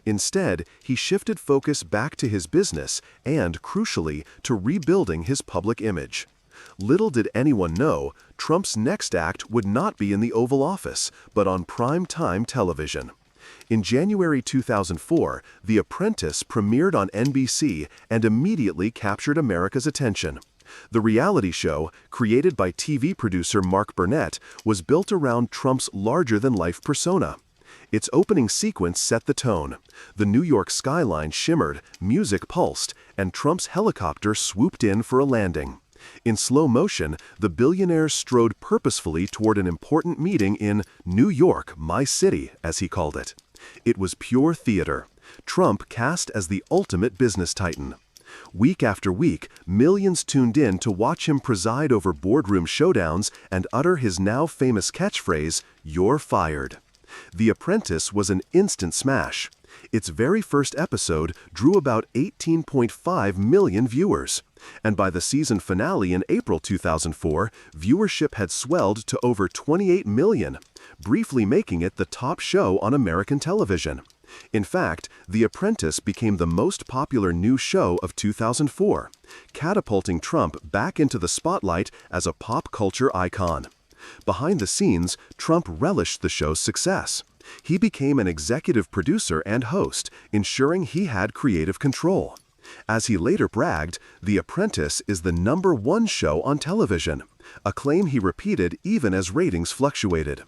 Instead, he shifted focus back to his business and, crucially, to rebuilding his public image. Little did anyone know, Trump's next act would not be in the Oval Office, but on prime-time television. In January 2004, The Apprentice premiered on NBC and immediately captured America's attention. The reality show, created by TV producer Mark Burnett, was built around Trump's larger-than-life persona. Its opening sequence set the tone. The New York skyline shimmered, music pulsed, and Trump's helicopter swooped in for a landing. In slow motion, the billionaire strode purposefully toward an important meeting in New York, my city, as he called it. It was pure theater. Trump cast as the ultimate business titan. Week after week, millions tuned in to watch him preside over boardroom showdowns and utter his now famous catchphrase, "You're fired." The Apprentice was an instant smash. Its very first episode drew about 18.5 million viewers. And by the season finale in April 2004, viewership had swelled to over 28 million, briefly making it the top show on American television. In fact, The Apprentice became the most popular new show of 2004, catapulting Trump back into the spotlight as a pop culture icon. Behind the scenes, Trump relished the show's success. He became an executive producer and host, ensuring he had creative control. As he later bragged, The Apprentice is the #1 show on television, a claim he repeated even as ratings fluctuated.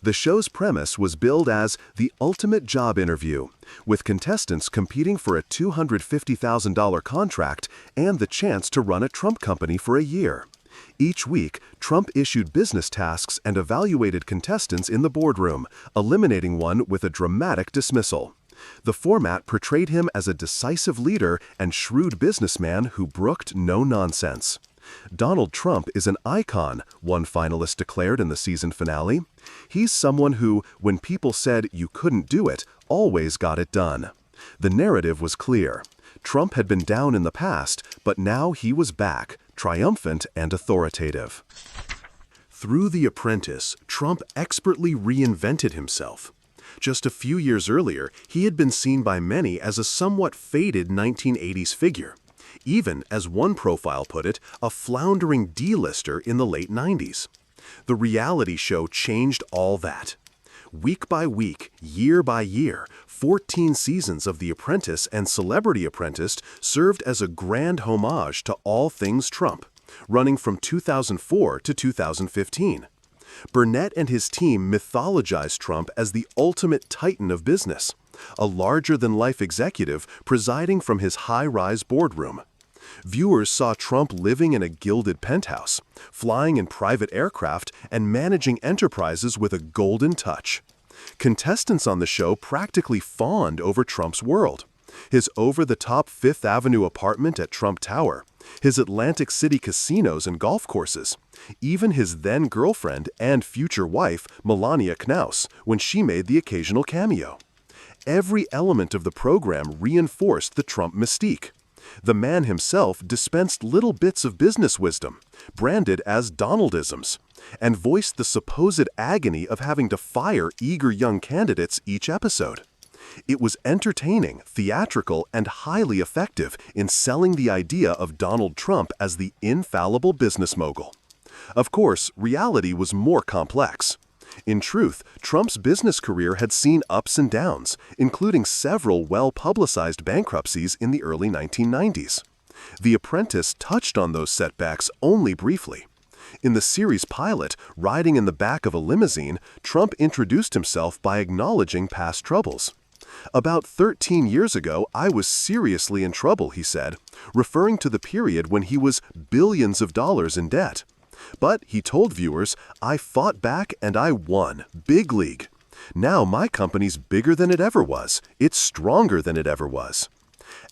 The show's premise was billed as the ultimate job interview, with contestants competing for a $250,000 contract and the chance to run a Trump company for a year. Each week, Trump issued business tasks and evaluated contestants in the boardroom, eliminating one with a dramatic dismissal. The format portrayed him as a decisive leader and shrewd businessman who brooked no nonsense. Donald Trump is an icon, one finalist declared in the season finale. He's someone who, when people said you couldn't do it, always got it done. The narrative was clear. Trump had been down in the past, but now he was back, triumphant and authoritative. Through The Apprentice, Trump expertly reinvented himself. Just a few years earlier, he had been seen by many as a somewhat faded 1980s figure. Even, as one profile put it, a floundering D-lister in the late 90s. The reality show changed all that. Week by week, year by year, 14 seasons of The Apprentice and Celebrity Apprentice served as a grand homage to all things Trump, running from 2004 to 2015. Burnett and his team mythologized Trump as the ultimate titan of business, a larger-than-life executive presiding from his high-rise boardroom. Viewers saw Trump living in a gilded penthouse, flying in private aircraft, and managing enterprises with a golden touch. Contestants on the show practically fawned over Trump's world. His over-the-top Fifth Avenue apartment at Trump Tower, his Atlantic City casinos and golf courses, even his then-girlfriend and future wife, Melania Knauss, when she made the occasional cameo. Every element of the program reinforced the Trump mystique. The man himself dispensed little bits of business wisdom, branded as Donaldisms, and voiced the supposed agony of having to fire eager young candidates each episode. It was entertaining, theatrical, and highly effective in selling the idea of Donald Trump as the infallible business mogul. Of course, reality was more complex. In truth, Trump's business career had seen ups and downs, including several well-publicized bankruptcies in the early 1990s. The Apprentice touched on those setbacks only briefly. In the series pilot, riding in the back of a limousine, Trump introduced himself by acknowledging past troubles. "About 13 years ago, I was seriously in trouble," he said, referring to the period when he was billions of dollars in debt. But, he told viewers, "I fought back and I won. Big league. Now my company's bigger than it ever was. It's stronger than it ever was."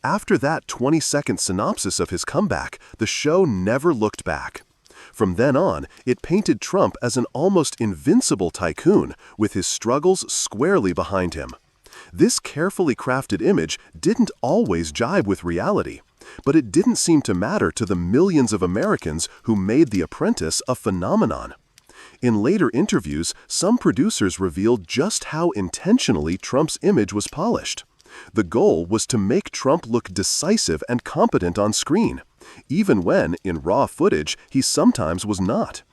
After that 20-second synopsis of his comeback, the show never looked back. From then on, it painted Trump as an almost invincible tycoon, with his struggles squarely behind him. This carefully crafted image didn't always jibe with reality, but it didn't seem to matter to the millions of Americans who made The Apprentice a phenomenon. In later interviews, some producers revealed just how intentionally Trump's image was polished. The goal was to make Trump look decisive and competent on screen, even when, in raw footage, he sometimes was not.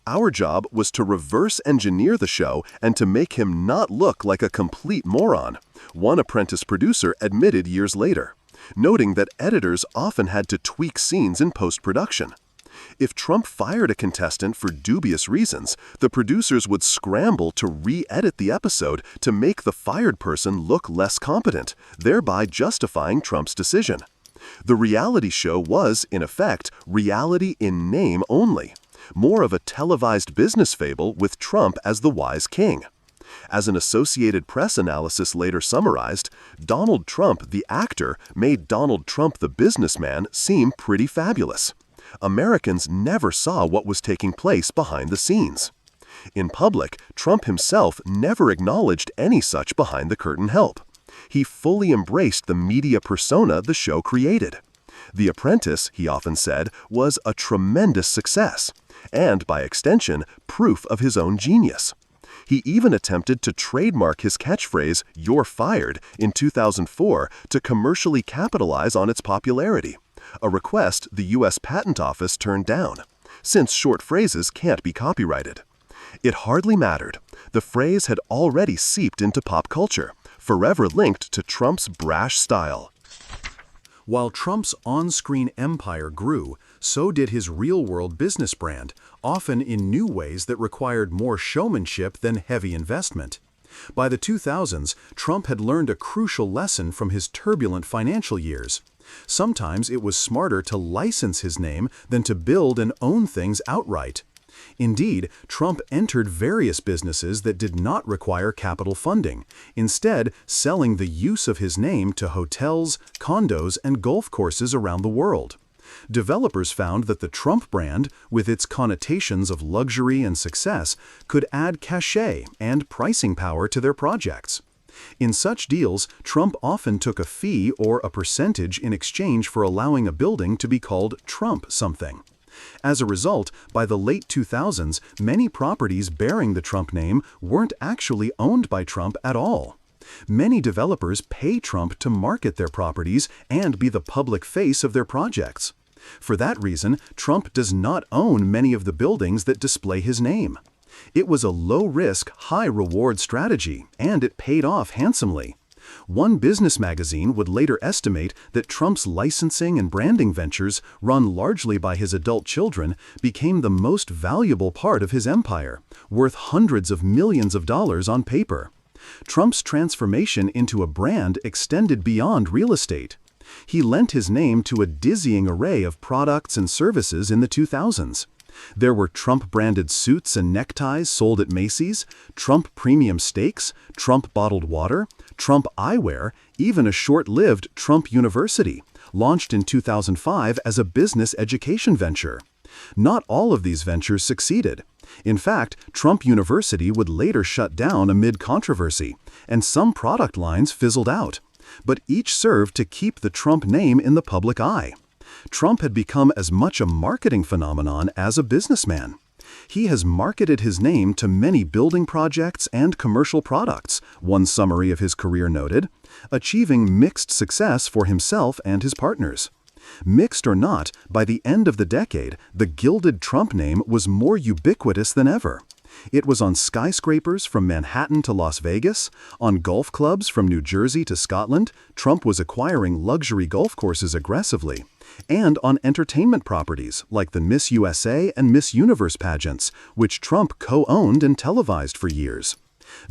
Our job was to reverse engineer the show and to make him not look like a complete moron, one Apprentice producer admitted years later, noting that editors often had to tweak scenes in post-production. If Trump fired a contestant for dubious reasons, the producers would scramble to re-edit the episode to make the fired person look less competent, thereby justifying Trump's decision. The reality show was, in effect, reality in name only, more of a televised business fable with Trump as the wise king. As an Associated Press analysis later summarized, Donald Trump, the actor, made Donald Trump, the businessman, seem pretty fabulous. Americans never saw what was taking place behind the scenes. In public, Trump himself never acknowledged any such behind-the-curtain help. He fully embraced the media persona the show created. The Apprentice, he often said, was a tremendous success, and, by extension, proof of his own genius. He even attempted to trademark his catchphrase, "You're fired," in 2004 to commercially capitalize on its popularity, a request the U.S. Patent Office turned down, since short phrases can't be copyrighted. It hardly mattered. The phrase had already seeped into pop culture, forever linked to Trump's brash style. While Trump's on-screen empire grew, so did his real-world business brand, often in new ways that required more showmanship than heavy investment. By the 2000s, Trump had learned a crucial lesson from his turbulent financial years. Sometimes it was smarter to license his name than to build and own things outright. Indeed, Trump entered various businesses that did not require capital funding, instead selling the use of his name to hotels, condos, and golf courses around the world. Developers found that the Trump brand, with its connotations of luxury and success, could add cachet and pricing power to their projects. In such deals, Trump often took a fee or a percentage in exchange for allowing a building to be called Trump something. As a result, by the late 2000s, many properties bearing the Trump name weren't actually owned by Trump at all. Many developers pay Trump to market their properties and be the public face of their projects. For that reason, Trump does not own many of the buildings that display his name. It was a low-risk, high-reward strategy, and it paid off handsomely. One business magazine would later estimate that Trump's licensing and branding ventures, run largely by his adult children, became the most valuable part of his empire, worth hundreds of millions of dollars on paper. Trump's transformation into a brand extended beyond real estate. He lent his name to a dizzying array of products and services in the 2000s. There were Trump-branded suits and neckties sold at Macy's, Trump premium steaks, Trump bottled water, Trump eyewear, even a short-lived Trump University, launched in 2005 as a business education venture. Not all of these ventures succeeded. In fact, Trump University would later shut down amid controversy, and some product lines fizzled out. But each served to keep the Trump name in the public eye. Trump had become as much a marketing phenomenon as a businessman. He has marketed his name to many building projects and commercial products, one summary of his career noted, achieving mixed success for himself and his partners. Mixed or not, by the end of the decade, the gilded Trump name was more ubiquitous than ever. It was on skyscrapers from Manhattan to Las Vegas, on golf clubs from New Jersey to Scotland. Trump was acquiring luxury golf courses aggressively, and on entertainment properties like the Miss USA and Miss Universe pageants, which Trump co-owned and televised for years.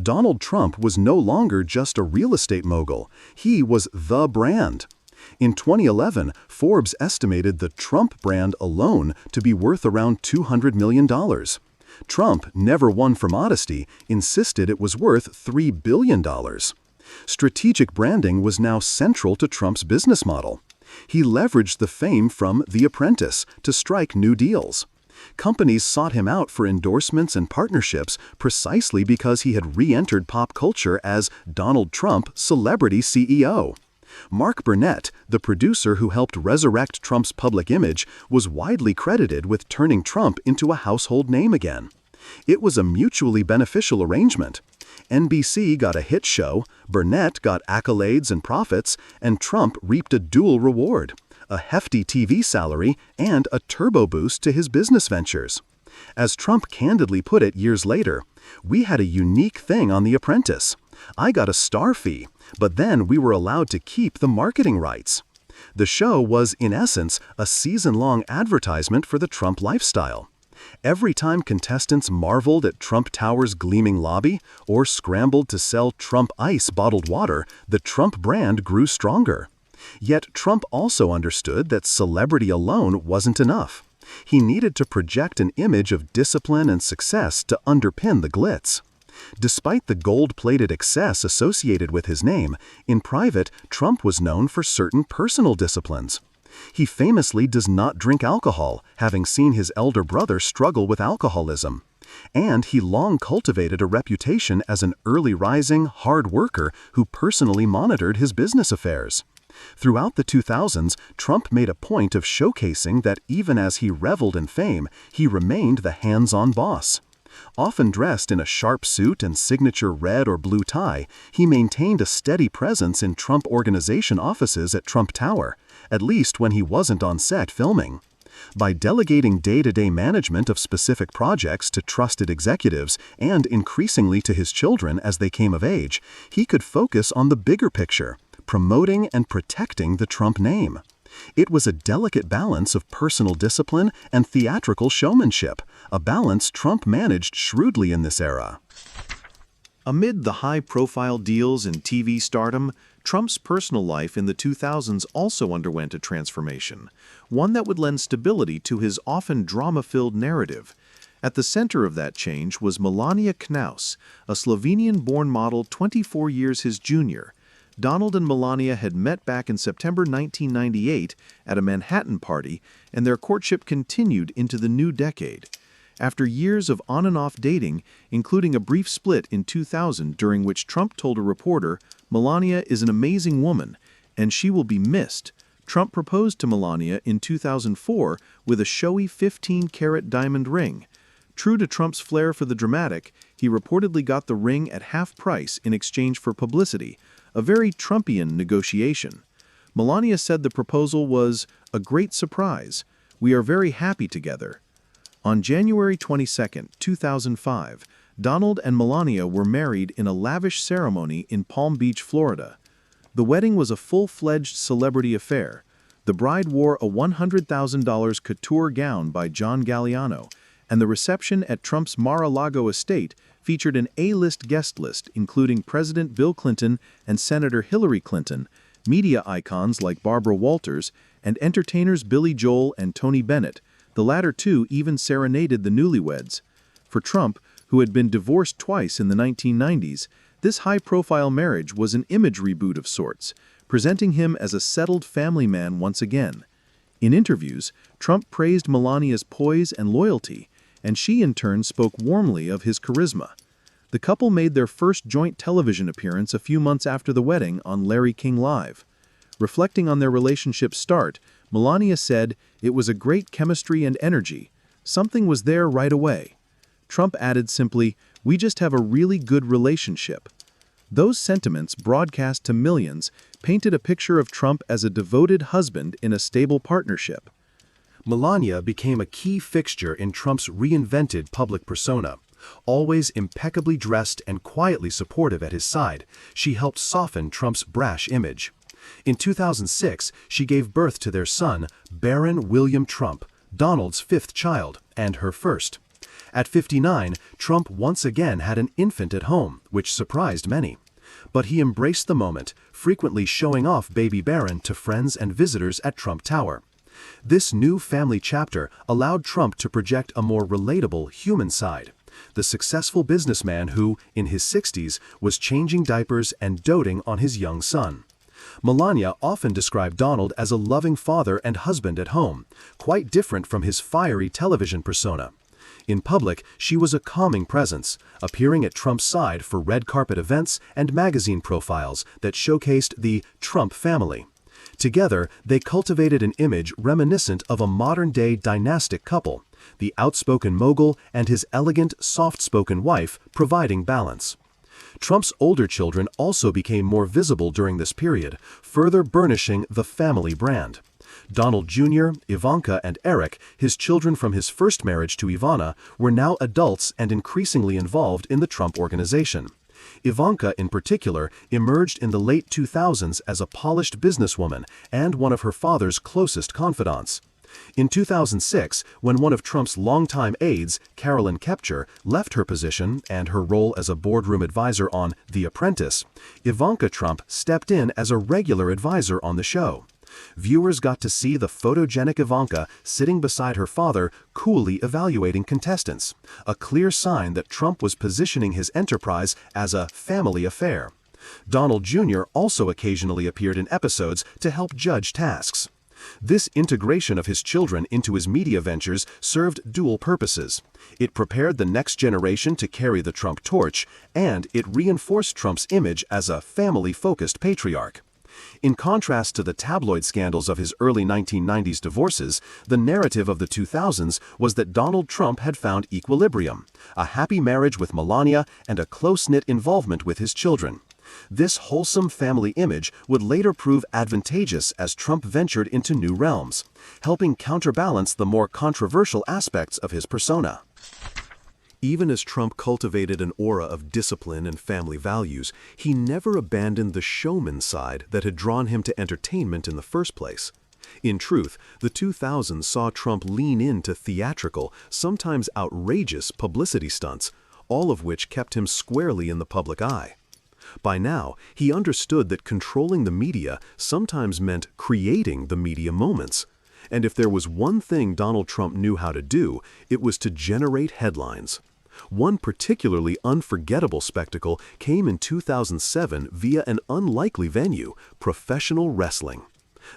Donald Trump was no longer just a real estate mogul, he was the brand. In 2011, Forbes estimated the Trump brand alone to be worth around $200 million. Trump, never one for modesty, insisted it was worth $3 billion. Strategic branding was now central to Trump's business model. He leveraged the fame from The Apprentice to strike new deals. Companies sought him out for endorsements and partnerships precisely because he had re-entered pop culture as Donald Trump, celebrity CEO. Mark Burnett, the producer who helped resurrect Trump's public image, was widely credited with turning Trump into a household name again. It was a mutually beneficial arrangement. NBC got a hit show, Burnett got accolades and profits, and Trump reaped a dual reward: a hefty TV salary and a turbo boost to his business ventures. As Trump candidly put it years later, "We had a unique thing on The Apprentice. I got a star fee, but then we were allowed to keep the marketing rights." The show was, in essence, a season-long advertisement for the Trump lifestyle. Every time contestants marveled at Trump Tower's gleaming lobby or scrambled to sell Trump Ice bottled water, the Trump brand grew stronger. Yet Trump also understood that celebrity alone wasn't enough. He needed to project an image of discipline and success to underpin the glitz. Despite the gold-plated excess associated with his name, in private, Trump was known for certain personal disciplines. He famously does not drink alcohol, having seen his elder brother struggle with alcoholism. And he long cultivated a reputation as an early rising, hard worker who personally monitored his business affairs. Throughout the 2000s, Trump made a point of showcasing that even as he reveled in fame, he remained the hands-on boss. Often dressed in a sharp suit and signature red or blue tie, he maintained a steady presence in Trump Organization offices at Trump Tower, at least when he wasn't on set filming. By delegating day-to-day management of specific projects to trusted executives and increasingly to his children as they came of age, he could focus on the bigger picture, promoting and protecting the Trump name. It was a delicate balance of personal discipline and theatrical showmanship, a balance Trump managed shrewdly in this era. Amid the high-profile deals and TV stardom, Trump's personal life in the 2000s also underwent a transformation, one that would lend stability to his often drama-filled narrative. At the center of that change was Melania Knaus, a Slovenian-born model 24 years his junior. Donald and Melania had met back in September 1998 at a Manhattan party, and their courtship continued into the new decade. After years of on-and-off dating, including a brief split in 2000 during which Trump told a reporter, "Melania is an amazing woman, and she will be missed," Trump proposed to Melania in 2004 with a showy 15-carat diamond ring. True to Trump's flair for the dramatic, he reportedly got the ring at half price in exchange for publicity, a very Trumpian negotiation. Melania said the proposal was a great surprise. "We are very happy together." On January 22, 2005, Donald and Melania were married in a lavish ceremony in Palm Beach, Florida. The wedding was a full-fledged celebrity affair. The bride wore a $100,000 couture gown by John Galliano, and the reception at Trump's Mar-a-Lago estate featured an A-list guest list including President Bill Clinton and Senator Hillary Clinton, media icons like Barbara Walters, and entertainers Billy Joel and Tony Bennett. The latter two even serenaded the newlyweds. For Trump, who had been divorced twice in the 1990s, this high-profile marriage was an image reboot of sorts, presenting him as a settled family man once again. In interviews, Trump praised Melania's poise and loyalty, and she in turn spoke warmly of his charisma. The couple made their first joint television appearance a few months after the wedding on Larry King Live. Reflecting on their relationship's start, Melania said, "It was a great chemistry and energy. Something was there right away." Trump added simply, "We just have a really good relationship." Those sentiments, broadcast to millions, painted a picture of Trump as a devoted husband in a stable partnership. Melania became a key fixture in Trump's reinvented public persona. Always impeccably dressed and quietly supportive at his side, she helped soften Trump's brash image. In 2006, she gave birth to their son, Baron William Trump, Donald's fifth child, and her first. At 59, Trump once again had an infant at home, which surprised many. But he embraced the moment, frequently showing off baby Baron to friends and visitors at Trump Tower. This new family chapter allowed Trump to project a more relatable human side. The successful businessman who, in his 60s, was changing diapers and doting on his young son. Melania often described Donald as a loving father and husband at home, quite different from his fiery television persona. In public, she was a calming presence, appearing at Trump's side for red carpet events and magazine profiles that showcased the Trump family. Together, they cultivated an image reminiscent of a modern-day dynastic couple, the outspoken mogul and his elegant, soft-spoken wife providing balance. Trump's older children also became more visible during this period, further burnishing the family brand. Donald Jr., Ivanka, and Eric, his children from his first marriage to Ivana, were now adults and increasingly involved in the Trump organization. Ivanka, in particular, emerged in the late 2000s as a polished businesswoman and one of her father's closest confidants. In 2006, when one of Trump's longtime aides, Carolyn Kepcher, left her position and her role as a boardroom advisor on The Apprentice, Ivanka Trump stepped in as a regular advisor on the show. Viewers got to see the photogenic Ivanka sitting beside her father, coolly evaluating contestants, a clear sign that Trump was positioning his enterprise as a family affair. Donald Jr. also occasionally appeared in episodes to help judge tasks. This integration of his children into his media ventures served dual purposes. It prepared the next generation to carry the Trump torch, and it reinforced Trump's image as a family-focused patriarch. In contrast to the tabloid scandals of his early 1990s divorces, the narrative of the 2000s was that Donald Trump had found equilibrium, a happy marriage with Melania, and a close-knit involvement with his children. This wholesome family image would later prove advantageous as Trump ventured into new realms, helping counterbalance the more controversial aspects of his persona. Even as Trump cultivated an aura of discipline and family values, he never abandoned the showman side that had drawn him to entertainment in the first place. In truth, the 2000s saw Trump lean into theatrical, sometimes outrageous publicity stunts, all of which kept him squarely in the public eye. By now, he understood that controlling the media sometimes meant creating the media moments. And if there was one thing Donald Trump knew how to do, it was to generate headlines. One particularly unforgettable spectacle came in 2007 via an unlikely venue, professional wrestling.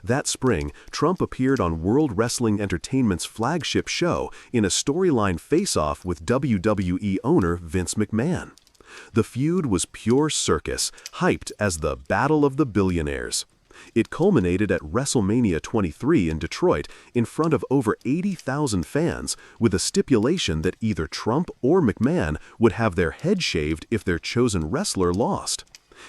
That spring, Trump appeared on World Wrestling Entertainment's flagship show in a storyline face-off with WWE owner Vince McMahon. The feud was pure circus, hyped as the Battle of the Billionaires. It culminated at WrestleMania 23 in Detroit in front of over 80,000 fans, with a stipulation that either Trump or McMahon would have their head shaved if their chosen wrestler lost.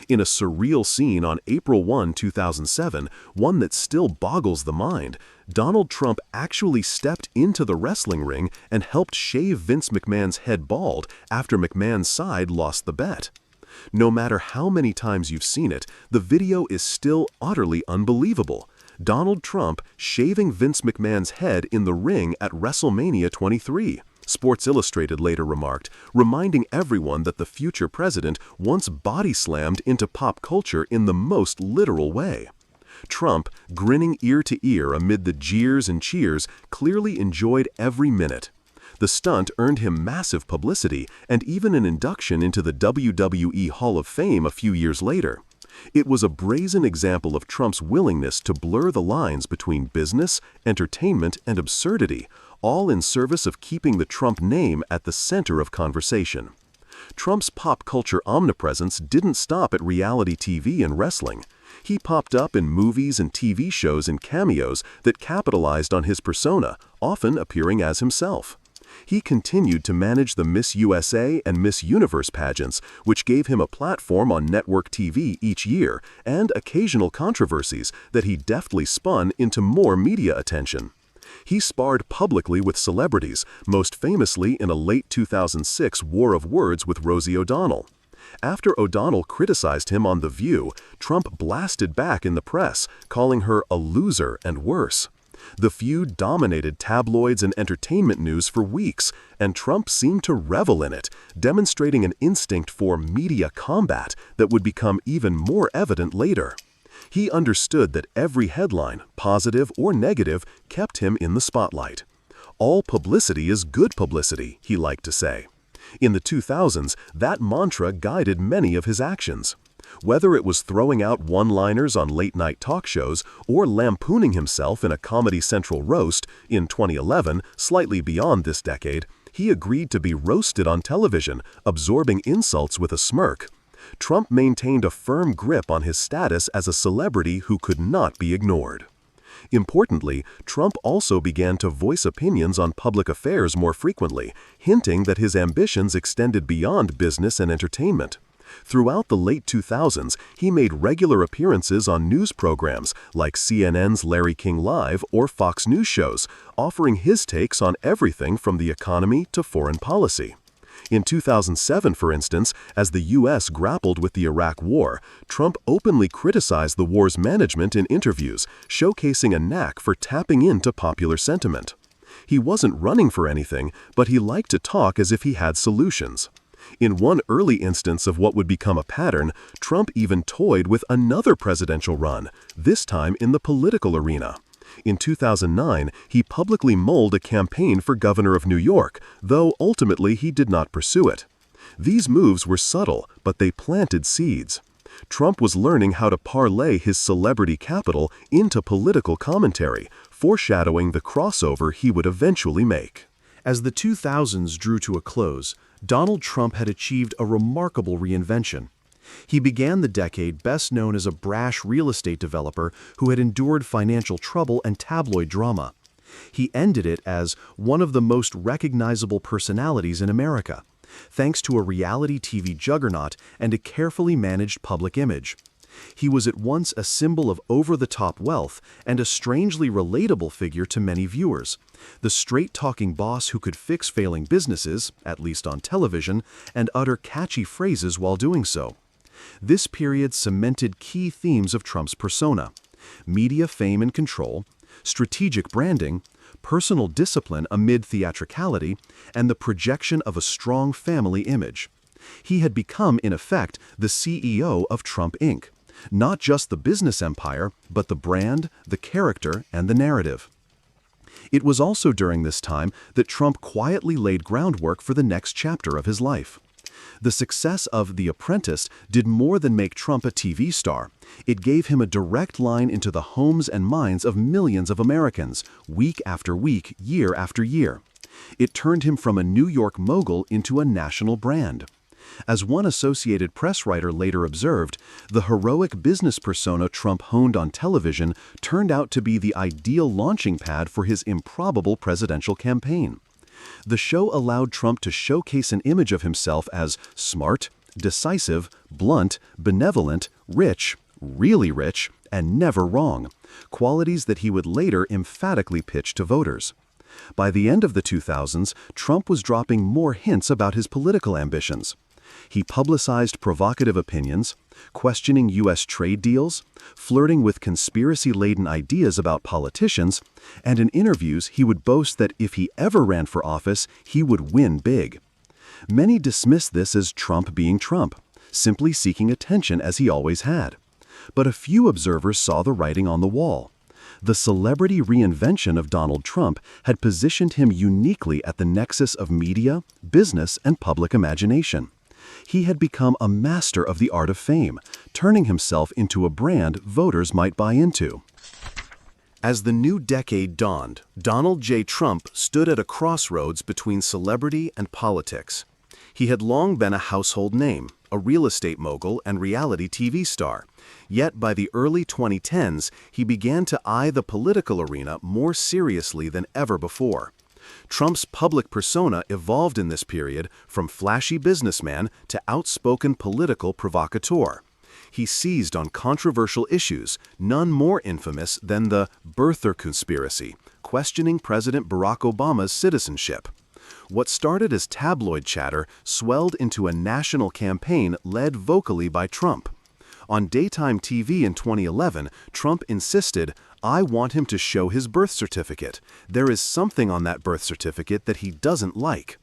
In a surreal scene on April 1, 2007, one that still boggles the mind, Donald Trump actually stepped into the wrestling ring and helped shave Vince McMahon's head bald after McMahon's side lost the bet. No matter how many times you've seen it, the video is still utterly unbelievable. Donald Trump shaving Vince McMahon's head in the ring at WrestleMania 23. Sports Illustrated later remarked, reminding everyone that the future president once body-slammed into pop culture in the most literal way. Trump, grinning ear to ear amid the jeers and cheers, clearly enjoyed every minute. The stunt earned him massive publicity and even an induction into the WWE Hall of Fame a few years later. It was a brazen example of Trump's willingness to blur the lines between business, entertainment, and absurdity, all in service of keeping the Trump name at the center of conversation. Trump's pop culture omnipresence didn't stop at reality TV and wrestling. He popped up in movies and TV shows and cameos that capitalized on his persona, often appearing as himself. He continued to manage the Miss USA and Miss Universe pageants, which gave him a platform on network TV each year, and occasional controversies that he deftly spun into more media attention. He sparred publicly with celebrities, most famously in a late 2006 war of words with Rosie O'Donnell. After O'Donnell criticized him on The View, Trump blasted back in the press, calling her a loser and worse. The feud dominated tabloids and entertainment news for weeks, and Trump seemed to revel in it, demonstrating an instinct for media combat that would become even more evident later. He understood that every headline, positive or negative, kept him in the spotlight. All publicity is good publicity, he liked to say. In the 2000s, that mantra guided many of his actions. Whether it was throwing out one-liners on late-night talk shows or lampooning himself in a Comedy Central roast, in 2011, slightly beyond this decade, he agreed to be roasted on television, absorbing insults with a smirk. Trump maintained a firm grip on his status as a celebrity who could not be ignored. Importantly, Trump also began to voice opinions on public affairs more frequently, hinting that his ambitions extended beyond business and entertainment. Throughout the late 2000s, he made regular appearances on news programs like CNN's Larry King Live or Fox News shows, offering his takes on everything from the economy to foreign policy. In 2007, for instance, as the U.S. grappled with the Iraq War, Trump openly criticized the war's management in interviews, showcasing a knack for tapping into popular sentiment. He wasn't running for anything, but he liked to talk as if he had solutions. In one early instance of what would become a pattern, Trump even toyed with another presidential run, this time in the political arena. In 2009, he publicly mulled a campaign for governor of New York, though ultimately he did not pursue it. These moves were subtle, but they planted seeds. Trump was learning how to parlay his celebrity capital into political commentary, foreshadowing the crossover he would eventually make. As the 2000s drew to a close, Donald Trump had achieved a remarkable reinvention. He began the decade best known as a brash real estate developer who had endured financial trouble and tabloid drama. He ended it as one of the most recognizable personalities in America, thanks to a reality TV juggernaut and a carefully managed public image. He was at once a symbol of over-the-top wealth and a strangely relatable figure to many viewers, the straight-talking boss who could fix failing businesses, at least on television, and utter catchy phrases while doing so. This period cemented key themes of Trump's persona: media fame and control, strategic branding, personal discipline amid theatricality, and the projection of a strong family image. He had become, in effect, the CEO of Trump Inc., not just the business empire, but the brand, the character, and the narrative. It was also during this time that Trump quietly laid groundwork for the next chapter of his life. The success of The Apprentice did more than make Trump a TV star. It gave him a direct line into the homes and minds of millions of Americans, week after week, year after year. It turned him from a New York mogul into a national brand. As one Associated Press writer later observed, the heroic business persona Trump honed on television turned out to be the ideal launching pad for his improbable presidential campaign. The show allowed Trump to showcase an image of himself as smart, decisive, blunt, benevolent, rich, really rich, and never wrong, qualities that he would later emphatically pitch to voters. By the end of the 2000s, Trump was dropping more hints about his political ambitions. He publicized provocative opinions, questioning U.S. trade deals, flirting with conspiracy-laden ideas about politicians, and in interviews he would boast that if he ever ran for office, he would win big. Many dismiss this as Trump being Trump, simply seeking attention as he always had. But a few observers saw the writing on the wall. The celebrity reinvention of Donald Trump had positioned him uniquely at the nexus of media, business, and public imagination. He had become a master of the art of fame, turning himself into a brand voters might buy into. As the new decade dawned, Donald J. Trump stood at a crossroads between celebrity and politics. He had long been a household name, a real estate mogul and reality TV star. Yet by the early 2010s, he began to eye the political arena more seriously than ever before. Trump's public persona evolved in this period from flashy businessman to outspoken political provocateur. He seized on controversial issues, none more infamous than the birther conspiracy, questioning President Barack Obama's citizenship. What started as tabloid chatter swelled into a national campaign led vocally by Trump. On daytime TV in 2011, Trump insisted, "I want him to show his birth certificate. There is something on that birth certificate that he doesn't like."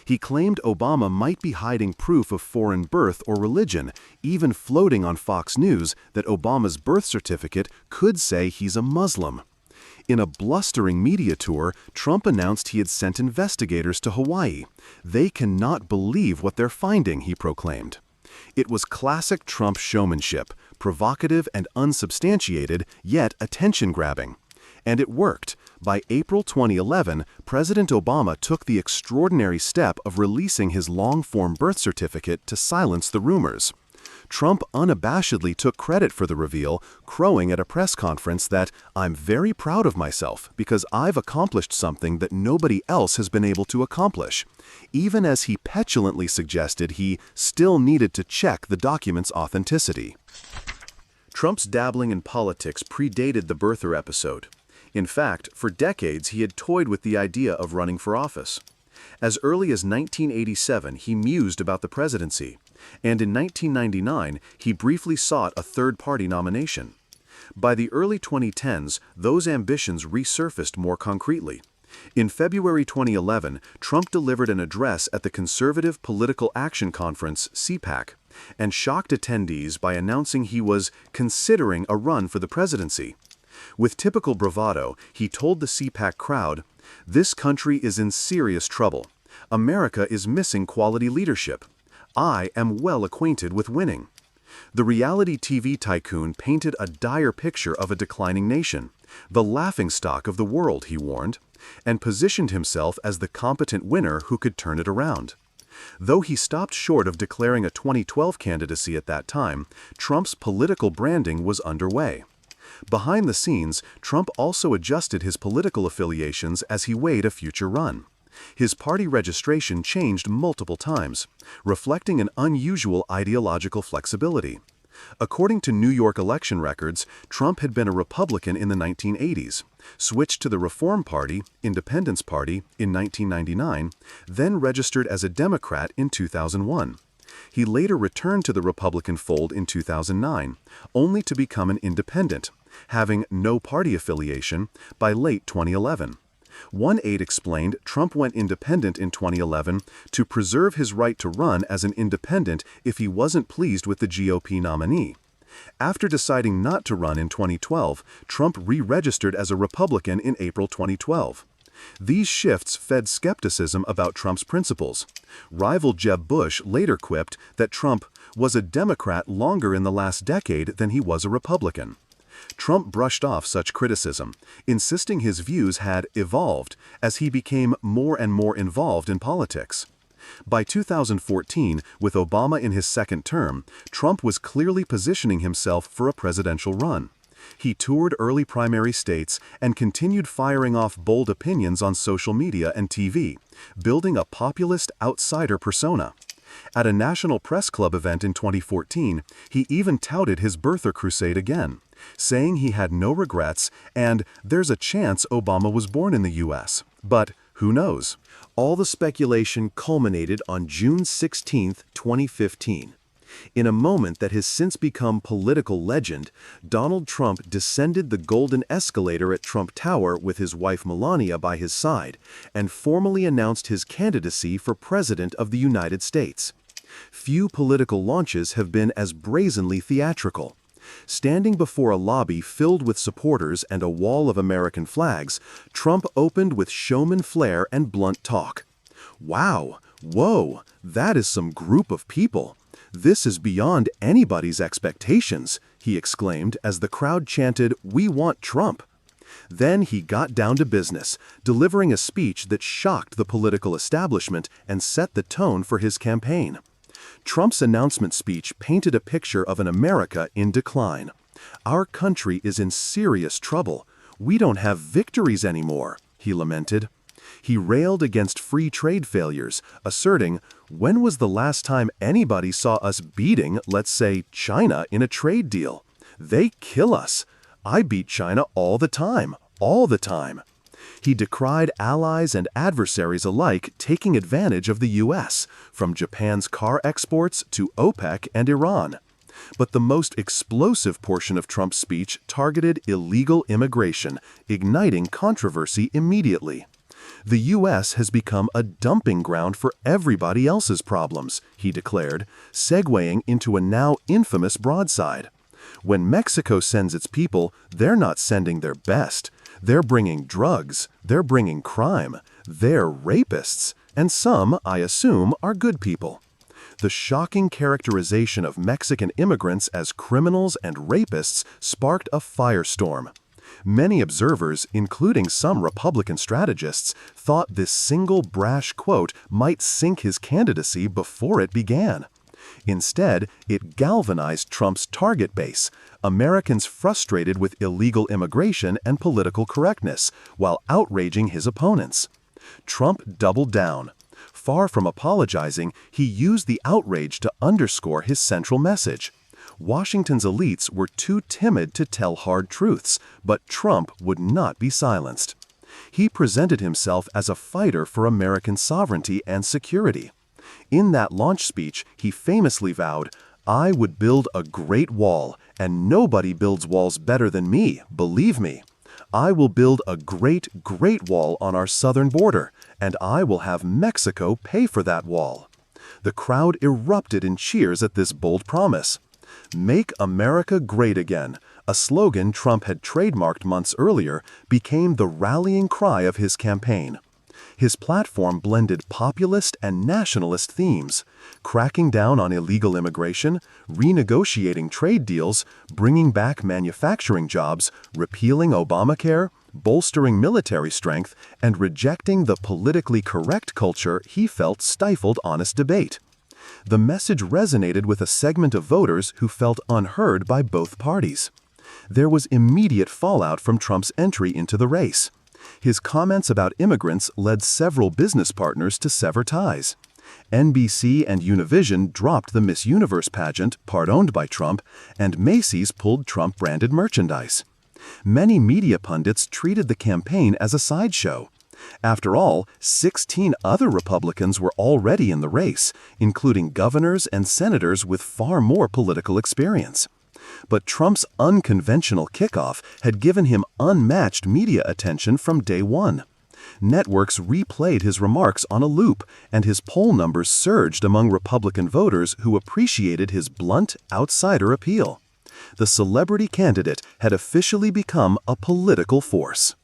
He claimed Obama might be hiding proof of foreign birth or religion, even floating on Fox News that Obama's birth certificate could say he's a Muslim. In a blustering media tour, Trump announced he had sent investigators to Hawaii. "They cannot believe what they're finding," he proclaimed. It was classic Trump showmanship, provocative and unsubstantiated, yet attention-grabbing. And it worked. By April 2011, President Obama took the extraordinary step of releasing his long-form birth certificate to silence the rumors. Trump unabashedly took credit for the reveal, crowing at a press conference that, "I'm very proud of myself because I've accomplished something that nobody else has been able to accomplish," even as he petulantly suggested he still needed to check the document's authenticity. Trump's dabbling in politics predated the birther episode. In fact, for decades he had toyed with the idea of running for office. As early as 1987, he mused about the presidency, and in 1999, he briefly sought a third-party nomination. By the early 2010s, those ambitions resurfaced more concretely. In February 2011, Trump delivered an address at the Conservative Political Action Conference, CPAC, and shocked attendees by announcing he was considering a run for the presidency. With typical bravado, he told the CPAC crowd, "This country is in serious trouble. America is missing quality leadership. I am well acquainted with winning." The reality TV tycoon painted a dire picture of a declining nation, the laughingstock of the world, he warned, and positioned himself as the competent winner who could turn it around. Though he stopped short of declaring a 2012 candidacy at that time, Trump's political branding was underway. Behind the scenes, Trump also adjusted his political affiliations as he weighed a future run. His party registration changed multiple times, reflecting an unusual ideological flexibility. According to New York election records, Trump had been a Republican in the 1980s, switched to the Reform Party, Independence Party, in 1999, then registered as a Democrat in 2001. He later returned to the Republican fold in 2009, only to become an independent, having no party affiliation, by late 2011. One aide explained Trump went independent in 2011 to preserve his right to run as an independent if he wasn't pleased with the GOP nominee. After deciding not to run in 2012, Trump re-registered as a Republican in April 2012. These shifts fed skepticism about Trump's principles. Rival Jeb Bush later quipped that Trump was a Democrat longer in the last decade than he was a Republican. Trump brushed off such criticism, insisting his views had evolved as he became more and more involved in politics. By 2014, with Obama in his second term, Trump was clearly positioning himself for a presidential run. He toured early primary states and continued firing off bold opinions on social media and TV, building a populist outsider persona. At a National Press Club event in 2014, he even touted his birther crusade again, saying he had no regrets and there's a chance Obama was born in the U.S. But who knows? All the speculation culminated on June 16, 2015. In a moment that has since become political legend, Donald Trump descended the golden escalator at Trump Tower with his wife Melania by his side and formally announced his candidacy for President of the United States. Few political launches have been as brazenly theatrical. Standing before a lobby filled with supporters and a wall of American flags, Trump opened with showman flair and blunt talk. "Wow, whoa, that is some group of people. This is beyond anybody's expectations," he exclaimed as the crowd chanted, "We want Trump." Then he got down to business, delivering a speech that shocked the political establishment and set the tone for his campaign. Trump's announcement speech painted a picture of an America in decline. "Our country is in serious trouble. We don't have victories anymore," he lamented. He railed against free trade failures, asserting, "When was the last time anybody saw us beating, let's say, China in a trade deal? They kill us. I beat China all the time, all the time." He decried allies and adversaries alike taking advantage of the U.S., from Japan's car exports to OPEC and Iran. But the most explosive portion of Trump's speech targeted illegal immigration, igniting controversy immediately. The U.S. has become a dumping ground for everybody else's problems, he declared, segueing into a now infamous broadside. When Mexico sends its people, they're not sending their best. They're bringing drugs, they're bringing crime, they're rapists, and some, I assume, are good people. The shocking characterization of Mexican immigrants as criminals and rapists sparked a firestorm. Many observers, including some Republican strategists, thought this single brash quote might sink his candidacy before it began. Instead, it galvanized Trump's target base, Americans frustrated with illegal immigration and political correctness, while outraging his opponents. Trump doubled down. Far from apologizing, he used the outrage to underscore his central message. Washington's elites were too timid to tell hard truths, but Trump would not be silenced. He presented himself as a fighter for American sovereignty and security. In that launch speech, he famously vowed, "I would build a great wall, and nobody builds walls better than me, believe me. I will build a great, great wall on our southern border, and I will have Mexico pay for that wall." The crowd erupted in cheers at this bold promise. "Make America Great Again," a slogan Trump had trademarked months earlier, became the rallying cry of his campaign. His platform blended populist and nationalist themes, cracking down on illegal immigration, renegotiating trade deals, bringing back manufacturing jobs, repealing Obamacare, bolstering military strength, and rejecting the politically correct culture he felt stifled honest debate. The message resonated with a segment of voters who felt unheard by both parties. There was immediate fallout from Trump's entry into the race. His comments about immigrants led several business partners to sever ties. NBC and Univision dropped the Miss Universe pageant, part-owned by Trump, and Macy's pulled Trump-branded merchandise. Many media pundits treated the campaign as a sideshow. After all, 16 other Republicans were already in the race, including governors and senators with far more political experience. But Trump's unconventional kickoff had given him unmatched media attention from day one. Networks replayed his remarks on a loop, and his poll numbers surged among Republican voters who appreciated his blunt, outsider appeal. The celebrity candidate had officially become a political force.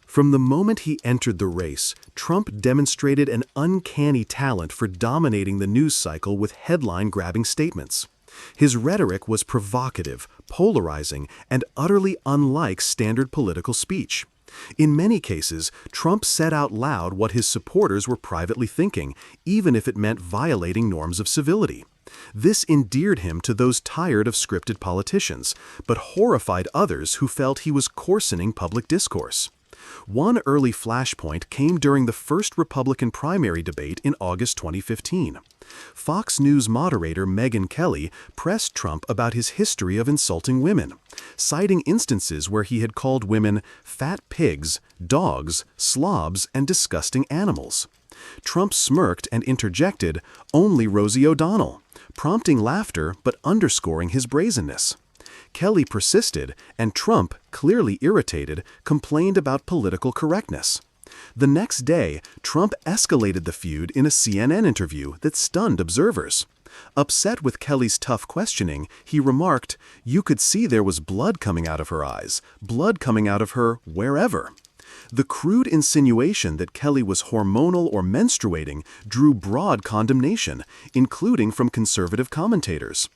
From the moment he entered the race, Trump demonstrated an uncanny talent for dominating the news cycle with headline-grabbing statements. His rhetoric was provocative, polarizing, and utterly unlike standard political speech. In many cases, Trump said out loud what his supporters were privately thinking, even if it meant violating norms of civility. This endeared him to those tired of scripted politicians, but horrified others who felt he was coarsening public discourse. One early flashpoint came during the first Republican primary debate in August 2015. Fox News moderator Megyn Kelly pressed Trump about his history of insulting women, citing instances where he had called women fat pigs, dogs, slobs, and disgusting animals. Trump smirked and interjected, "Only Rosie O'Donnell," prompting laughter but underscoring his brazenness. Kelly persisted, and Trump, clearly irritated, complained about political correctness. The next day, Trump escalated the feud in a CNN interview that stunned observers. Upset with Kelly's tough questioning, he remarked, "You could see there was blood coming out of her eyes, blood coming out of her wherever." The crude insinuation that Kelly was hormonal or menstruating drew broad condemnation, including from conservative commentators.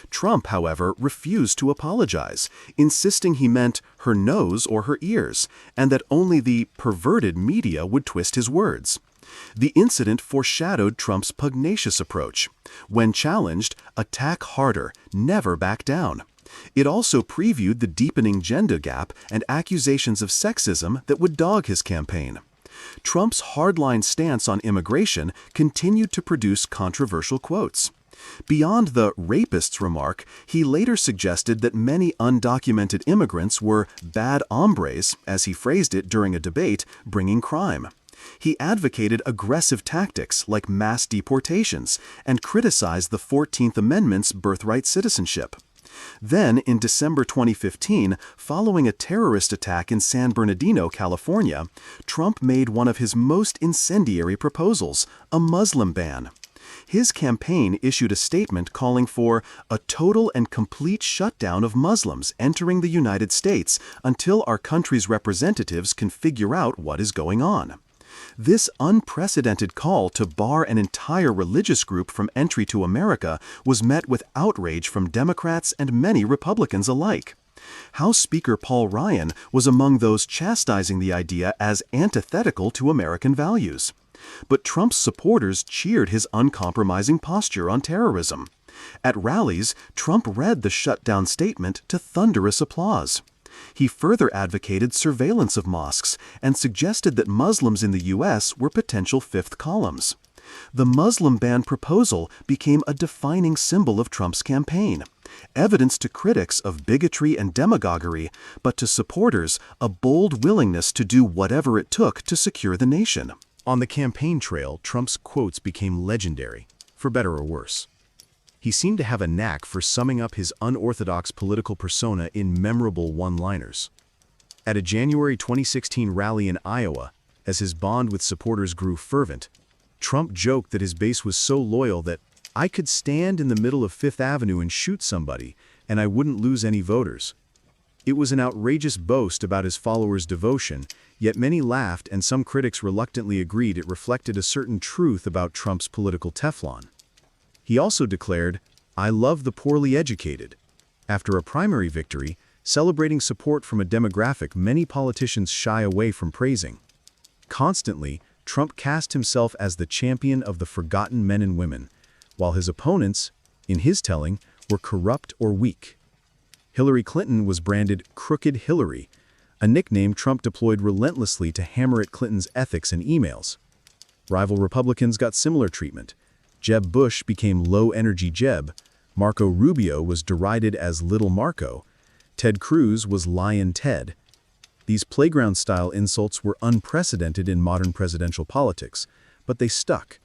Trump, however, refused to apologize, insisting he meant her nose or her ears, and that only the perverted media would twist his words. The incident foreshadowed Trump's pugnacious approach. When challenged, attack harder, never back down. It also previewed the deepening gender gap and accusations of sexism that would dog his campaign. Trump's hardline stance on immigration continued to produce controversial quotes. Beyond the rapist's remark, he later suggested that many undocumented immigrants were bad hombres, as he phrased it during a debate, bringing crime. He advocated aggressive tactics like mass deportations and criticized the 14th Amendment's birthright citizenship. Then, in December 2015, following a terrorist attack in San Bernardino, California, Trump made one of his most incendiary proposals, a Muslim ban. His campaign issued a statement calling for a total and complete shutdown of Muslims entering the United States until our country's representatives can figure out what is going on. This unprecedented call to bar an entire religious group from entry to America was met with outrage from Democrats and many Republicans alike. House Speaker Paul Ryan was among those chastising the idea as antithetical to American values. But Trump's supporters cheered his uncompromising posture on terrorism. At rallies, Trump read the shutdown statement to thunderous applause. He further advocated surveillance of mosques and suggested that Muslims in the U.S. were potential fifth columns. The Muslim ban proposal became a defining symbol of Trump's campaign, evidence to critics of bigotry and demagoguery, but to supporters, a bold willingness to do whatever it took to secure the nation. On the campaign trail, Trump's quotes became legendary, for better or worse. He seemed to have a knack for summing up his unorthodox political persona in memorable one-liners. At a January 2016 rally in Iowa, as his bond with supporters grew fervent, Trump joked that his base was so loyal that "I could stand in the middle of Fifth Avenue and shoot somebody, and I wouldn't lose any voters." It was an outrageous boast about his followers' devotion, yet many laughed and some critics reluctantly agreed it reflected a certain truth about Trump's political Teflon. He also declared, "I love the poorly educated," after a primary victory, celebrating support from a demographic many politicians shy away from praising. Constantly, Trump cast himself as the champion of the forgotten men and women, while his opponents, in his telling, were corrupt or weak. Hillary Clinton was branded Crooked Hillary, a nickname Trump deployed relentlessly to hammer at Clinton's ethics and emails. Rival Republicans got similar treatment. Jeb Bush became Low-Energy Jeb, Marco Rubio was derided as Little Marco, Ted Cruz was Lion Ted. These playground-style insults were unprecedented in modern presidential politics, but they stuck,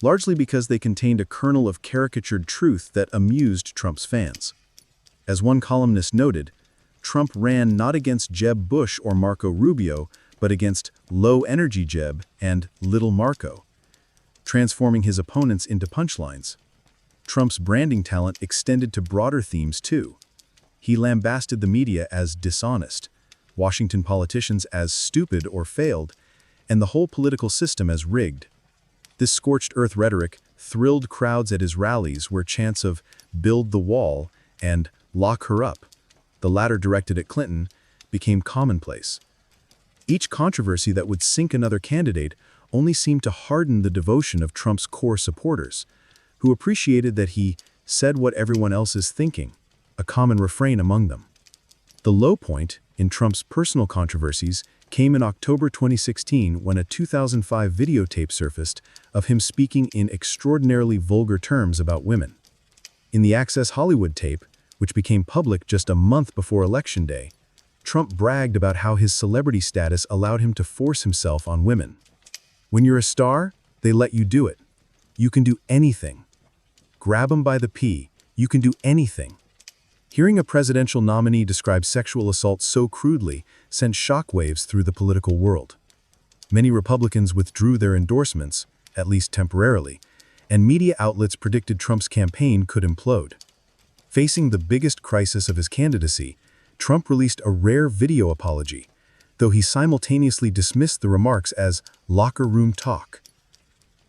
largely because they contained a kernel of caricatured truth that amused Trump's fans. As one columnist noted, Trump ran not against Jeb Bush or Marco Rubio, but against Low-Energy Jeb and Little Marco, transforming his opponents into punchlines. Trump's branding talent extended to broader themes too. He lambasted the media as dishonest, Washington politicians as stupid or failed, and the whole political system as rigged. This scorched earth rhetoric thrilled crowds at his rallies where chants of "build the wall" and "lock her up," the latter directed at Clinton, became commonplace. Each controversy that would sink another candidate only seemed to harden the devotion of Trump's core supporters, who appreciated that he said what everyone else is thinking, a common refrain among them. The low point in Trump's personal controversies came in October 2016 when a 2005 videotape surfaced of him speaking in extraordinarily vulgar terms about women. In the Access Hollywood tape, which became public just a month before Election Day, Trump bragged about how his celebrity status allowed him to force himself on women. "When you're a star, they let you do it. You can do anything. Grab 'em by the pee. You can do anything." Hearing a presidential nominee describe sexual assault so crudely sent shockwaves through the political world. Many Republicans withdrew their endorsements, at least temporarily, and media outlets predicted Trump's campaign could implode. Facing the biggest crisis of his candidacy, Trump released a rare video apology, though he simultaneously dismissed the remarks as locker room talk.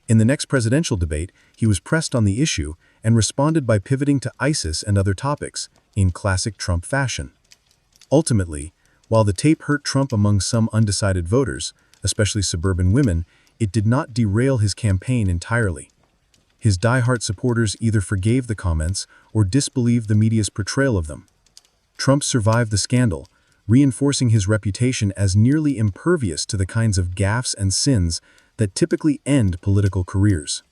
In the next presidential debate, he was pressed on the issue and responded by pivoting to ISIS and other topics, in classic Trump fashion. Ultimately, while the tape hurt Trump among some undecided voters, especially suburban women, it did not derail his campaign entirely. His diehard supporters either forgave the comments or disbelieved the media's portrayal of them. Trump survived the scandal, reinforcing his reputation as nearly impervious to the kinds of gaffes and sins that typically end political careers.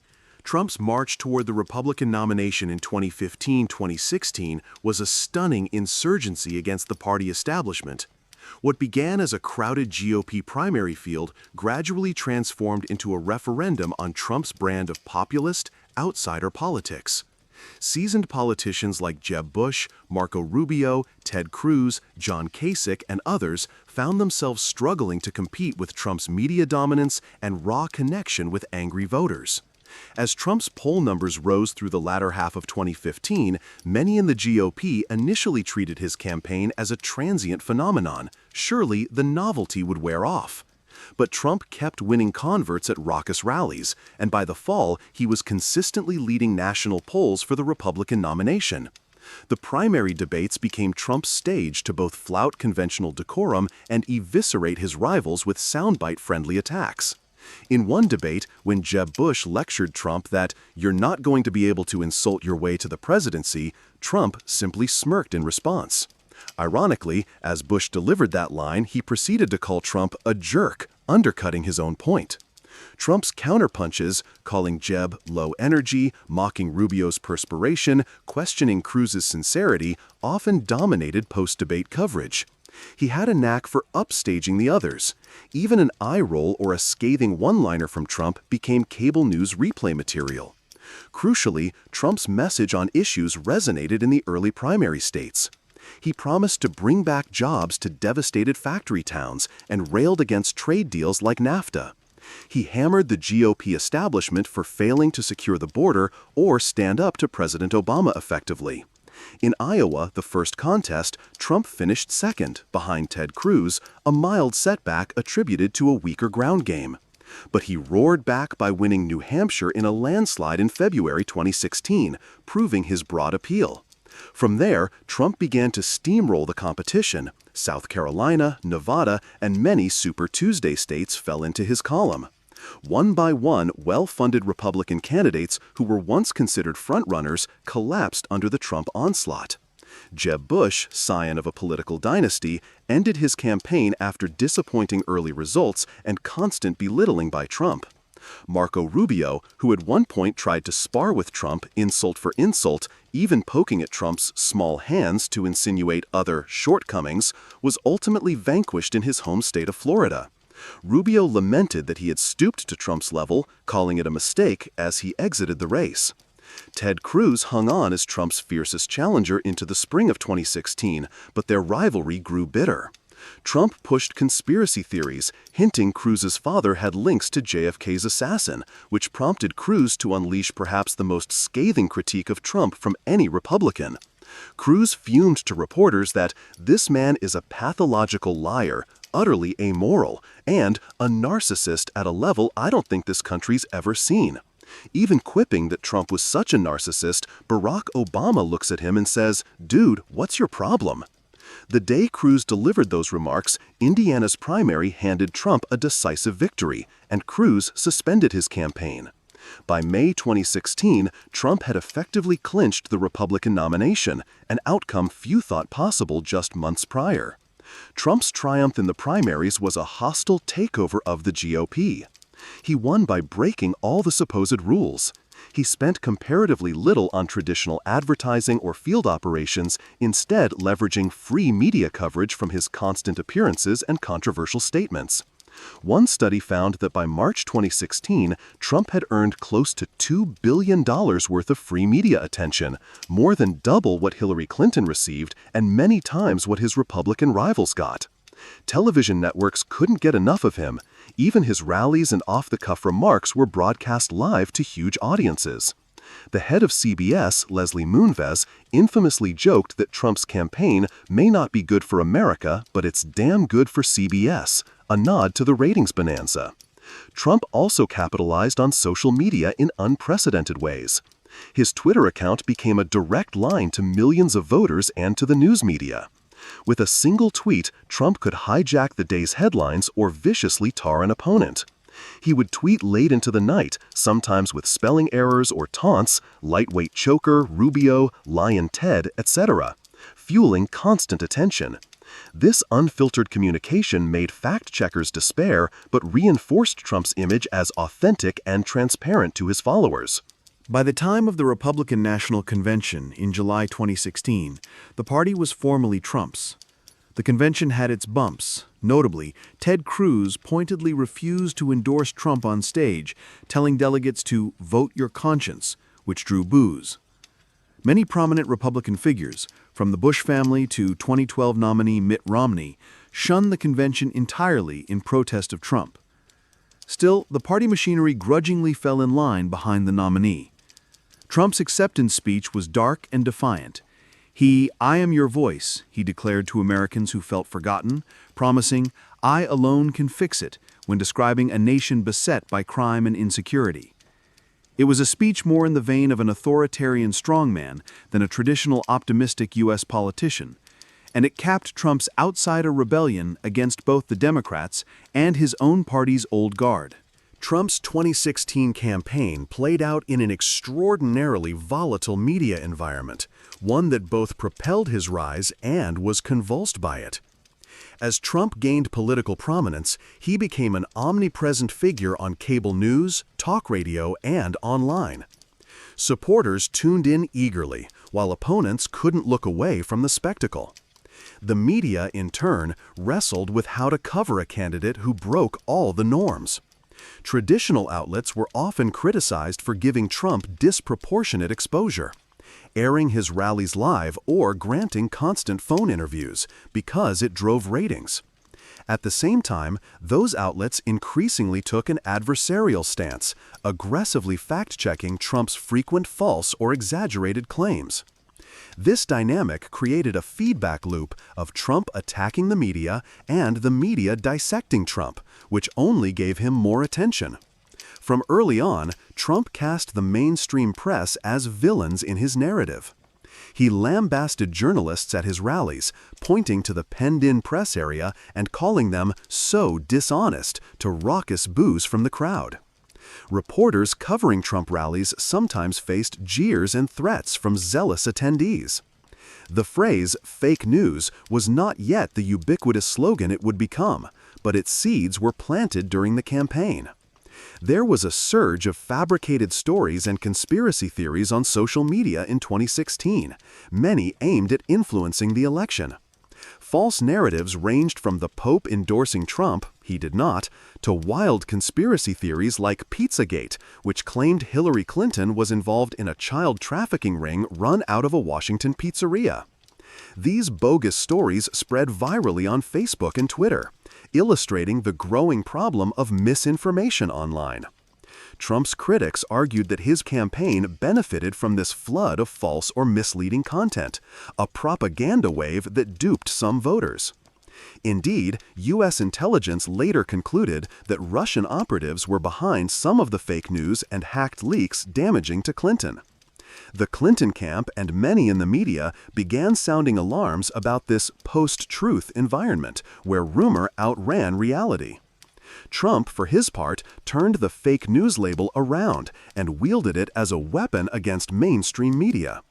Trump's march toward the Republican nomination in 2015-2016 was a stunning insurgency against the party establishment. What began as a crowded GOP primary field gradually transformed into a referendum on Trump's brand of populist, outsider politics. Seasoned politicians like Jeb Bush, Marco Rubio, Ted Cruz, John Kasich, and others found themselves struggling to compete with Trump's media dominance and raw connection with angry voters. As Trump's poll numbers rose through the latter half of 2015, many in the GOP initially treated his campaign as a transient phenomenon. Surely the novelty would wear off. But Trump kept winning converts at raucous rallies, and by the fall, he was consistently leading national polls for the Republican nomination. The primary debates became Trump's stage to both flout conventional decorum and eviscerate his rivals with soundbite-friendly attacks. In one debate, when Jeb Bush lectured Trump that "you're not going to be able to insult your way to the presidency," Trump simply smirked in response. Ironically, as Bush delivered that line, he proceeded to call Trump a jerk, undercutting his own point. Trump's counterpunches, calling Jeb low energy, mocking Rubio's perspiration, questioning Cruz's sincerity, often dominated post-debate coverage. He had a knack for upstaging the others. Even an eye roll or a scathing one-liner from Trump became cable news replay material. Crucially, Trump's message on issues resonated in the early primary states. He promised to bring back jobs to devastated factory towns and railed against trade deals like NAFTA. He hammered the GOP establishment for failing to secure the border or stand up to President Obama effectively. In Iowa, the first contest, Trump finished second, behind Ted Cruz, a mild setback attributed to a weaker ground game. But he roared back by winning New Hampshire in a landslide in February 2016, proving his broad appeal. From there, Trump began to steamroll the competition. South Carolina, Nevada, and many Super Tuesday states fell into his column. One by one, well-funded Republican candidates who were once considered frontrunners collapsed under the Trump onslaught. Jeb Bush, scion of a political dynasty, ended his campaign after disappointing early results and constant belittling by Trump. Marco Rubio, who at one point tried to spar with Trump insult for insult, even poking at Trump's small hands to insinuate other shortcomings, was ultimately vanquished in his home state of Florida. Rubio lamented that he had stooped to Trump's level, calling it a mistake as he exited the race. Ted Cruz hung on as Trump's fiercest challenger into the spring of 2016, but their rivalry grew bitter. Trump pushed conspiracy theories, hinting Cruz's father had links to JFK's assassin, which prompted Cruz to unleash perhaps the most scathing critique of Trump from any Republican. Cruz fumed to reporters that this man is a pathological liar, utterly amoral, and a narcissist at a level I don't think this country's ever seen. Even quipping that Trump was such a narcissist, Barack Obama looks at him and says, "Dude, what's your problem?" The day Cruz delivered those remarks, Indiana's primary handed Trump a decisive victory, and Cruz suspended his campaign. By May 2016, Trump had effectively clinched the Republican nomination, an outcome few thought possible just months prior. Trump's triumph in the primaries was a hostile takeover of the GOP. He won by breaking all the supposed rules. He spent comparatively little on traditional advertising or field operations, instead leveraging free media coverage from his constant appearances and controversial statements. One study found that by March 2016, Trump had earned close to $2 billion worth of free media attention, more than double what Hillary Clinton received and many times what his Republican rivals got. Television networks couldn't get enough of him. Even his rallies and off-the-cuff remarks were broadcast live to huge audiences. The head of CBS, Leslie Moonves, infamously joked that Trump's campaign may not be good for America, but it's damn good for CBS, a nod to the ratings bonanza. Trump also capitalized on social media in unprecedented ways. His Twitter account became a direct line to millions of voters and to the news media. With a single tweet, Trump could hijack the day's headlines or viciously tar an opponent. He would tweet late into the night, sometimes with spelling errors or taunts, lightweight choker, Rubio, lion Ted, etc., fueling constant attention. This unfiltered communication made fact-checkers despair, but reinforced Trump's image as authentic and transparent to his followers. By the time of the Republican National Convention in July 2016, the party was formally Trump's. The convention had its bumps. Notably, Ted Cruz pointedly refused to endorse Trump on stage, telling delegates to vote your conscience, which drew boos. Many prominent Republican figures, from the Bush family to 2012 nominee Mitt Romney, shunned the convention entirely in protest of Trump. Still, the party machinery grudgingly fell in line behind the nominee. Trump's acceptance speech was dark and defiant. I am your voice, he declared to Americans who felt forgotten, promising, I alone can fix it, when describing a nation beset by crime and insecurity. It was a speech more in the vein of an authoritarian strongman than a traditional optimistic U.S. politician, and it capped Trump's outsider rebellion against both the Democrats and his own party's old guard. Trump's 2016 campaign played out in an extraordinarily volatile media environment, one that both propelled his rise and was convulsed by it. As Trump gained political prominence, he became an omnipresent figure on cable news, talk radio, and online. Supporters tuned in eagerly, while opponents couldn't look away from the spectacle. The media, in turn, wrestled with how to cover a candidate who broke all the norms. Traditional outlets were often criticized for giving Trump disproportionate exposure, airing his rallies live or granting constant phone interviews because it drove ratings. At the same time, those outlets increasingly took an adversarial stance, aggressively fact-checking Trump's frequent false or exaggerated claims. This dynamic created a feedback loop of Trump attacking the media and the media dissecting Trump, which only gave him more attention. From early on, Trump cast the mainstream press as villains in his narrative. He lambasted journalists at his rallies, pointing to the penned-in press area and calling them so dishonest to raucous boos from the crowd. Reporters covering Trump rallies sometimes faced jeers and threats from zealous attendees. The phrase fake news was not yet the ubiquitous slogan it would become, but its seeds were planted during the campaign. There was a surge of fabricated stories and conspiracy theories on social media in 2016, many aimed at influencing the election. False narratives ranged from the Pope endorsing Trump, he did not, to wild conspiracy theories like Pizzagate, which claimed Hillary Clinton was involved in a child trafficking ring run out of a Washington pizzeria. These bogus stories spread virally on Facebook and Twitter, illustrating the growing problem of misinformation online. Trump's critics argued that his campaign benefited from this flood of false or misleading content, a propaganda wave that duped some voters. Indeed, U.S. intelligence later concluded that Russian operatives were behind some of the fake news and hacked leaks damaging to Clinton. The Clinton camp and many in the media began sounding alarms about this post-truth environment, where rumor outran reality. Trump, for his part, turned the fake news label around and wielded it as a weapon against mainstream media.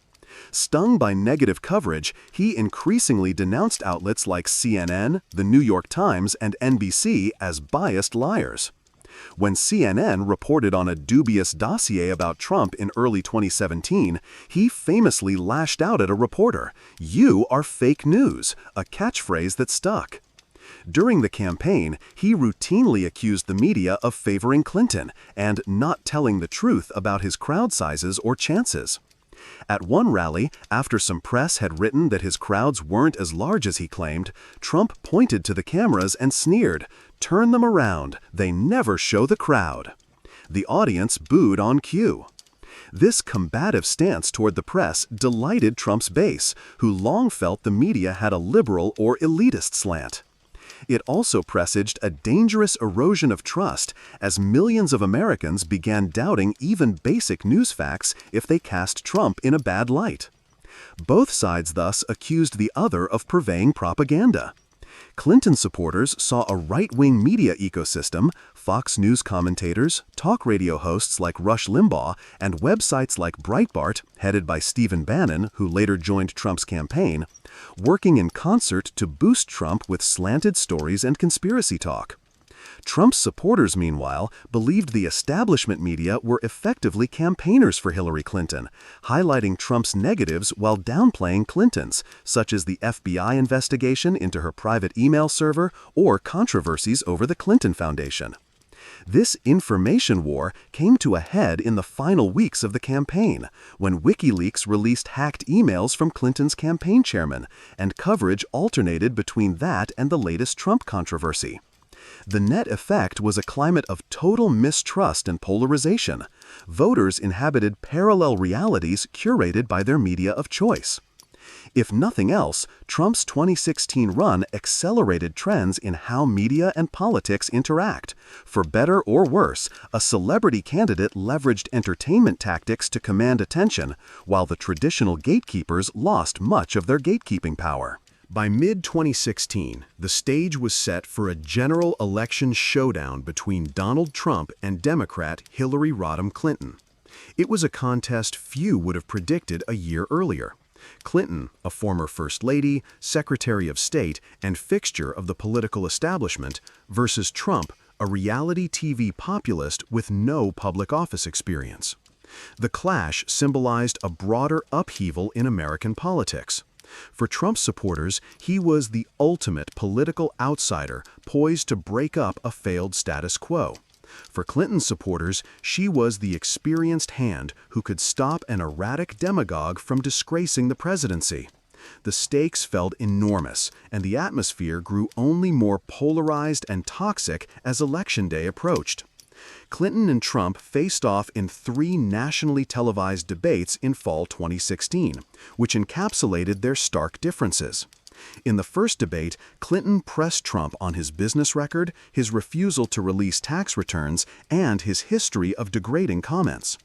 Stung by negative coverage, he increasingly denounced outlets like CNN, The New York Times, and NBC as biased liars. When CNN reported on a dubious dossier about Trump in early 2017, he famously lashed out at a reporter, "You are fake news," a catchphrase that stuck. During the campaign, he routinely accused the media of favoring Clinton and not telling the truth about his crowd sizes or chances. At one rally, after some press had written that his crowds weren't as large as he claimed, Trump pointed to the cameras and sneered, "Turn them around, they never show the crowd." The audience booed on cue. This combative stance toward the press delighted Trump's base, who long felt the media had a liberal or elitist slant. It also presaged a dangerous erosion of trust as millions of Americans began doubting even basic news facts if they cast Trump in a bad light. Both sides thus accused the other of purveying propaganda. Clinton supporters saw a right-wing media ecosystem, Fox News commentators, talk radio hosts like Rush Limbaugh, and websites like Breitbart, headed by Stephen Bannon, who later joined Trump's campaign, working in concert to boost Trump with slanted stories and conspiracy talk. Trump's supporters, meanwhile, believed the establishment media were effectively campaigners for Hillary Clinton, highlighting Trump's negatives while downplaying Clinton's, such as the FBI investigation into her private email server or controversies over the Clinton Foundation. This information war came to a head in the final weeks of the campaign, when WikiLeaks released hacked emails from Clinton's campaign chairman, and coverage alternated between that and the latest Trump controversy. The net effect was a climate of total mistrust and polarization. Voters inhabited parallel realities curated by their media of choice. If nothing else, Trump's 2016 run accelerated trends in how media and politics interact. For better or worse, a celebrity candidate leveraged entertainment tactics to command attention, while the traditional gatekeepers lost much of their gatekeeping power. By mid-2016, the stage was set for a general election showdown between Donald Trump and Democrat Hillary Rodham Clinton. It was a contest few would have predicted a year earlier. Clinton, a former First Lady, Secretary of State, and fixture of the political establishment, versus Trump, a reality TV populist with no public office experience. The clash symbolized a broader upheaval in American politics. For Trump supporters, he was the ultimate political outsider poised to break up a failed status quo. For Clinton supporters, she was the experienced hand who could stop an erratic demagogue from disgracing the presidency. The stakes felt enormous, and the atmosphere grew only more polarized and toxic as Election Day approached. Clinton and Trump faced off in 3 nationally televised debates in fall 2016, which encapsulated their stark differences. In the first debate, Clinton pressed Trump on his business record, his refusal to release tax returns, and his history of degrading comments.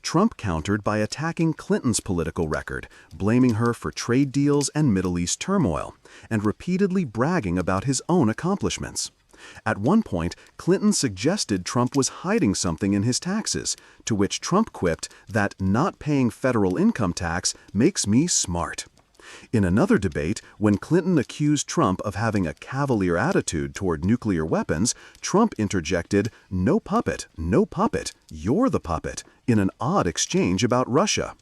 Trump countered by attacking Clinton's political record, blaming her for trade deals and Middle East turmoil, and repeatedly bragging about his own accomplishments. At one point, Clinton suggested Trump was hiding something in his taxes, to which Trump quipped that not paying federal income tax makes me smart. In another debate, when Clinton accused Trump of having a cavalier attitude toward nuclear weapons, Trump interjected, "No puppet, no puppet, you're the puppet," in an odd exchange about Russia.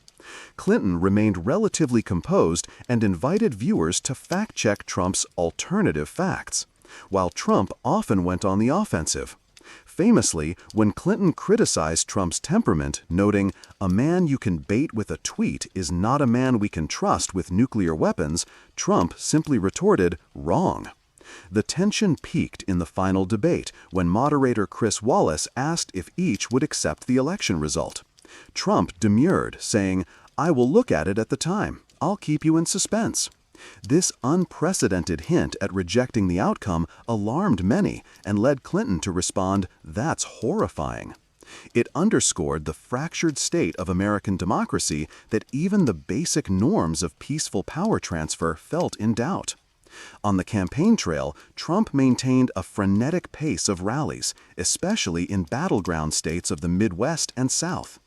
Clinton remained relatively composed and invited viewers to fact-check Trump's alternative facts, while Trump often went on the offensive. Famously, when Clinton criticized Trump's temperament, noting, "A man you can bait with a tweet is not a man we can trust with nuclear weapons," Trump simply retorted, "Wrong." The tension peaked in the final debate when moderator Chris Wallace asked if each would accept the election result. Trump demurred, saying, "I will look at it at the time. I'll keep you in suspense." This unprecedented hint at rejecting the outcome alarmed many and led Clinton to respond, "That's horrifying." It underscored the fractured state of American democracy that even the basic norms of peaceful power transfer felt in doubt. On the campaign trail, Trump maintained a frenetic pace of rallies, especially in battleground states of the Midwest and South.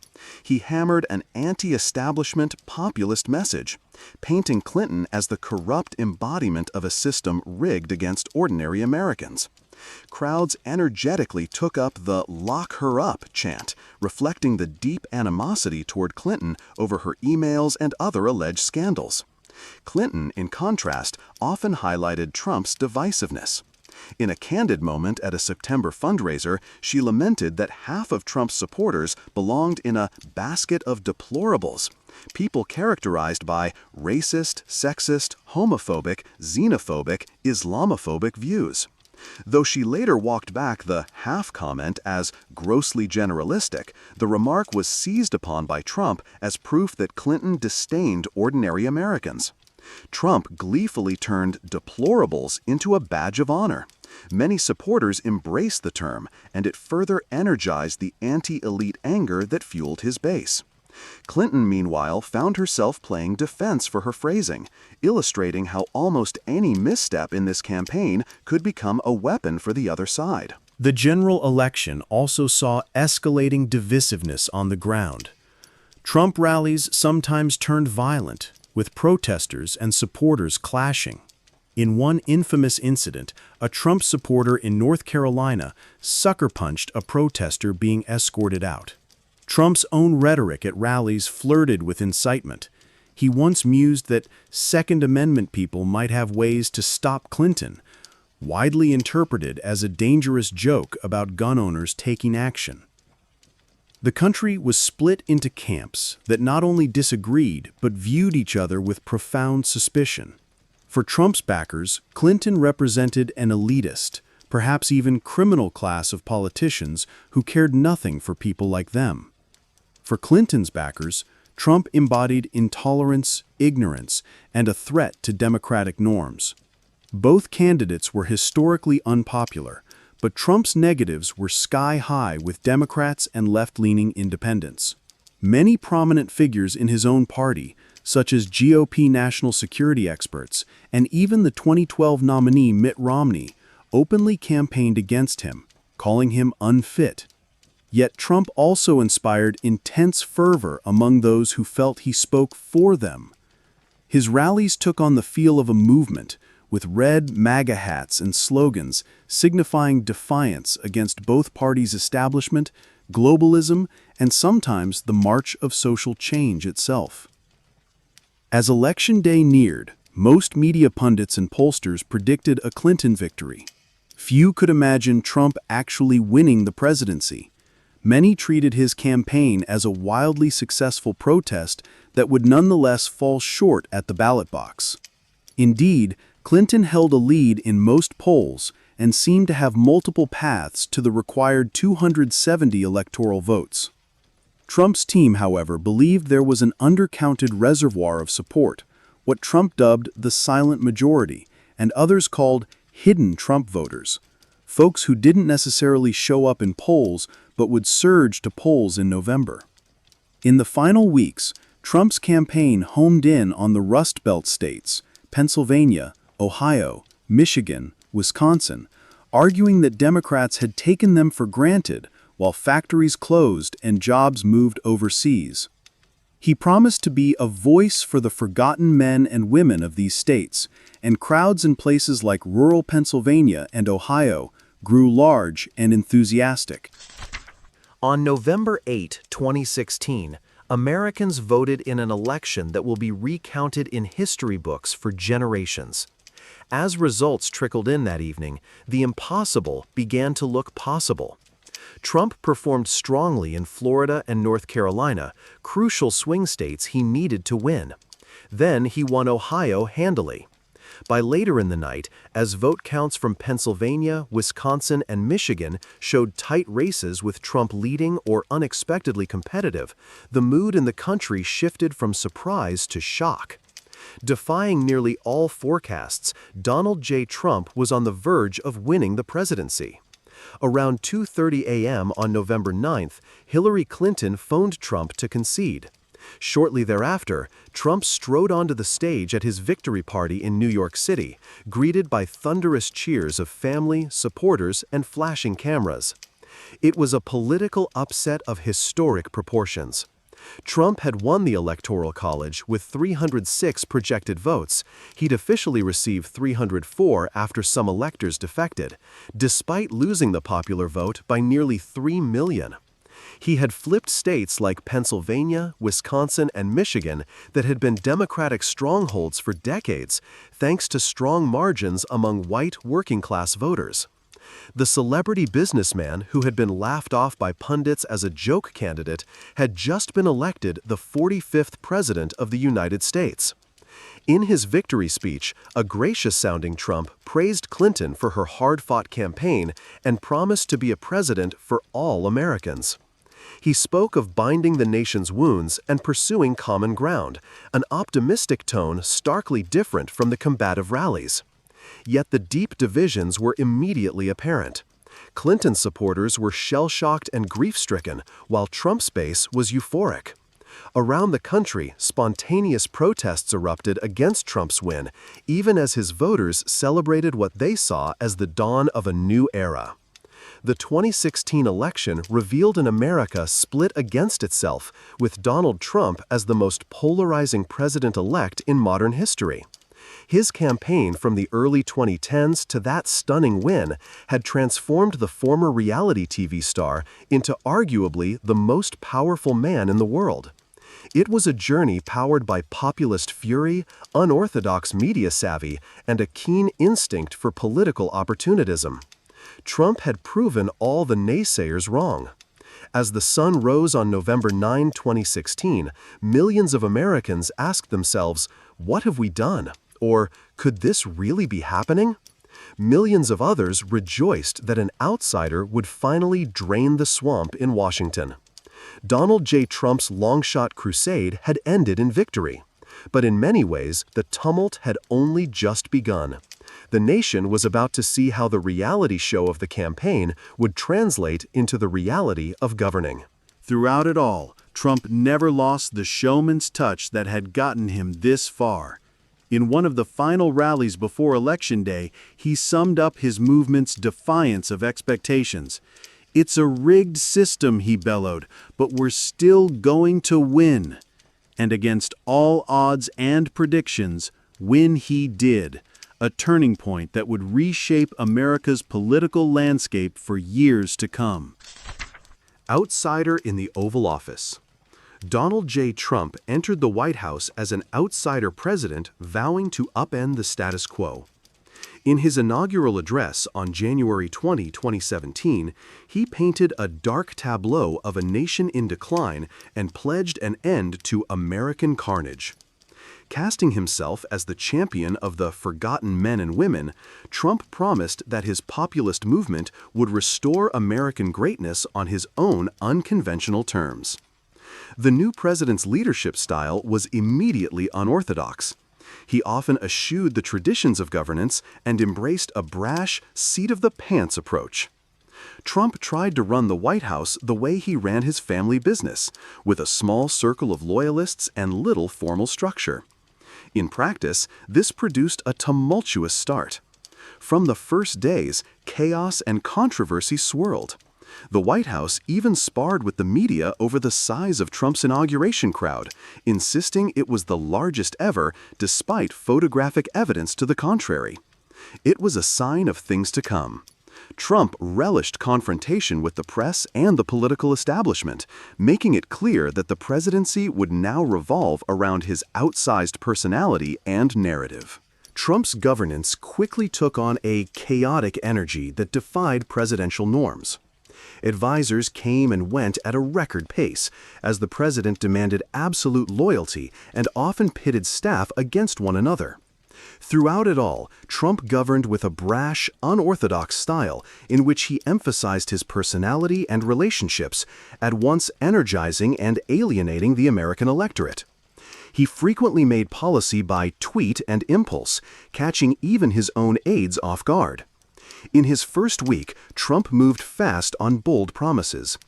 He hammered an anti-establishment populist message, painting Clinton as the corrupt embodiment of a system rigged against ordinary Americans. Crowds energetically took up the "lock her up" chant, reflecting the deep animosity toward Clinton over her emails and other alleged scandals. Clinton, in contrast, often highlighted Trump's divisiveness. In a candid moment at a September fundraiser, she lamented that half of Trump's supporters belonged in a basket of deplorables, people characterized by racist, sexist, homophobic, xenophobic, Islamophobic views. Though she later walked back the half comment as grossly generalistic, the remark was seized upon by Trump as proof that Clinton disdained ordinary Americans. Trump gleefully turned deplorables into a badge of honor. Many supporters embraced the term, and it further energized the anti-elite anger that fueled his base. Clinton, meanwhile, found herself playing defense for her phrasing, illustrating how almost any misstep in this campaign could become a weapon for the other side. The general election also saw escalating divisiveness on the ground. Trump rallies sometimes turned violent, with protesters and supporters clashing. In one infamous incident, a Trump supporter in North Carolina sucker-punched a protester being escorted out. Trump's own rhetoric at rallies flirted with incitement. He once mused that Second Amendment people might have ways to stop Clinton, widely interpreted as a dangerous joke about gun owners taking action. The country was split into camps that not only disagreed but viewed each other with profound suspicion. For Trump's backers, Clinton represented an elitist, perhaps even criminal class of politicians who cared nothing for people like them. For Clinton's backers, Trump embodied intolerance, ignorance, and a threat to democratic norms. Both candidates were historically unpopular, but Trump's negatives were sky-high with Democrats and left-leaning independents. Many prominent figures in his own party, such as GOP national security experts and even the 2012 nominee Mitt Romney, openly campaigned against him, calling him unfit. Yet Trump also inspired intense fervor among those who felt he spoke for them. His rallies took on the feel of a movement, with red MAGA hats and slogans signifying defiance against both parties' establishment, globalism, and sometimes the march of social change itself. As Election Day neared, most media pundits and pollsters predicted a Clinton victory. Few could imagine Trump actually winning the presidency. Many treated his campaign as a wildly successful protest that would nonetheless fall short at the ballot box. Indeed, Clinton held a lead in most polls and seemed to have multiple paths to the required 270 electoral votes. Trump's team, however, believed there was an undercounted reservoir of support, what Trump dubbed the silent majority, and others called hidden Trump voters, folks who didn't necessarily show up in polls but would surge to polls in November. In the final weeks, Trump's campaign homed in on the Rust Belt states, Pennsylvania, Ohio, Michigan, Wisconsin, arguing that Democrats had taken them for granted while factories closed and jobs moved overseas. He promised to be a voice for the forgotten men and women of these states, and crowds in places like rural Pennsylvania and Ohio grew large and enthusiastic. On November 8, 2016, Americans voted in an election that will be recounted in history books for generations. As results trickled in that evening, the impossible began to look possible. Trump performed strongly in Florida and North Carolina, crucial swing states he needed to win. Then he won Ohio handily. By later in the night, as vote counts from Pennsylvania, Wisconsin, and Michigan showed tight races with Trump leading or unexpectedly competitive, the mood in the country shifted from surprise to shock. Defying nearly all forecasts, Donald J. Trump was on the verge of winning the presidency. Around 2:30 a.m. on November 9th, Hillary Clinton phoned Trump to concede. Shortly thereafter, Trump strode onto the stage at his victory party in New York City, greeted by thunderous cheers of family, supporters, and flashing cameras. It was a political upset of historic proportions. Trump had won the Electoral College with 306 projected votes. He'd officially received 304 after some electors defected, despite losing the popular vote by nearly 3 million. He had flipped states like Pennsylvania, Wisconsin, and Michigan that had been Democratic strongholds for decades, thanks to strong margins among white working-class voters. The celebrity businessman who had been laughed off by pundits as a joke candidate had just been elected the 45th President of the United States. In his victory speech, a gracious-sounding Trump praised Clinton for her hard-fought campaign and promised to be a president for all Americans. He spoke of binding the nation's wounds and pursuing common ground, an optimistic tone starkly different from the combative rallies. Yet the deep divisions were immediately apparent. Clinton supporters were shell-shocked and grief-stricken, while Trump's base was euphoric. Around the country, spontaneous protests erupted against Trump's win, even as his voters celebrated what they saw as the dawn of a new era. The 2016 election revealed an America split against itself, with Donald Trump as the most polarizing president-elect in modern history. His campaign from the early 2010s to that stunning win had transformed the former reality TV star into arguably the most powerful man in the world. It was a journey powered by populist fury, unorthodox media savvy, and a keen instinct for political opportunism. Trump had proven all the naysayers wrong. As the sun rose on November 9, 2016, millions of Americans asked themselves, "What have we done?" Or, "Could this really be happening?" Millions of others rejoiced that an outsider would finally drain the swamp in Washington. Donald J. Trump's long-shot crusade had ended in victory. But in many ways, the tumult had only just begun. The nation was about to see how the reality show of the campaign would translate into the reality of governing. Throughout it all, Trump never lost the showman's touch that had gotten him this far. In one of the final rallies before Election Day, he summed up his movement's defiance of expectations. "It's a rigged system," he bellowed, "but we're still going to win." And against all odds and predictions, win he did, a turning point that would reshape America's political landscape for years to come. Outsider in the Oval Office. Donald J. Trump entered the White House as an outsider president vowing to upend the status quo. In his inaugural address on January 20, 2017, he painted a dark tableau of a nation in decline and pledged an end to American carnage. Casting himself as the champion of the forgotten men and women, Trump promised that his populist movement would restore American greatness on his own unconventional terms. The new president's leadership style was immediately unorthodox. He often eschewed the traditions of governance and embraced a brash, seat-of-the-pants approach. Trump tried to run the White House the way he ran his family business, with a small circle of loyalists and little formal structure. In practice, this produced a tumultuous start. From the first days, chaos and controversy swirled. The White House even sparred with the media over the size of Trump's inauguration crowd, insisting it was the largest ever despite photographic evidence to the contrary. It was a sign of things to come. Trump relished confrontation with the press and the political establishment, making it clear that the presidency would now revolve around his outsized personality and narrative. Trump's governance quickly took on a chaotic energy that defied presidential norms. Advisors came and went at a record pace, as the president demanded absolute loyalty and often pitted staff against one another. Throughout it all, Trump governed with a brash, unorthodox style in which he emphasized his personality and relationships, at once energizing and alienating the American electorate. He frequently made policy by tweet and impulse, catching even his own aides off guard. In his first week, Trump moved fast on bold promises.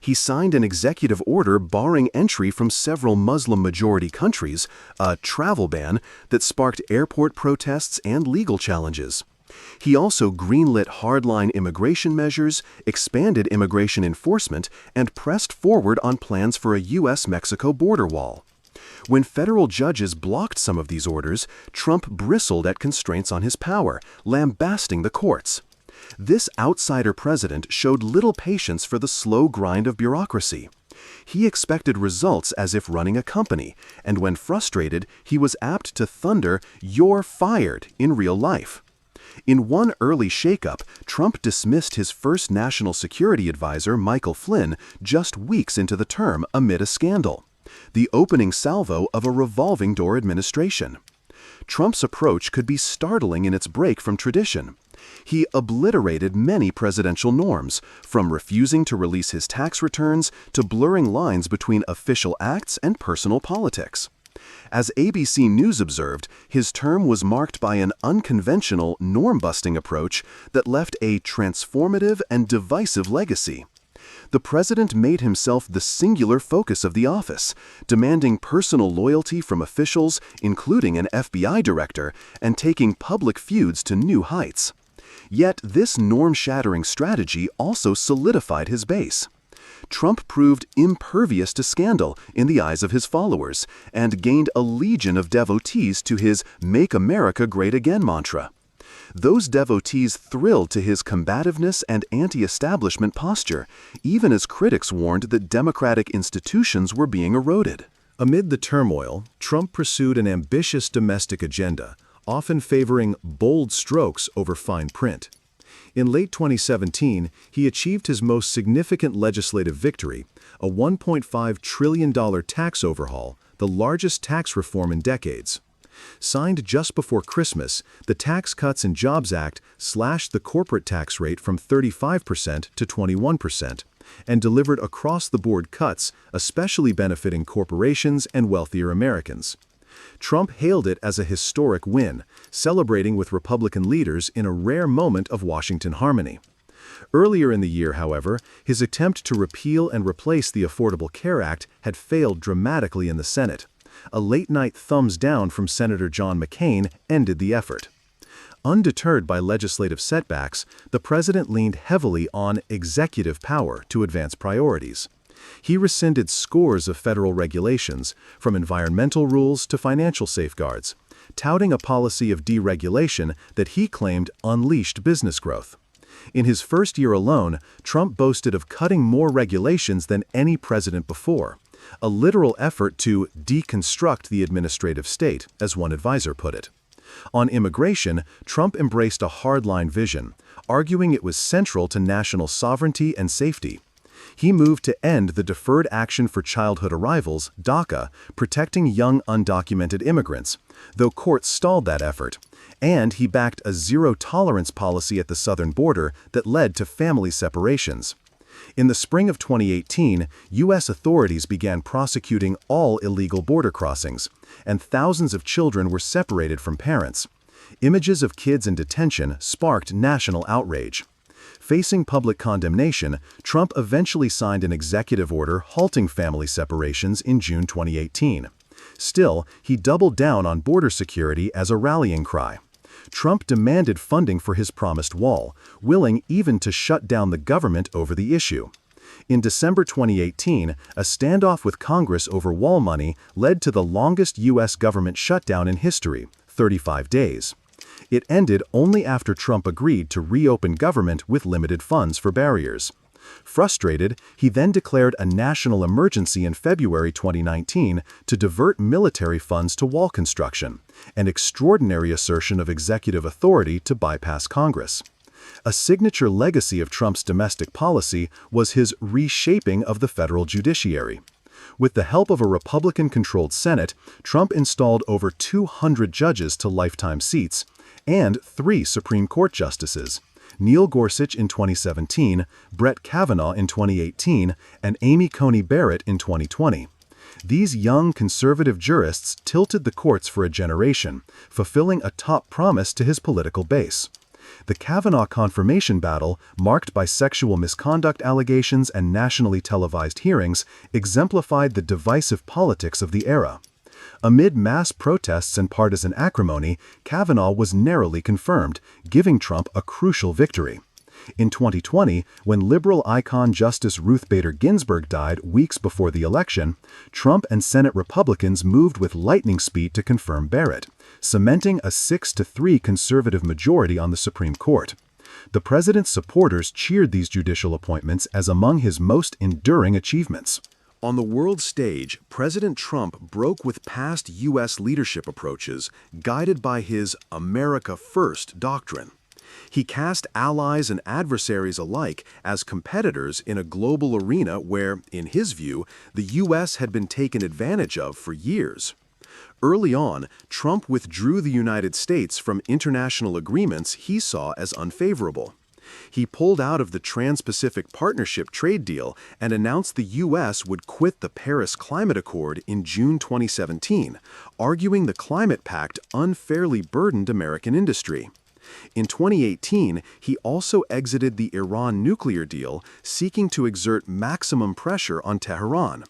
He signed an executive order barring entry from several Muslim-majority countries, a travel ban that sparked airport protests and legal challenges. He also greenlit hardline immigration measures, expanded immigration enforcement, and pressed forward on plans for a U.S.-Mexico border wall. When federal judges blocked some of these orders, Trump bristled at constraints on his power, lambasting the courts. This outsider president showed little patience for the slow grind of bureaucracy. He expected results as if running a company, and when frustrated, he was apt to thunder, "You're fired," in real life. In one early shakeup, Trump dismissed his first national security advisor, Michael Flynn, just weeks into the term amid a scandal. The opening salvo of a revolving door administration. Trump's approach could be startling in its break from tradition. He obliterated many presidential norms, from refusing to release his tax returns to blurring lines between official acts and personal politics. As ABC News observed, his term was marked by an unconventional, norm-busting approach that left a transformative and divisive legacy. The president made himself the singular focus of the office, demanding personal loyalty from officials, including an FBI director, and taking public feuds to new heights. Yet this norm-shattering strategy also solidified his base. Trump proved impervious to scandal in the eyes of his followers and gained a legion of devotees to his "Make America Great Again" mantra. Those devotees thrilled to his combativeness and anti-establishment posture, even as critics warned that democratic institutions were being eroded. Amid the turmoil, Trump pursued an ambitious domestic agenda, often favoring bold strokes over fine print. In late 2017, he achieved his most significant legislative victory, a $1.5 trillion tax overhaul, the largest tax reform in decades. Signed just before Christmas, the Tax Cuts and Jobs Act slashed the corporate tax rate from 35% to 21% and delivered across-the-board cuts, especially benefiting corporations and wealthier Americans. Trump hailed it as a historic win, celebrating with Republican leaders in a rare moment of Washington harmony. Earlier in the year, however, his attempt to repeal and replace the Affordable Care Act had failed dramatically in the Senate. A late-night thumbs down from Senator John McCain ended the effort. Undeterred by legislative setbacks, the president leaned heavily on executive power to advance priorities. He rescinded scores of federal regulations, from environmental rules to financial safeguards, touting a policy of deregulation that he claimed unleashed business growth. In his first year alone, Trump boasted of cutting more regulations than any president before, a literal effort to deconstruct the administrative state, as one advisor put it. On immigration, Trump embraced a hardline vision, arguing it was central to national sovereignty and safety. He moved to end the Deferred Action for Childhood Arrivals, DACA, protecting young undocumented immigrants, though courts stalled that effort. And he backed a zero-tolerance policy at the southern border that led to family separations. In the spring of 2018, U.S. authorities began prosecuting all illegal border crossings, and thousands of children were separated from parents. Images of kids in detention sparked national outrage. Facing public condemnation, Trump eventually signed an executive order halting family separations in June 2018. Still, he doubled down on border security as a rallying cry. Trump demanded funding for his promised wall, willing even to shut down the government over the issue. In December 2018, a standoff with Congress over wall money led to the longest U.S. government shutdown in history, 35 days. It ended only after Trump agreed to reopen government with limited funds for barriers. Frustrated, he then declared a national emergency in February 2019 to divert military funds to wall construction, an extraordinary assertion of executive authority to bypass Congress. A signature legacy of Trump's domestic policy was his reshaping of the federal judiciary. With the help of a Republican-controlled Senate, Trump installed over 200 judges to lifetime seats and 3 Supreme Court justices: Neil Gorsuch in 2017, Brett Kavanaugh in 2018, and Amy Coney Barrett in 2020. These young conservative jurists tilted the courts for a generation, fulfilling a top promise to his political base. The Kavanaugh confirmation battle, marked by sexual misconduct allegations and nationally televised hearings, exemplified the divisive politics of the era. Amid mass protests and partisan acrimony, Kavanaugh was narrowly confirmed, giving Trump a crucial victory. In 2020, when liberal icon Justice Ruth Bader Ginsburg died weeks before the election, Trump and Senate Republicans moved with lightning speed to confirm Barrett, cementing a 6-3 conservative majority on the Supreme Court. The president's supporters cheered these judicial appointments as among his most enduring achievements. On the world stage, President Trump broke with past U.S. leadership approaches, guided by his America First doctrine. He cast allies and adversaries alike as competitors in a global arena where, in his view, the U.S. had been taken advantage of for years. Early on, Trump withdrew the United States from international agreements he saw as unfavorable. He pulled out of the Trans-Pacific Partnership trade deal and announced the U.S. would quit the Paris Climate Accord in June 2017, arguing the climate pact unfairly burdened American industry. In 2018, he also exited the Iran nuclear deal, seeking to exert maximum pressure on Tehran.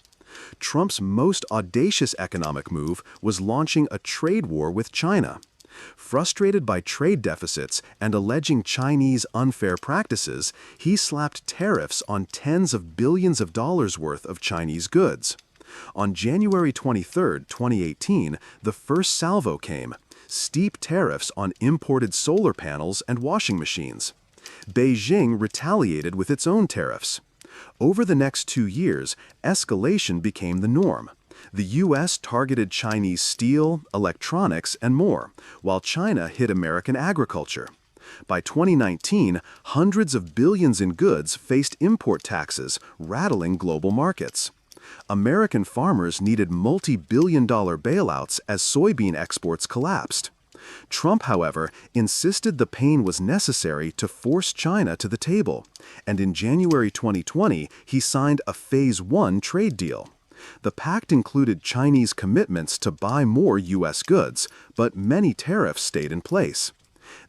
Trump's most audacious economic move was launching a trade war with China. Frustrated by trade deficits and alleging Chinese unfair practices, he slapped tariffs on tens of billions of dollars worth of Chinese goods. On January 23, 2018, the first salvo came: steep tariffs on imported solar panels and washing machines. Beijing retaliated with its own tariffs. Over the next 2 years, escalation became the norm. The U.S. targeted Chinese steel, electronics, and more, while China hit American agriculture. By 2019, hundreds of billions in goods faced import taxes, rattling global markets. American farmers needed multi-billion-dollar bailouts as soybean exports collapsed. Trump, however, insisted the pain was necessary to force China to the table, and in January 2020, he signed a Phase 1 trade deal. The pact included Chinese commitments to buy more U.S. goods, but many tariffs stayed in place.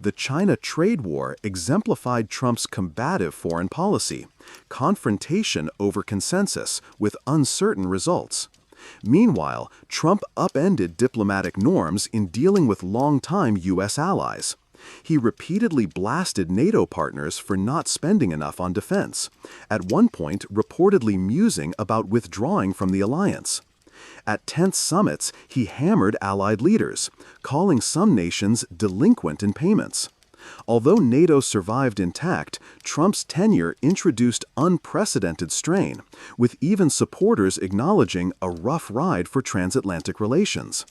The China trade war exemplified Trump's combative foreign policy, confrontation over consensus, with uncertain results. Meanwhile, Trump upended diplomatic norms in dealing with longtime U.S. allies. He repeatedly blasted NATO partners for not spending enough on defense, at one point reportedly musing about withdrawing from the alliance. At tense summits, he hammered allied leaders, calling some nations delinquent in payments. Although NATO survived intact, Trump's tenure introduced unprecedented strain, with even supporters acknowledging a rough ride for transatlantic relations.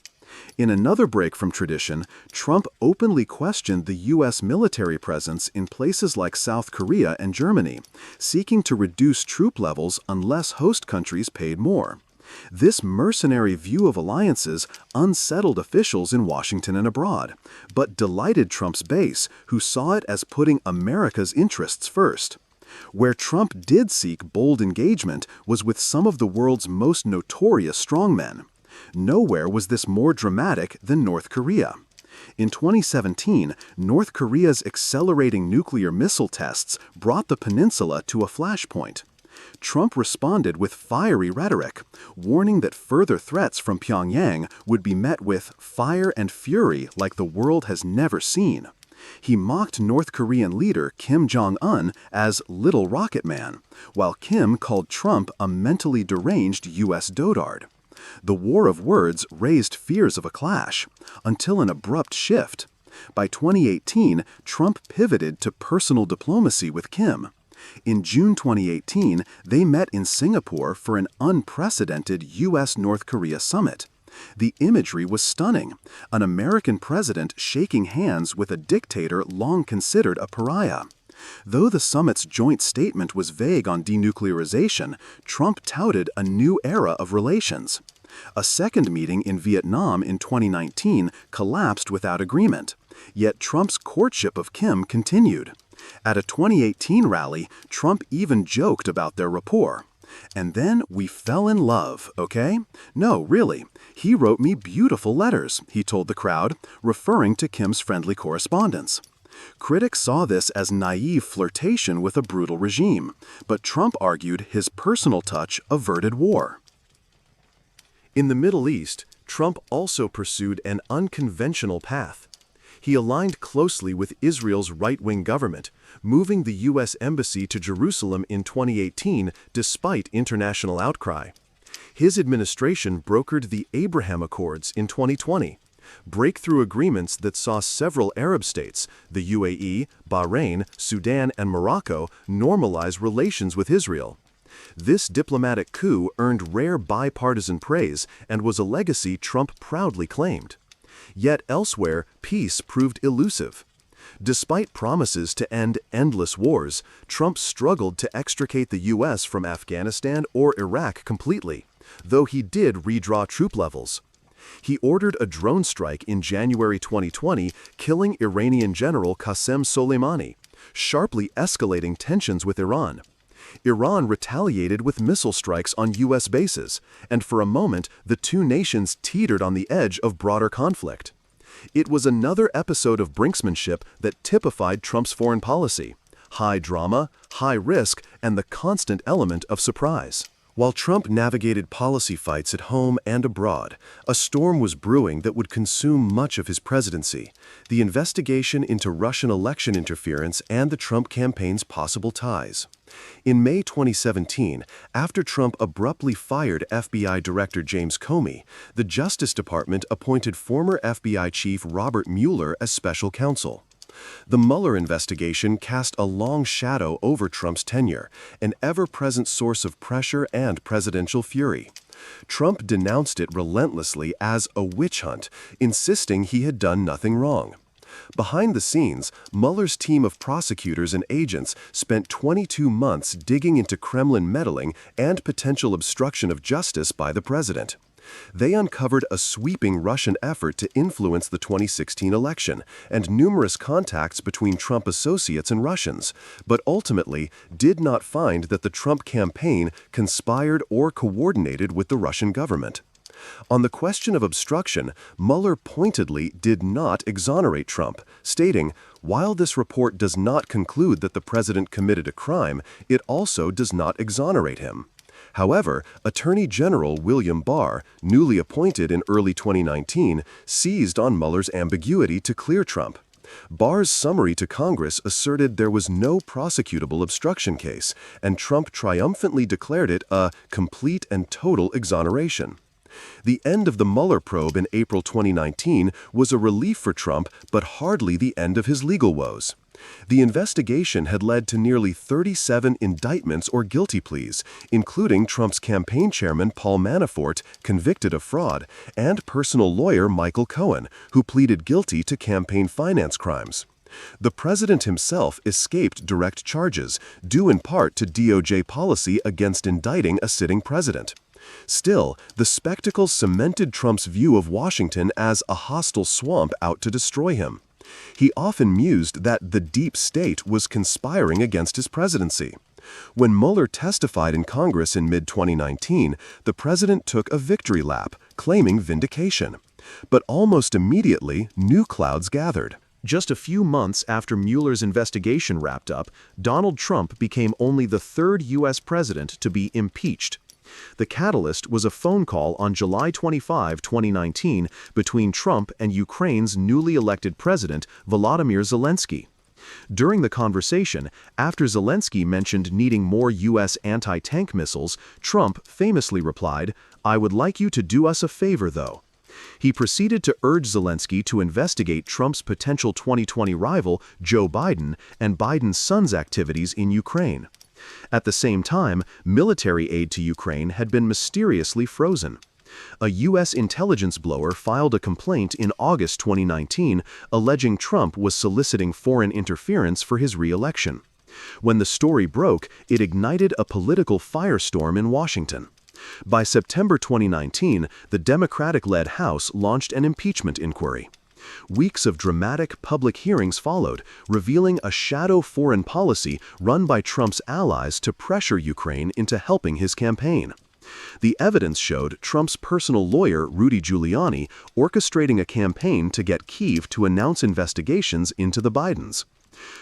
In another break from tradition, Trump openly questioned the U.S. military presence in places like South Korea and Germany, seeking to reduce troop levels unless host countries paid more. This mercenary view of alliances unsettled officials in Washington and abroad, but delighted Trump's base, who saw it as putting America's interests first. Where Trump did seek bold engagement was with some of the world's most notorious strongmen. Nowhere was this more dramatic than North Korea. In 2017, North Korea's accelerating nuclear missile tests brought the peninsula to a flashpoint. Trump responded with fiery rhetoric, warning that further threats from Pyongyang would be met with fire and fury like the world has never seen. He mocked North Korean leader Kim Jong-un as Little Rocket Man, while Kim called Trump a mentally deranged U.S. dotard. The war of words raised fears of a clash, until an abrupt shift. By 2018, Trump pivoted to personal diplomacy with Kim. In June 2018, they met in Singapore for an unprecedented U.S.-North Korea summit. The imagery was stunning: an American president shaking hands with a dictator long considered a pariah. Though the summit's joint statement was vague on denuclearization, Trump touted a new era of relations. A second meeting in Vietnam in 2019 collapsed without agreement, yet Trump's courtship of Kim continued. At a 2018 rally, Trump even joked about their rapport. "And then we fell in love, okay? No, really. He wrote me beautiful letters," he told the crowd, referring to Kim's friendly correspondence. Critics saw this as naive flirtation with a brutal regime, but Trump argued his personal touch averted war. In the Middle East, Trump also pursued an unconventional path. He aligned closely with Israel's right-wing government, moving the U.S. Embassy to Jerusalem in 2018 despite international outcry. His administration brokered the Abraham Accords in 2020, breakthrough agreements that saw several Arab states, the UAE, Bahrain, Sudan, and Morocco, normalize relations with Israel. This diplomatic coup earned rare bipartisan praise and was a legacy Trump proudly claimed. Yet elsewhere, peace proved elusive. Despite promises to end endless wars, Trump struggled to extricate the U.S. from Afghanistan or Iraq completely, though he did redraw troop levels. He ordered a drone strike in January 2020, killing Iranian General Qasem Soleimani, sharply escalating tensions with Iran. Iran retaliated with missile strikes on U.S. bases, and for a moment, the two nations teetered on the edge of broader conflict. It was another episode of brinksmanship that typified Trump's foreign policy: high drama, high risk, and the constant element of surprise. While Trump navigated policy fights at home and abroad, a storm was brewing that would consume much of his presidency: the investigation into Russian election interference and the Trump campaign's possible ties. In May 2017, after Trump abruptly fired FBI Director James Comey, the Justice Department appointed former FBI Chief Robert Mueller as special counsel. The Mueller investigation cast a long shadow over Trump's tenure, an ever-present source of pressure and presidential fury. Trump denounced it relentlessly as a witch hunt, insisting he had done nothing wrong. Behind the scenes, Mueller's team of prosecutors and agents spent 22 months digging into Kremlin meddling and potential obstruction of justice by the president. They uncovered a sweeping Russian effort to influence the 2016 election and numerous contacts between Trump associates and Russians, but ultimately did not find that the Trump campaign conspired or coordinated with the Russian government. On the question of obstruction, Mueller pointedly did not exonerate Trump, stating, "While this report does not conclude that the president committed a crime, it also does not exonerate him." However, Attorney General William Barr, newly appointed in early 2019, seized on Mueller's ambiguity to clear Trump. Barr's summary to Congress asserted there was no prosecutable obstruction case, and Trump triumphantly declared it a complete and total exoneration. The end of the Mueller probe in April 2019 was a relief for Trump, but hardly the end of his legal woes. The investigation had led to nearly 37 indictments or guilty pleas, including Trump's campaign chairman Paul Manafort, convicted of fraud, and personal lawyer Michael Cohen, who pleaded guilty to campaign finance crimes. The president himself escaped direct charges, due in part to DOJ policy against indicting a sitting president. Still, the spectacle cemented Trump's view of Washington as a hostile swamp out to destroy him. He often mused that the deep state was conspiring against his presidency. When Mueller testified in Congress in mid-2019, the president took a victory lap, claiming vindication. But almost immediately, new clouds gathered. Just a few months after Mueller's investigation wrapped up, Donald Trump became only the third U.S. president to be impeached. The catalyst was a phone call on July 25, 2019, between Trump and Ukraine's newly elected president, Volodymyr Zelensky. During the conversation, after Zelensky mentioned needing more U.S. anti-tank missiles, Trump famously replied, "I would like you to do us a favor, though." He proceeded to urge Zelensky to investigate Trump's potential 2020 rival, Joe Biden, and Biden's son's activities in Ukraine. At the same time, military aid to Ukraine had been mysteriously frozen. A U.S. intelligence blower filed a complaint in August 2019 alleging Trump was soliciting foreign interference for his re-election. When the story broke, it ignited a political firestorm in Washington. By September 2019, the Democratic-led House launched an impeachment inquiry. Weeks of dramatic public hearings followed, revealing a shadow foreign policy run by Trump's allies to pressure Ukraine into helping his campaign. The evidence showed Trump's personal lawyer, Rudy Giuliani, orchestrating a campaign to get Kyiv to announce investigations into the Bidens.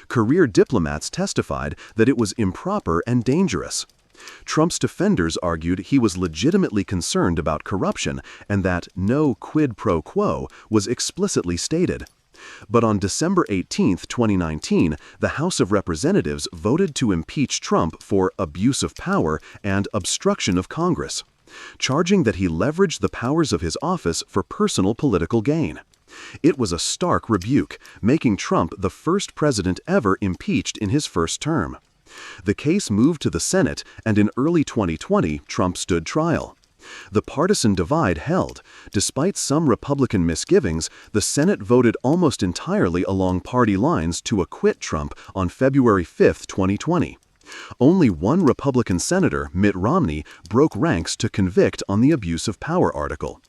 Career diplomats testified that it was improper and dangerous. Trump's defenders argued he was legitimately concerned about corruption and that no quid pro quo was explicitly stated. But on December 18, 2019, the House of Representatives voted to impeach Trump for abuse of power and obstruction of Congress, charging that he leveraged the powers of his office for personal political gain. It was a stark rebuke, making Trump the first president ever impeached in his first term. The case moved to the Senate, and in early 2020, Trump stood trial. The partisan divide held. Despite some Republican misgivings, the Senate voted almost entirely along party lines to acquit Trump on February 5, 2020. Only one Republican senator, Mitt Romney, broke ranks to convict on the abuse of power article.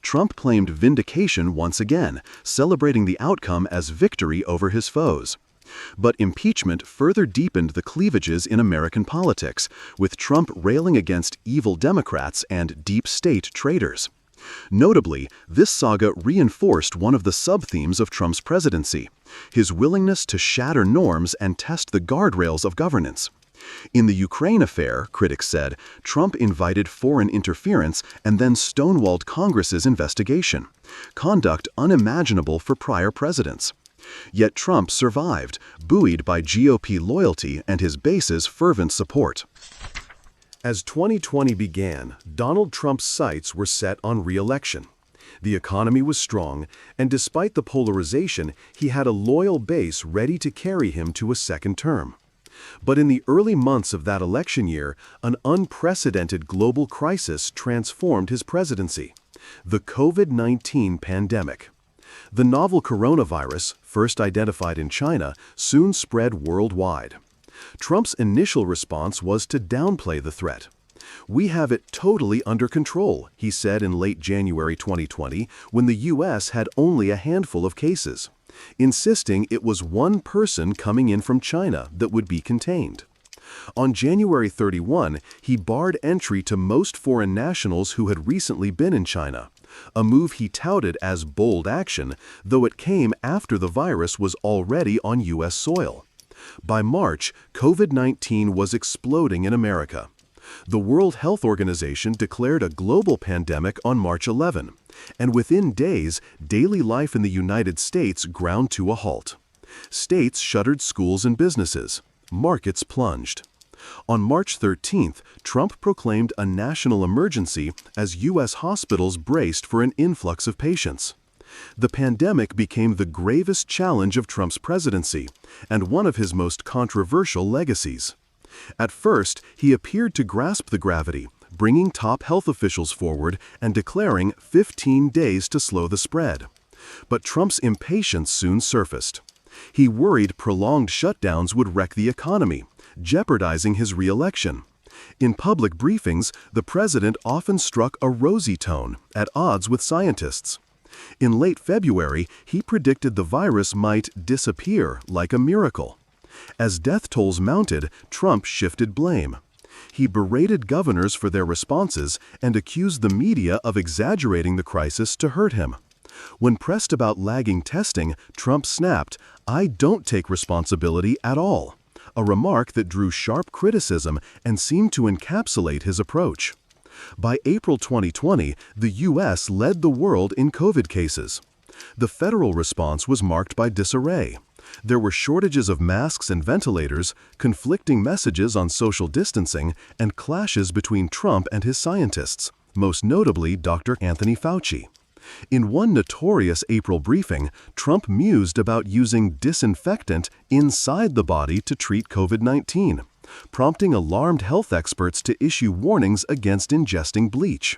Trump claimed vindication once again, celebrating the outcome as victory over his foes. But impeachment further deepened the cleavages in American politics, with Trump railing against evil Democrats and deep state traitors. Notably, this saga reinforced one of the sub-themes of Trump's presidency: his willingness to shatter norms and test the guardrails of governance. In the Ukraine affair, critics said, Trump invited foreign interference and then stonewalled Congress's investigation, conduct unimaginable for prior presidents. Yet Trump survived, buoyed by GOP loyalty and his base's fervent support. As 2020 began, Donald Trump's sights were set on re-election. The economy was strong, and despite the polarization, he had a loyal base ready to carry him to a second term. But in the early months of that election year, an unprecedented global crisis transformed his presidency: the COVID-19 pandemic. The novel coronavirus, first identified in China, soon spread worldwide. Trump's initial response was to downplay the threat. "We have it totally under control," he said in late January 2020, when the U.S. had only a handful of cases, insisting it was one person coming in from China that would be contained. On January 31, he barred entry to most foreign nationals who had recently been in China, a move he touted as bold action, though it came after the virus was already on U.S. soil. By March, COVID-19 was exploding in America. The World Health Organization declared a global pandemic on March 11, and within days, daily life in the United States ground to a halt. States shuttered schools and businesses. Markets plunged. On March 13th, Trump proclaimed a national emergency as U.S. hospitals braced for an influx of patients. The pandemic became the gravest challenge of Trump's presidency, and one of his most controversial legacies. At first, he appeared to grasp the gravity, bringing top health officials forward and declaring 15 days to slow the spread. But Trump's impatience soon surfaced. He worried prolonged shutdowns would wreck the economy, jeopardizing his re-election. In public briefings, the president often struck a rosy tone, at odds with scientists. In late February, he predicted the virus might disappear like a miracle. As death tolls mounted, Trump shifted blame. He berated governors for their responses and accused the media of exaggerating the crisis to hurt him. When pressed about lagging testing, Trump snapped, "I don't take responsibility at all," a remark that drew sharp criticism and seemed to encapsulate his approach. By April 2020, the U.S. led the world in COVID cases. The federal response was marked by disarray. There were shortages of masks and ventilators, conflicting messages on social distancing, and clashes between Trump and his scientists, most notably Dr. Anthony Fauci. In one notorious April briefing, Trump mused about using disinfectant inside the body to treat COVID-19, prompting alarmed health experts to issue warnings against ingesting bleach.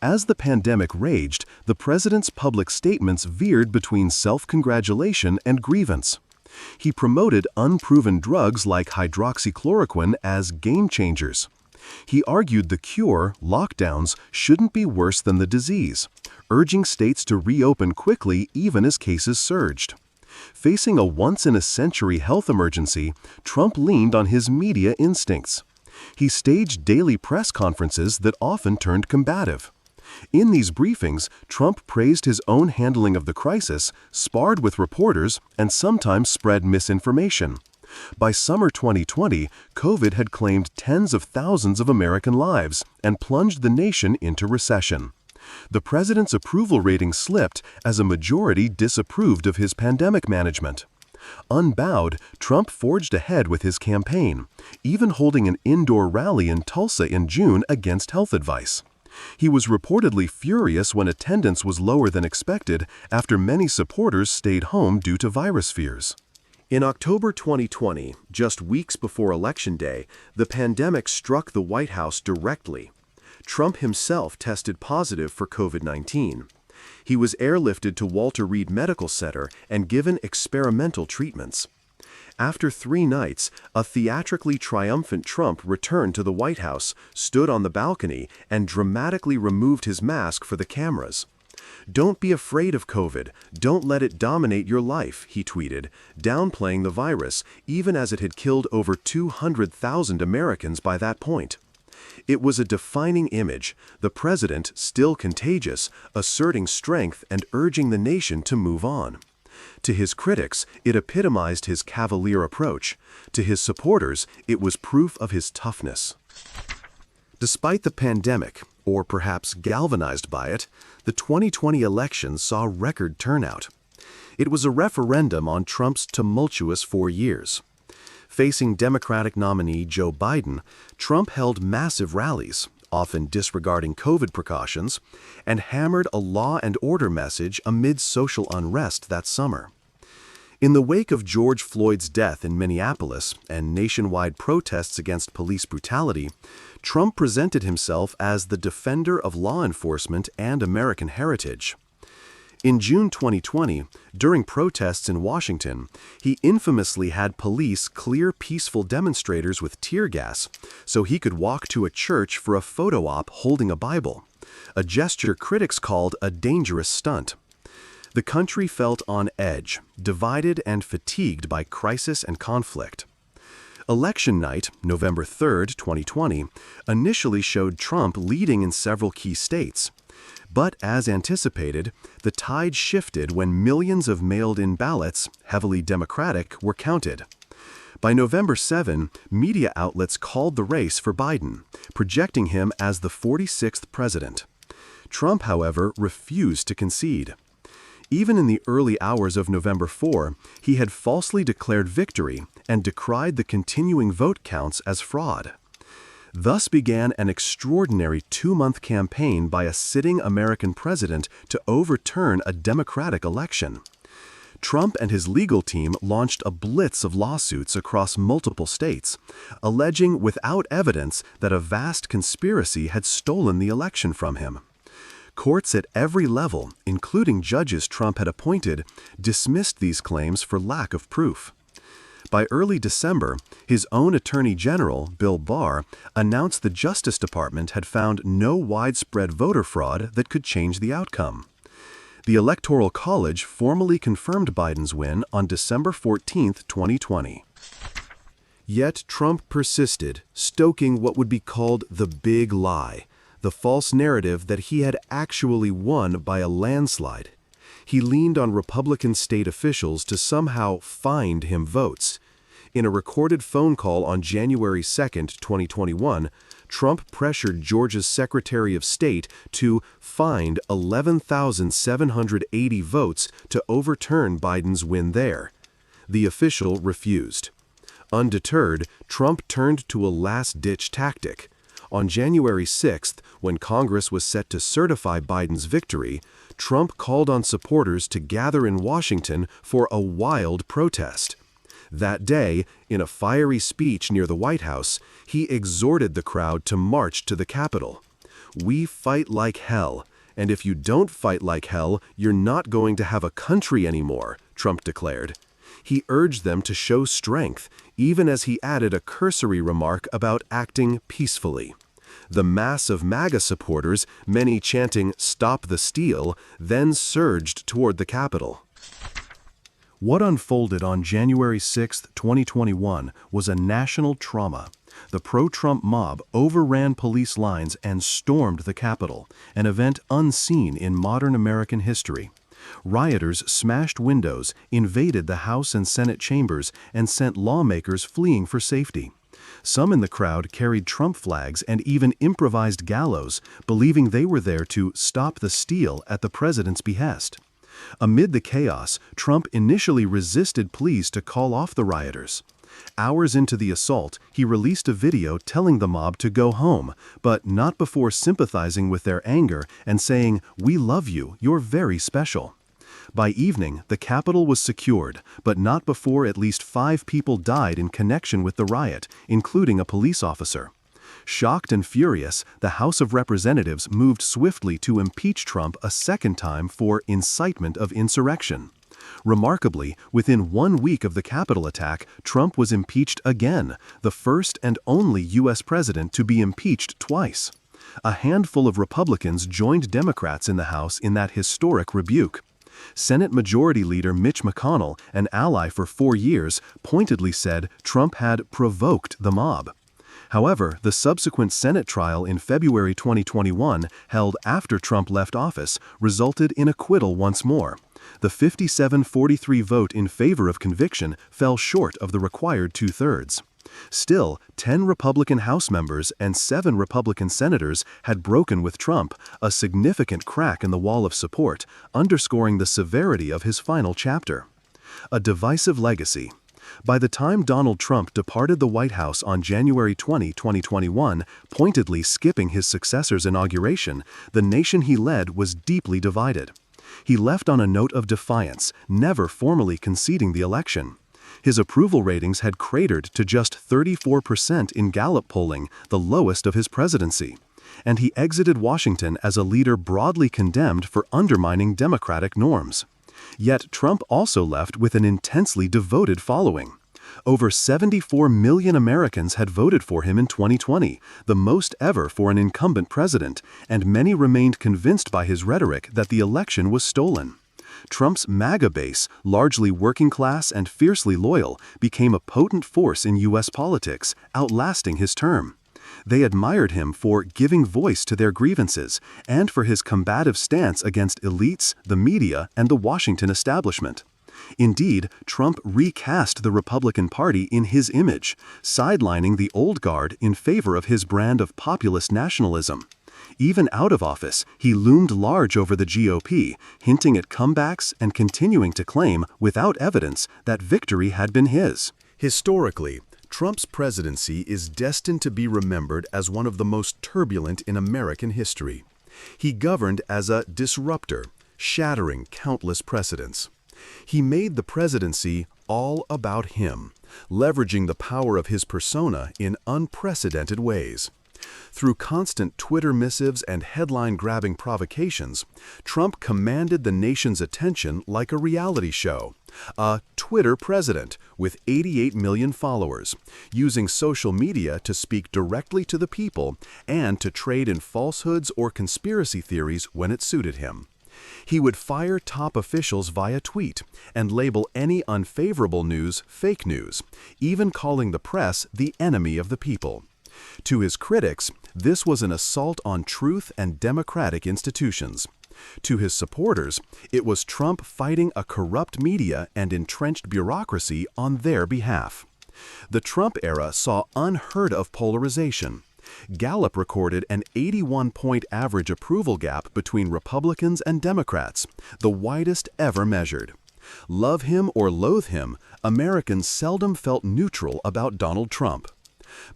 As the pandemic raged, the president's public statements veered between self-congratulation and grievance. He promoted unproven drugs like hydroxychloroquine as game changers. He argued the cure, lockdowns, shouldn't be worse than the disease, urging states to reopen quickly even as cases surged. Facing a once-in-a-century health emergency, Trump leaned on his media instincts. He staged daily press conferences that often turned combative. In these briefings, Trump praised his own handling of the crisis, sparred with reporters, and sometimes spread misinformation. By summer 2020, COVID had claimed tens of thousands of American lives and plunged the nation into recession. The president's approval rating slipped as a majority disapproved of his pandemic management. Unbowed, Trump forged ahead with his campaign, even holding an indoor rally in Tulsa in June against health advice. He was reportedly furious when attendance was lower than expected after many supporters stayed home due to virus fears. In October 2020, just weeks before Election Day, the pandemic struck the White House directly. Trump himself tested positive for COVID-19. He was airlifted to Walter Reed Medical Center and given experimental treatments. After 3 nights, a theatrically triumphant Trump returned to the White House, stood on the balcony, and dramatically removed his mask for the cameras. "Don't be afraid of COVID. Don't let it dominate your life," he tweeted, downplaying the virus, even as it had killed over 200,000 Americans by that point. It was a defining image, the president, still contagious, asserting strength and urging the nation to move on. To his critics, it epitomized his cavalier approach. To his supporters, it was proof of his toughness. Despite the pandemic, or perhaps galvanized by it, the 2020 election saw record turnout. It was a referendum on Trump's tumultuous 4 years. Facing Democratic nominee Joe Biden, Trump held massive rallies, often disregarding COVID precautions, and hammered a law and order message amid social unrest that summer. In the wake of George Floyd's death in Minneapolis and nationwide protests against police brutality, Trump presented himself as the defender of law enforcement and American heritage. In June 2020, during protests in Washington, he infamously had police clear peaceful demonstrators with tear gas so he could walk to a church for a photo op holding a Bible, a gesture critics called a dangerous stunt. The country felt on edge, divided and fatigued by crisis and conflict. Election night, November 3, 2020, initially showed Trump leading in several key states. But as anticipated, the tide shifted when millions of mailed-in ballots, heavily Democratic, were counted. By November 7, media outlets called the race for Biden, projecting him as the 46th president. Trump, however, refused to concede. Even in the early hours of November 4, he had falsely declared victory and decried the continuing vote counts as fraud. Thus began an extraordinary 2-month campaign by a sitting American president to overturn a Democratic election. Trump and his legal team launched a blitz of lawsuits across multiple states, alleging without evidence that a vast conspiracy had stolen the election from him. Courts at every level, including judges Trump had appointed, dismissed these claims for lack of proof. By early December, his own Attorney General, Bill Barr, announced the Justice Department had found no widespread voter fraud that could change the outcome. The Electoral College formally confirmed Biden's win on December 14, 2020. Yet Trump persisted, stoking what would be called the big lie, the false narrative that he had actually won by a landslide. He leaned on Republican state officials to somehow find him votes. In a recorded phone call on January 2, 2021, Trump pressured Georgia's Secretary of State to find 11,780 votes to overturn Biden's win there. The official refused. Undeterred, Trump turned to a last-ditch tactic. On January 6, when Congress was set to certify Biden's victory, Trump called on supporters to gather in Washington for a wild protest. That day, in a fiery speech near the White House, he exhorted the crowd to march to the Capitol. "We fight like hell, and if you don't fight like hell, you're not going to have a country anymore," Trump declared. He urged them to show strength, even as he added a cursory remark about acting peacefully. The mass of MAGA supporters, many chanting "Stop the Steal," then surged toward the Capitol. What unfolded on January 6, 2021 was a national trauma. The pro-Trump mob overran police lines and stormed the Capitol, an event unseen in modern American history. Rioters smashed windows, invaded the House and Senate chambers, and sent lawmakers fleeing for safety. Some in the crowd carried Trump flags and even improvised gallows, believing they were there to stop the steal at the president's behest. Amid the chaos, Trump initially resisted pleas to call off the rioters. Hours into the assault, he released a video telling the mob to go home, but not before sympathizing with their anger and saying, "We love you, you're very special." By evening, the Capitol was secured, but not before at least 5 people died in connection with the riot, including a police officer. Shocked and furious, the House of Representatives moved swiftly to impeach Trump a second time for incitement of insurrection. Remarkably, within 1 week of the Capitol attack, Trump was impeached again, the first and only U.S. president to be impeached twice. A handful of Republicans joined Democrats in the House in that historic rebuke. Senate Majority Leader Mitch McConnell, an ally for 4 years, pointedly said Trump had provoked the mob. However, the subsequent Senate trial in February 2021, held after Trump left office, resulted in acquittal once more. The 57-43 vote in favor of conviction fell short of the required two-thirds. Still, 10 Republican House members and 7 Republican senators had broken with Trump, a significant crack in the wall of support, underscoring the severity of his final chapter. A divisive legacy. By the time Donald Trump departed the White House on January 20, 2021, pointedly skipping his successor's inauguration, the nation he led was deeply divided. He left on a note of defiance, never formally conceding the election. His approval ratings had cratered to just 34% in Gallup polling, the lowest of his presidency. And he exited Washington as a leader broadly condemned for undermining democratic norms. Yet Trump also left with an intensely devoted following. Over 74 million Americans had voted for him in 2020, the most ever for an incumbent president, and many remained convinced by his rhetoric that the election was stolen. Trump's MAGA base, largely working class and fiercely loyal, became a potent force in U.S. politics, outlasting his term. They admired him for giving voice to their grievances and for his combative stance against elites, the media, and the Washington establishment. Indeed, Trump recast the Republican Party in his image, sidelining the old guard in favor of his brand of populist nationalism. Even out of office, he loomed large over the GOP, hinting at comebacks and continuing to claim, without evidence, that victory had been his. Historically, Trump's presidency is destined to be remembered as one of the most turbulent in American history. He governed as a disruptor, shattering countless precedents. He made the presidency all about him, leveraging the power of his persona in unprecedented ways. Through constant Twitter missives and headline-grabbing provocations, Trump commanded the nation's attention like a reality show, a Twitter president with 88 million followers, using social media to speak directly to the people and to trade in falsehoods or conspiracy theories when it suited him. He would fire top officials via tweet and label any unfavorable news fake news, even calling the press the enemy of the people. To his critics, this was an assault on truth and democratic institutions. To his supporters, it was Trump fighting a corrupt media and entrenched bureaucracy on their behalf. The Trump era saw unheard-of polarization. Gallup recorded an 81-point average approval gap between Republicans and Democrats, the widest ever measured. Love him or loathe him, Americans seldom felt neutral about Donald Trump.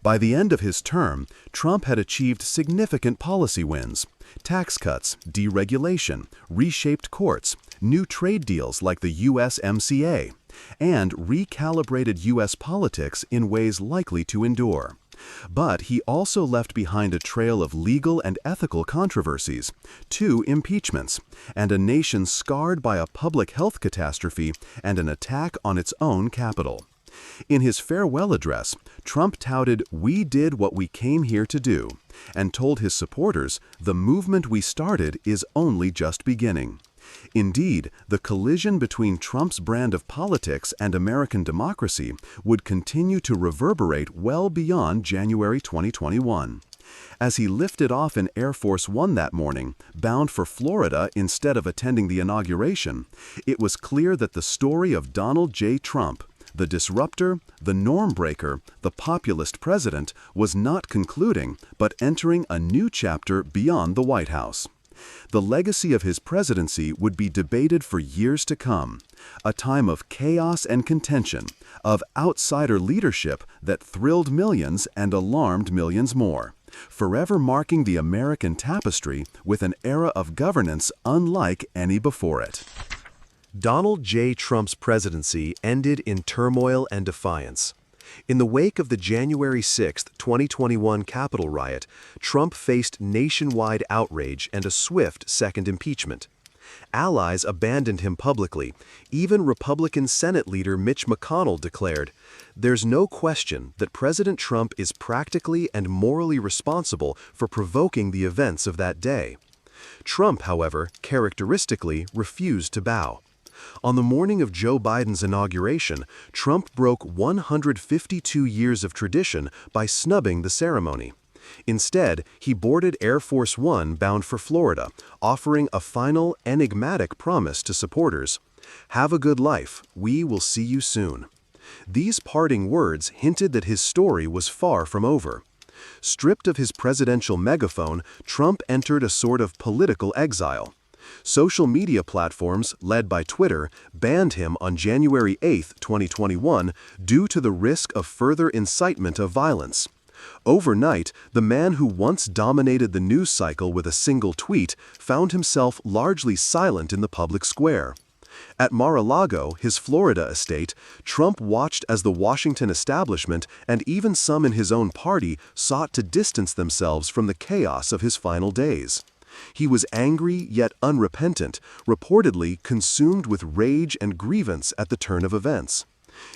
By the end of his term, Trump had achieved significant policy wins: tax cuts, deregulation, reshaped courts, new trade deals like the USMCA, and recalibrated U.S. politics in ways likely to endure. But he also left behind a trail of legal and ethical controversies, 2 impeachments, and a nation scarred by a public health catastrophe and an attack on its own capital. In his farewell address, Trump touted, "We did what we came here to do," and told his supporters, "The movement we started is only just beginning." Indeed, the collision between Trump's brand of politics and American democracy would continue to reverberate well beyond January 2021. As he lifted off in Air Force One that morning, bound for Florida instead of attending the inauguration, it was clear that the story of Donald J. Trump, the disruptor, the norm breaker, the populist president, was not concluding, but entering a new chapter beyond the White House. The legacy of his presidency would be debated for years to come, a time of chaos and contention, of outsider leadership that thrilled millions and alarmed millions more, forever marking the American tapestry with an era of governance unlike any before it. Donald J. Trump's presidency ended in turmoil and defiance. In the wake of the January 6, 2021 Capitol riot, Trump faced nationwide outrage and a swift second impeachment. Allies abandoned him publicly. Even Republican Senate leader Mitch McConnell declared, "There's no question that President Trump is practically and morally responsible for provoking the events of that day." Trump, however, characteristically refused to bow. On the morning of Joe Biden's inauguration, Trump broke 152 years of tradition by snubbing the ceremony. Instead, he boarded Air Force One bound for Florida, offering a final, enigmatic promise to supporters: "Have a good life, we will see you soon." These parting words hinted that his story was far from over. Stripped of his presidential megaphone, Trump entered a sort of political exile. Social media platforms, led by Twitter, banned him on January 8, 2021, due to the risk of further incitement of violence. Overnight, the man who once dominated the news cycle with a single tweet found himself largely silent in the public square. At Mar-a-Lago, his Florida estate, Trump watched as the Washington establishment and even some in his own party sought to distance themselves from the chaos of his final days. He was angry yet unrepentant, reportedly consumed with rage and grievance at the turn of events.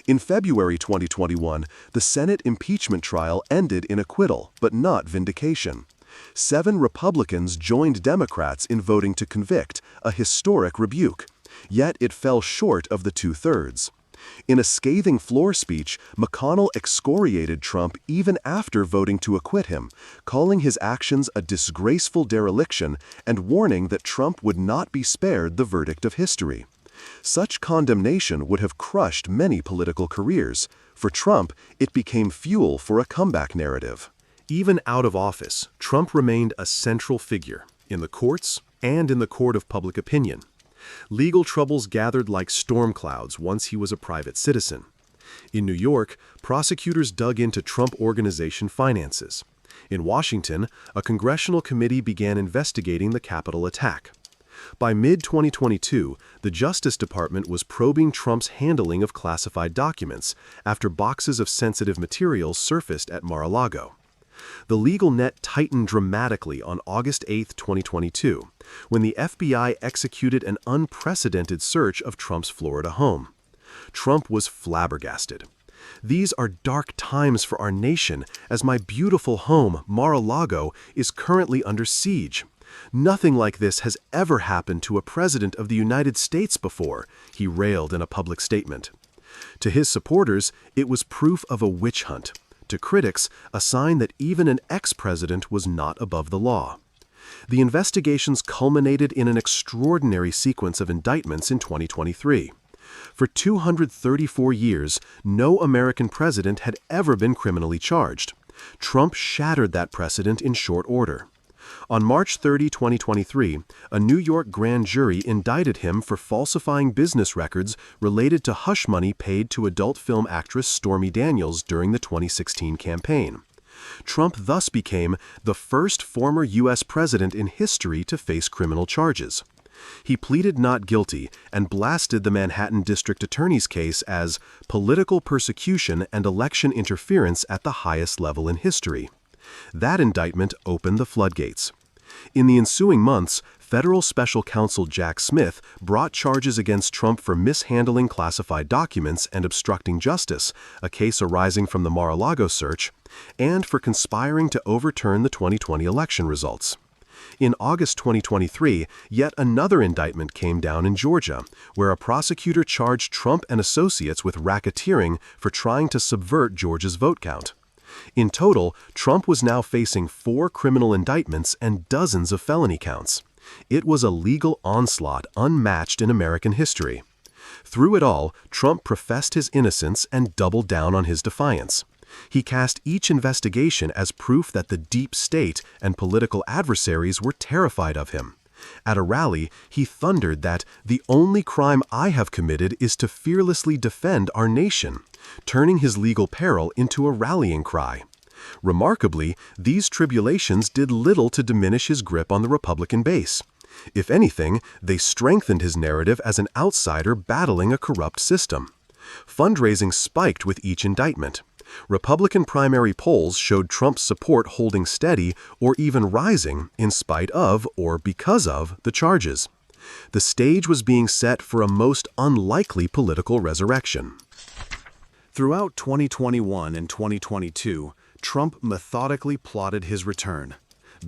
In February 2021, the Senate impeachment trial ended in acquittal, but not vindication. 7 Republicans joined Democrats in voting to convict, a historic rebuke. Yet it fell short of the 2/3. In a scathing floor speech, McConnell excoriated Trump even after voting to acquit him, calling his actions a disgraceful dereliction and warning that Trump would not be spared the verdict of history. Such condemnation would have crushed many political careers. For Trump, it became fuel for a comeback narrative. Even out of office, Trump remained a central figure in the courts and in the court of public opinion. Legal troubles gathered like storm clouds once he was a private citizen. In New York, prosecutors dug into Trump Organization finances. In Washington, a congressional committee began investigating the Capitol attack. By mid-2022, the Justice Department was probing Trump's handling of classified documents after boxes of sensitive materials surfaced at Mar-a-Lago. The legal net tightened dramatically on August 8, 2022, when the FBI executed an unprecedented search of Trump's Florida home. Trump was flabbergasted. "These are dark times for our nation, as my beautiful home, Mar-a-Lago, is currently under siege. Nothing like this has ever happened to a president of the United States before," he railed in a public statement. To his supporters, it was proof of a witch hunt. To critics, a sign that even an ex-president was not above the law. The investigations culminated in an extraordinary sequence of indictments in 2023. For 234 years, no American president had ever been criminally charged. Trump shattered that precedent in short order. On March 30, 2023, a New York grand jury indicted him for falsifying business records related to hush money paid to adult film actress Stormy Daniels during the 2016 campaign. Trump thus became the first former U.S. president in history to face criminal charges. He pleaded not guilty and blasted the Manhattan District Attorney's case as political persecution and election interference at the highest level in history. That indictment opened the floodgates. In the ensuing months, federal special counsel Jack Smith brought charges against Trump for mishandling classified documents and obstructing justice, a case arising from the Mar-a-Lago search, and for conspiring to overturn the 2020 election results. In August 2023, yet another indictment came down in Georgia, where a prosecutor charged Trump and associates with racketeering for trying to subvert Georgia's vote count. In total, Trump was now facing 4 criminal indictments and dozens of felony counts. It was a legal onslaught unmatched in American history. Through it all, Trump professed his innocence and doubled down on his defiance. He cast each investigation as proof that the deep state and political adversaries were terrified of him. At a rally, he thundered that "the only crime I have committed is to fearlessly defend our nation," turning his legal peril into a rallying cry. Remarkably, these tribulations did little to diminish his grip on the Republican base. If anything, they strengthened his narrative as an outsider battling a corrupt system. Fundraising spiked with each indictment. Republican primary polls showed Trump's support holding steady or even rising in spite of or because of the charges. The stage was being set for a most unlikely political resurrection. Throughout 2021 and 2022, Trump methodically plotted his return.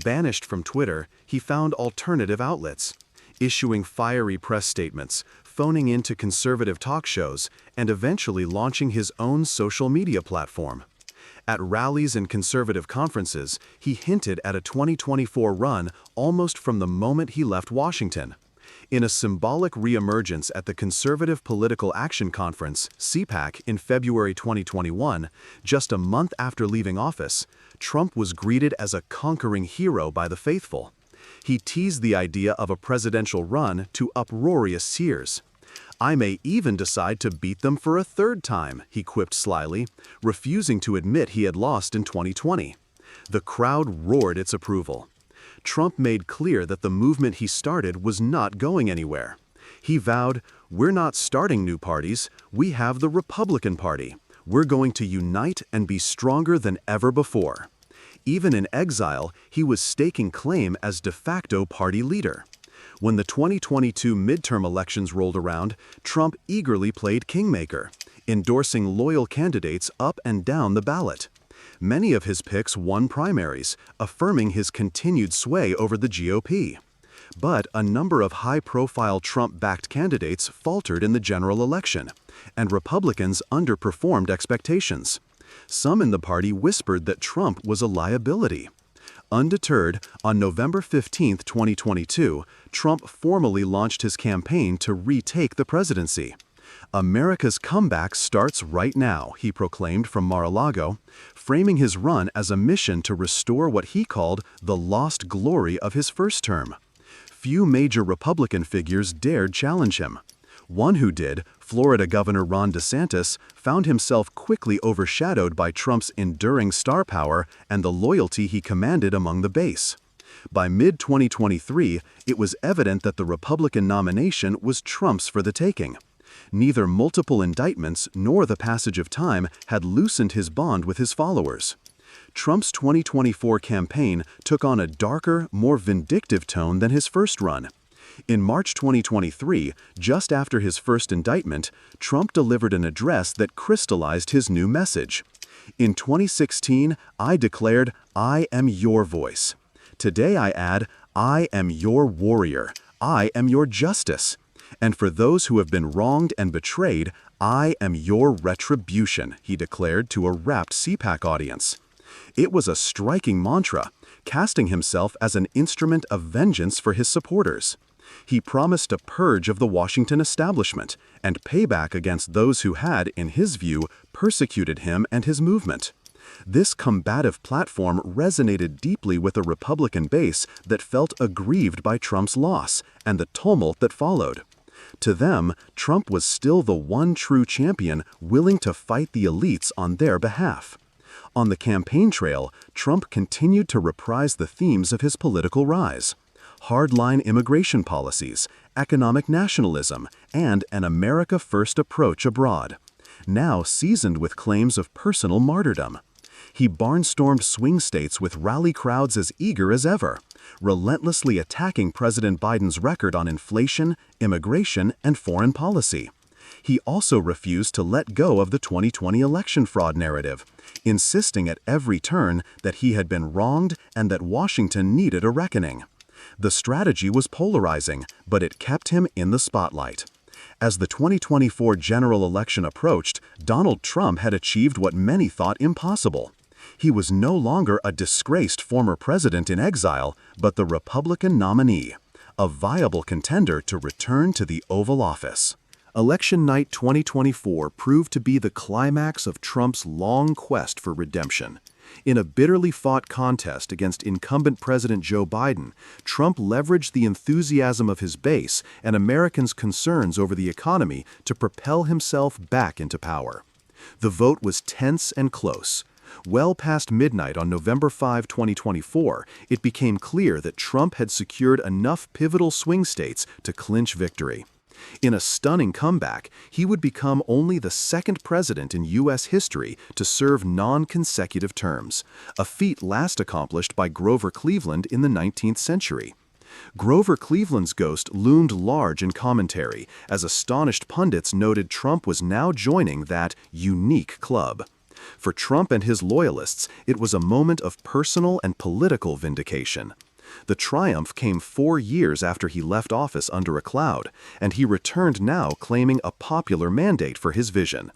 Banished from Twitter, he found alternative outlets, issuing fiery press statements, phoning into conservative talk shows, and eventually launching his own social media platform. At rallies and conservative conferences, he hinted at a 2024 run almost from the moment he left Washington. In a symbolic reemergence at the Conservative Political Action Conference, CPAC, in February 2021, just a month after leaving office, Trump was greeted as a conquering hero by the faithful. He teased the idea of a presidential run to uproarious cheers. "I may even decide to beat them for a third time," he quipped slyly, refusing to admit he had lost in 2020. The crowd roared its approval. Trump made clear that the movement he started was not going anywhere. He vowed, "We're not starting new parties, we have the Republican Party. We're going to unite and be stronger than ever before." Even in exile, he was staking claim as de facto party leader. When the 2022 midterm elections rolled around, Trump eagerly played kingmaker, endorsing loyal candidates up and down the ballot. Many of his picks won primaries, affirming his continued sway over the GOP. But a number of high-profile Trump-backed candidates faltered in the general election, and Republicans underperformed expectations. Some in the party whispered that Trump was a liability. Undeterred, on November 15, 2022, Trump formally launched his campaign to retake the presidency. "America's comeback starts right now," he proclaimed from Mar-a-Lago, framing his run as a mission to restore what he called the lost glory of his first term. Few major Republican figures dared challenge him. One who did, Florida Governor Ron DeSantis, found himself quickly overshadowed by Trump's enduring star power and the loyalty he commanded among the base. By mid-2023, it was evident that the Republican nomination was Trump's for the taking. Neither multiple indictments nor the passage of time had loosened his bond with his followers. Trump's 2024 campaign took on a darker, more vindictive tone than his first run. In March 2023, just after his first indictment, Trump delivered an address that crystallized his new message. "In 2016, I declared, 'I am your voice.' Today I add, 'I am your warrior. I am your justice. And for those who have been wronged and betrayed, I am your retribution," he declared to a rapt CPAC audience. It was a striking mantra, casting himself as an instrument of vengeance for his supporters. He promised a purge of the Washington establishment and payback against those who had, in his view, persecuted him and his movement. This combative platform resonated deeply with a Republican base that felt aggrieved by Trump's loss and the tumult that followed. To them, Trump was still the one true champion willing to fight the elites on their behalf. On the campaign trail, Trump continued to reprise the themes of his political rise: hardline immigration policies, economic nationalism, and an America First approach abroad, now seasoned with claims of personal martyrdom. He barnstormed swing states with rally crowds as eager as ever, relentlessly attacking President Biden's record on inflation, immigration, and foreign policy. He also refused to let go of the 2020 election fraud narrative, insisting at every turn that he had been wronged and that Washington needed a reckoning. The strategy was polarizing, but it kept him in the spotlight. As the 2024 general election approached, Donald Trump had achieved what many thought impossible. He was no longer a disgraced former president in exile, but the Republican nominee, a viable contender to return to the Oval Office. Election night 2024 proved to be the climax of Trump's long quest for redemption. In a bitterly fought contest against incumbent President Joe Biden, Trump leveraged the enthusiasm of his base and Americans' concerns over the economy to propel himself back into power. The vote was tense and close. Well past midnight on November 5, 2024, it became clear that Trump had secured enough pivotal swing states to clinch victory. In a stunning comeback, he would become only the second president in U.S. history to serve non-consecutive terms, a feat last accomplished by Grover Cleveland in the 19th century. Grover Cleveland's ghost loomed large in commentary, as astonished pundits noted Trump was now joining that unique club. For Trump and his loyalists, it was a moment of personal and political vindication. The triumph came 4 years after he left office under a cloud, and he returned now claiming a popular mandate for his vision.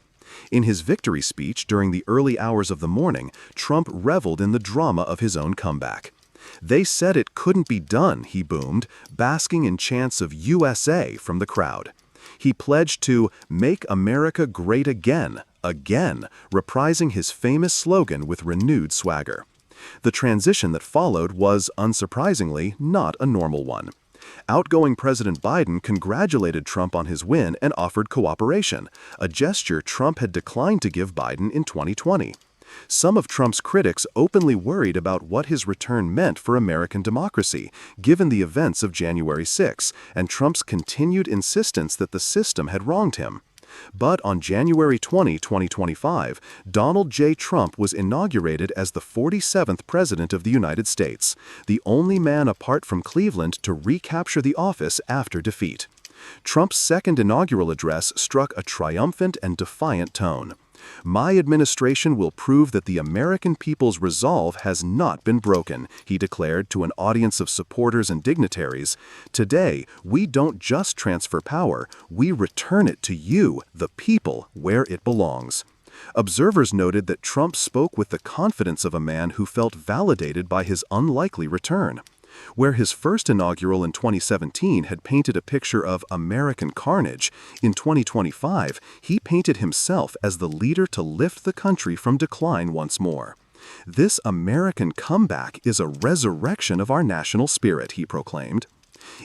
In his victory speech during the early hours of the morning, Trump reveled in the drama of his own comeback. "They said it couldn't be done," he boomed, basking in chants of USA from the crowd. He pledged to "make America great again," reprising his famous slogan with renewed swagger. The transition that followed was, unsurprisingly, not a normal one. Outgoing President Biden congratulated Trump on his win and offered cooperation, a gesture Trump had declined to give Biden in 2020. Some of Trump's critics openly worried about what his return meant for American democracy, given the events of January 6 and Trump's continued insistence that the system had wronged him. But on January 20, 2025, Donald J. Trump was inaugurated as the 47th President of the United States, the only man apart from Cleveland to recapture the office after defeat. Trump's second inaugural address struck a triumphant and defiant tone. "My administration will prove that the American people's resolve has not been broken," he declared to an audience of supporters and dignitaries. "Today, we don't just transfer power, we return it to you, the people, where it belongs." Observers noted that Trump spoke with the confidence of a man who felt validated by his unlikely return. Where his first inaugural in 2017 had painted a picture of American carnage, in 2025 he painted himself as the leader to lift the country from decline once more. "This American comeback is a resurrection of our national spirit," he proclaimed.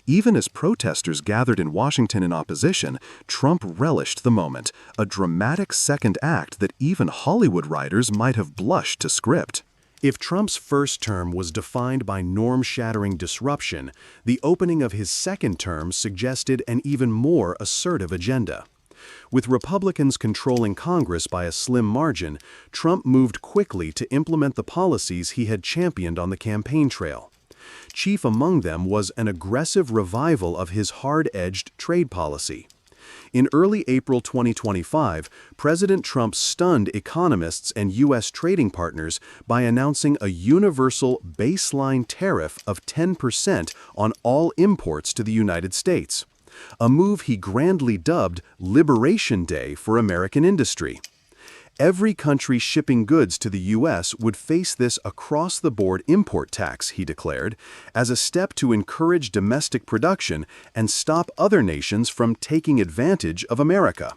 Even as protesters gathered in Washington in opposition, Trump relished the moment, a dramatic second act that even Hollywood writers might have blushed to script. If Trump's first term was defined by norm-shattering disruption, the opening of his second term suggested an even more assertive agenda. With Republicans controlling Congress by a slim margin, Trump moved quickly to implement the policies he had championed on the campaign trail. Chief among them was an aggressive revival of his hard-edged trade policy. In early April 2025, President Trump stunned economists and U.S. trading partners by announcing a universal baseline tariff of 10% on all imports to the United States, a move he grandly dubbed Liberation Day for American industry. Every country shipping goods to the U.S. would face this across-the-board import tax, he declared, as a step to encourage domestic production and stop other nations from taking advantage of America.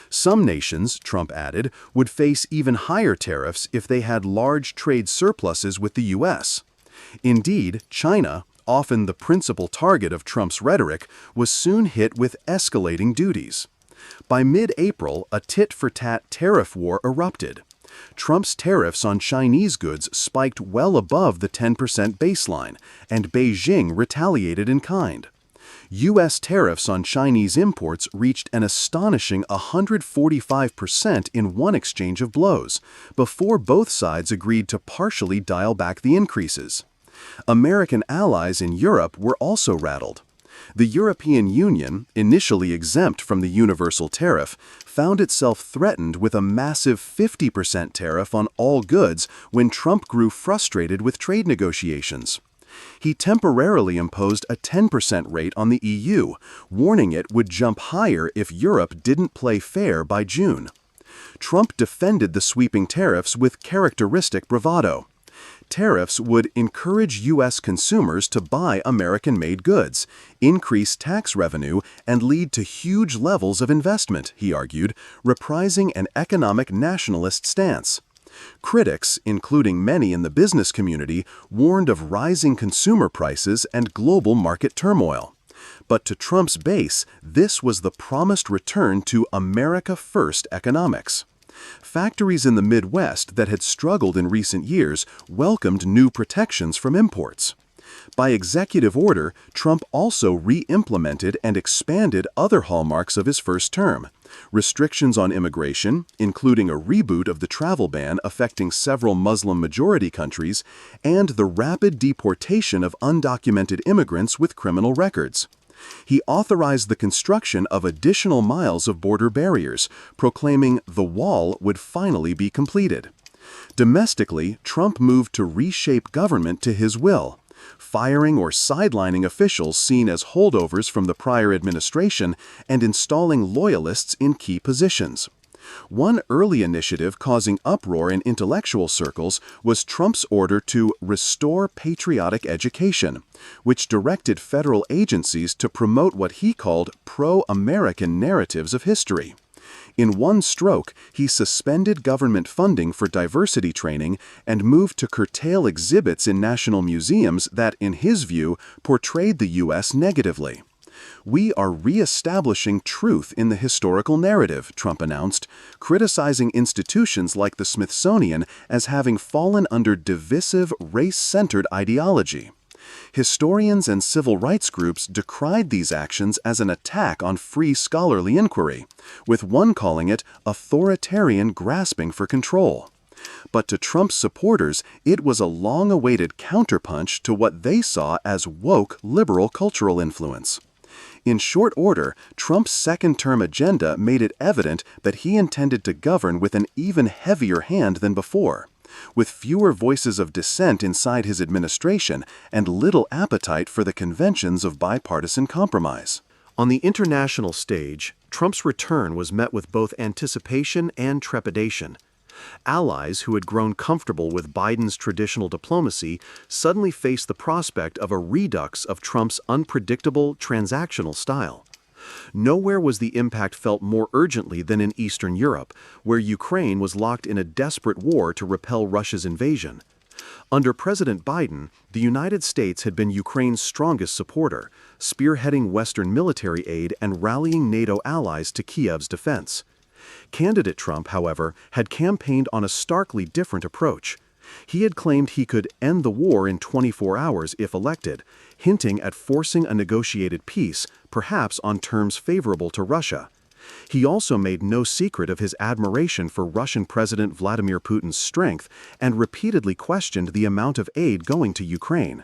Some nations, Trump added, would face even higher tariffs if they had large trade surpluses with the U.S. Indeed, China, often the principal target of Trump's rhetoric, was soon hit with escalating duties. By mid-April, a tit-for-tat tariff war erupted. Trump's tariffs on Chinese goods spiked well above the 10% baseline, and Beijing retaliated in kind. U.S. tariffs on Chinese imports reached an astonishing 145% in one exchange of blows, before both sides agreed to partially dial back the increases. American allies in Europe were also rattled. The European Union, initially exempt from the universal tariff, found itself threatened with a massive 50% tariff on all goods when Trump grew frustrated with trade negotiations. He temporarily imposed a 10% rate on the EU, warning it would jump higher if Europe didn't play fair by June. Trump defended the sweeping tariffs with characteristic bravado. Tariffs would encourage U.S. consumers to buy American-made goods, increase tax revenue, and lead to huge levels of investment, he argued, reprising an economic nationalist stance. Critics, including many in the business community, warned of rising consumer prices and global market turmoil. But to Trump's base, this was the promised return to America First economics. Factories in the Midwest that had struggled in recent years welcomed new protections from imports. By executive order, Trump also re-implemented and expanded other hallmarks of his first term: restrictions on immigration, including a reboot of the travel ban affecting several Muslim-majority countries, and the rapid deportation of undocumented immigrants with criminal records. He authorized the construction of additional miles of border barriers, proclaiming the wall would finally be completed. Domestically, Trump moved to reshape government to his will, firing or sidelining officials seen as holdovers from the prior administration and installing loyalists in key positions. One early initiative causing uproar in intellectual circles was Trump's order to restore patriotic education, which directed federal agencies to promote what he called pro-American narratives of history. In one stroke, he suspended government funding for diversity training and moved to curtail exhibits in national museums that, in his view, portrayed the U.S. negatively. "We are re-establishing truth in the historical narrative," Trump announced, criticizing institutions like the Smithsonian as having fallen under divisive, race-centered ideology. Historians and civil rights groups decried these actions as an attack on free scholarly inquiry, with one calling it authoritarian grasping for control. But to Trump's supporters, it was a long-awaited counterpunch to what they saw as woke liberal cultural influence. In short order, Trump's second-term agenda made it evident that he intended to govern with an even heavier hand than before, with fewer voices of dissent inside his administration and little appetite for the conventions of bipartisan compromise. On the international stage, Trump's return was met with both anticipation and trepidation. Allies who had grown comfortable with Biden's traditional diplomacy suddenly faced the prospect of a redux of Trump's unpredictable, transactional style. Nowhere was the impact felt more urgently than in Eastern Europe, where Ukraine was locked in a desperate war to repel Russia's invasion. Under President Biden, the United States had been Ukraine's strongest supporter, spearheading Western military aid and rallying NATO allies to Kiev's defense. Candidate Trump, however, had campaigned on a starkly different approach. He had claimed he could end the war in 24 hours if elected, hinting at forcing a negotiated peace, perhaps on terms favorable to Russia. He also made no secret of his admiration for Russian President Vladimir Putin's strength and repeatedly questioned the amount of aid going to Ukraine.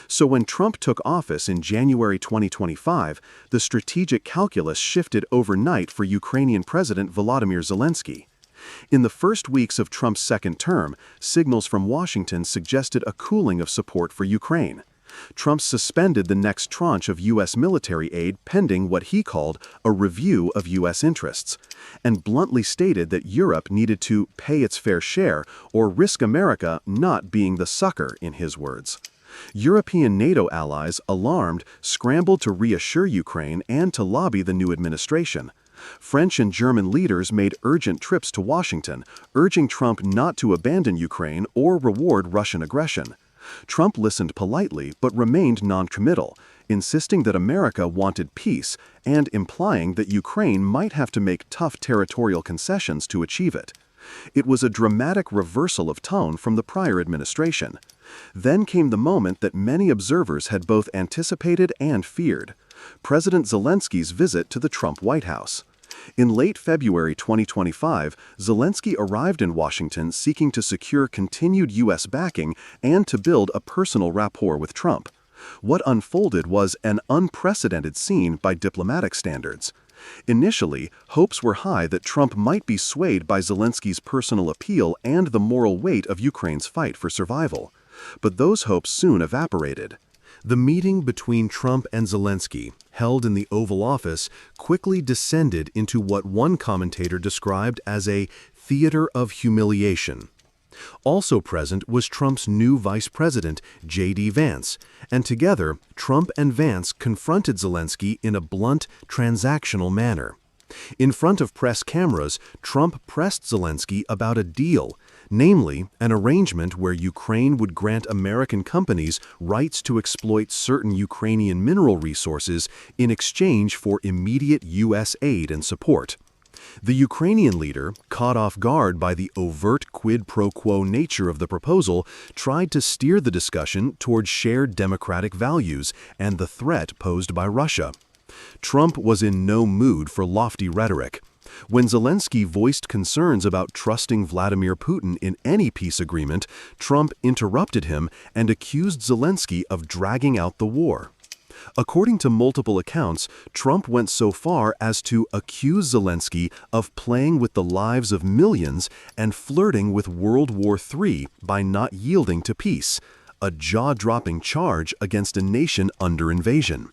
So when Trump took office in January 2025, the strategic calculus shifted overnight for Ukrainian President Volodymyr Zelensky. In the first weeks of Trump's second term, signals from Washington suggested a cooling of support for Ukraine. Trump suspended the next tranche of U.S. military aid pending what he called a review of U.S. interests, and bluntly stated that Europe needed to pay its fair share or risk America not being the sucker, in his words. European NATO allies, alarmed, scrambled to reassure Ukraine and to lobby the new administration. French and German leaders made urgent trips to Washington, urging Trump not to abandon Ukraine or reward Russian aggression. Trump listened politely but remained noncommittal, insisting that America wanted peace and implying that Ukraine might have to make tough territorial concessions to achieve it. It was a dramatic reversal of tone from the prior administration. Then came the moment that many observers had both anticipated and feared: President Zelensky's visit to the Trump White House. In late February 2025, Zelensky arrived in Washington seeking to secure continued U.S. backing and to build a personal rapport with Trump. What unfolded was an unprecedented scene by diplomatic standards. Initially, hopes were high that Trump might be swayed by Zelensky's personal appeal and the moral weight of Ukraine's fight for survival. But those hopes soon evaporated. The meeting between Trump and Zelensky, held in the Oval Office, quickly descended into what one commentator described as a theater of humiliation. Also present was Trump's new vice president, J.D. Vance, and together, Trump and Vance confronted Zelensky in a blunt, transactional manner. In front of press cameras, Trump pressed Zelensky about a deal, namely, an arrangement where Ukraine would grant American companies rights to exploit certain Ukrainian mineral resources in exchange for immediate U.S. aid and support. The Ukrainian leader, caught off guard by the overt quid pro quo nature of the proposal, tried to steer the discussion toward shared democratic values and the threat posed by Russia. Trump was in no mood for lofty rhetoric. When Zelensky voiced concerns about trusting Vladimir Putin in any peace agreement, Trump interrupted him and accused Zelensky of dragging out the war. According to multiple accounts, Trump went so far as to accuse Zelensky of playing with the lives of millions and flirting with World War III by not yielding to peace, a jaw-dropping charge against a nation under invasion.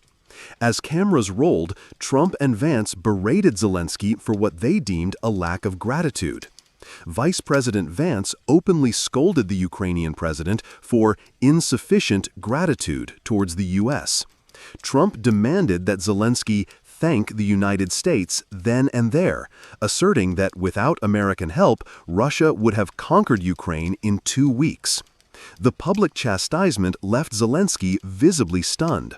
As cameras rolled, Trump and Vance berated Zelensky for what they deemed a lack of gratitude. Vice President Vance openly scolded the Ukrainian president for insufficient gratitude towards the U.S. Trump demanded that Zelensky thank the United States then and there, asserting that without American help, Russia would have conquered Ukraine in 2 weeks. The public chastisement left Zelensky visibly stunned.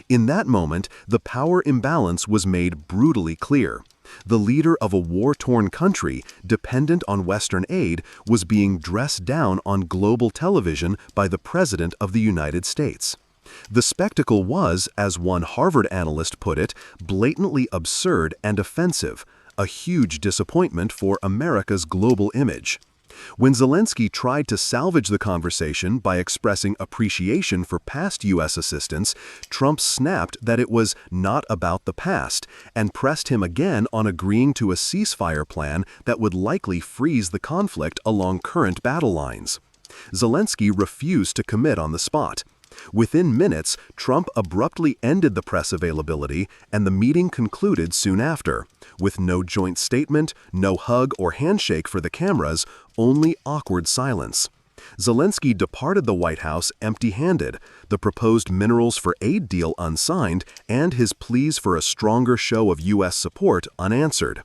In that moment, the power imbalance was made brutally clear. The leader of a war-torn country, dependent on Western aid, was being dressed down on global television by the President of the United States. The spectacle was, as one Harvard analyst put it, blatantly absurd and offensive, a huge disappointment for America's global image. When Zelensky tried to salvage the conversation by expressing appreciation for past U.S. assistance, Trump snapped that it was not about the past and pressed him again on agreeing to a ceasefire plan that would likely freeze the conflict along current battle lines. Zelensky refused to commit on the spot. Within minutes, Trump abruptly ended the press availability, and the meeting concluded soon after, with no joint statement, no hug or handshake for the cameras, only awkward silence. Zelensky departed the White House empty-handed, the proposed minerals for aid deal unsigned, and his pleas for a stronger show of U.S. support unanswered.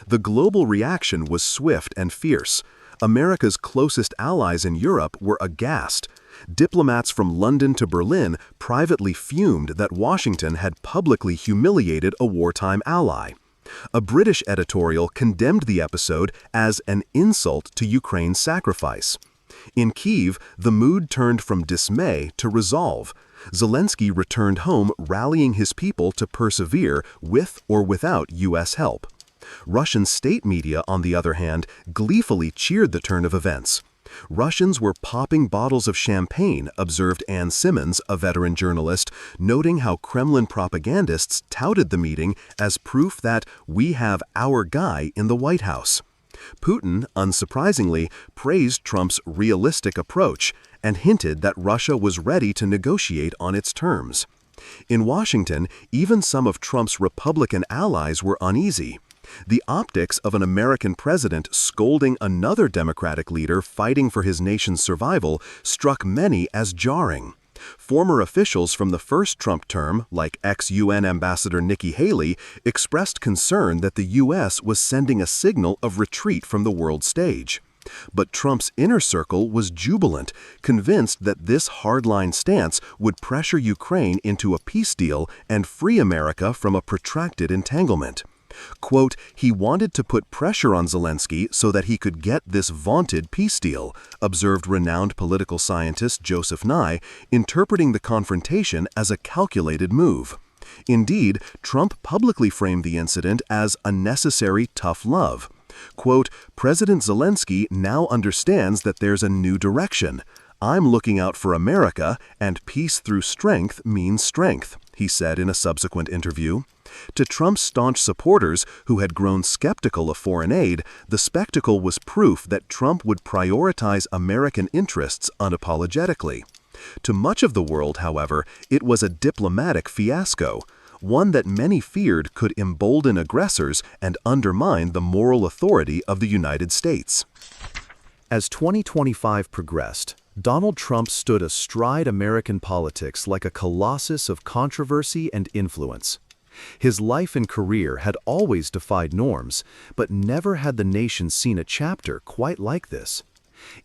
The global reaction was swift and fierce. America's closest allies in Europe were aghast. Diplomats from London to Berlin privately fumed that Washington had publicly humiliated a wartime ally. A British editorial condemned the episode as an insult to Ukraine's sacrifice. In Kyiv, the mood turned from dismay to resolve. Zelensky returned home rallying his people to persevere with or without U.S. help. Russian state media, on the other hand, gleefully cheered the turn of events. Russians were popping bottles of champagne, observed Ann Simmons, a veteran journalist, noting how Kremlin propagandists touted the meeting as proof that we have our guy in the White House. Putin, unsurprisingly, praised Trump's realistic approach and hinted that Russia was ready to negotiate on its terms. In Washington, even some of Trump's Republican allies were uneasy. The optics of an American president scolding another Democratic leader fighting for his nation's survival struck many as jarring. Former officials from the first Trump term, like ex-UN Ambassador Nikki Haley, expressed concern that the U.S. was sending a signal of retreat from the world stage. But Trump's inner circle was jubilant, convinced that this hardline stance would pressure Ukraine into a peace deal and free America from a protracted entanglement. Quote, he wanted to put pressure on Zelensky so that he could get this vaunted peace deal, observed renowned political scientist Joseph Nye, interpreting the confrontation as a calculated move. Indeed, Trump publicly framed the incident as a necessary tough love. Quote, President Zelensky now understands that there's a new direction. I'm looking out for America, and peace through strength means strength, he said in a subsequent interview. To Trump's staunch supporters, who had grown skeptical of foreign aid, the spectacle was proof that Trump would prioritize American interests unapologetically. To much of the world, however, it was a diplomatic fiasco, one that many feared could embolden aggressors and undermine the moral authority of the United States. As 2025 progressed, Donald Trump stood astride American politics like a colossus of controversy and influence. His life and career had always defied norms, but never had the nation seen a chapter quite like this.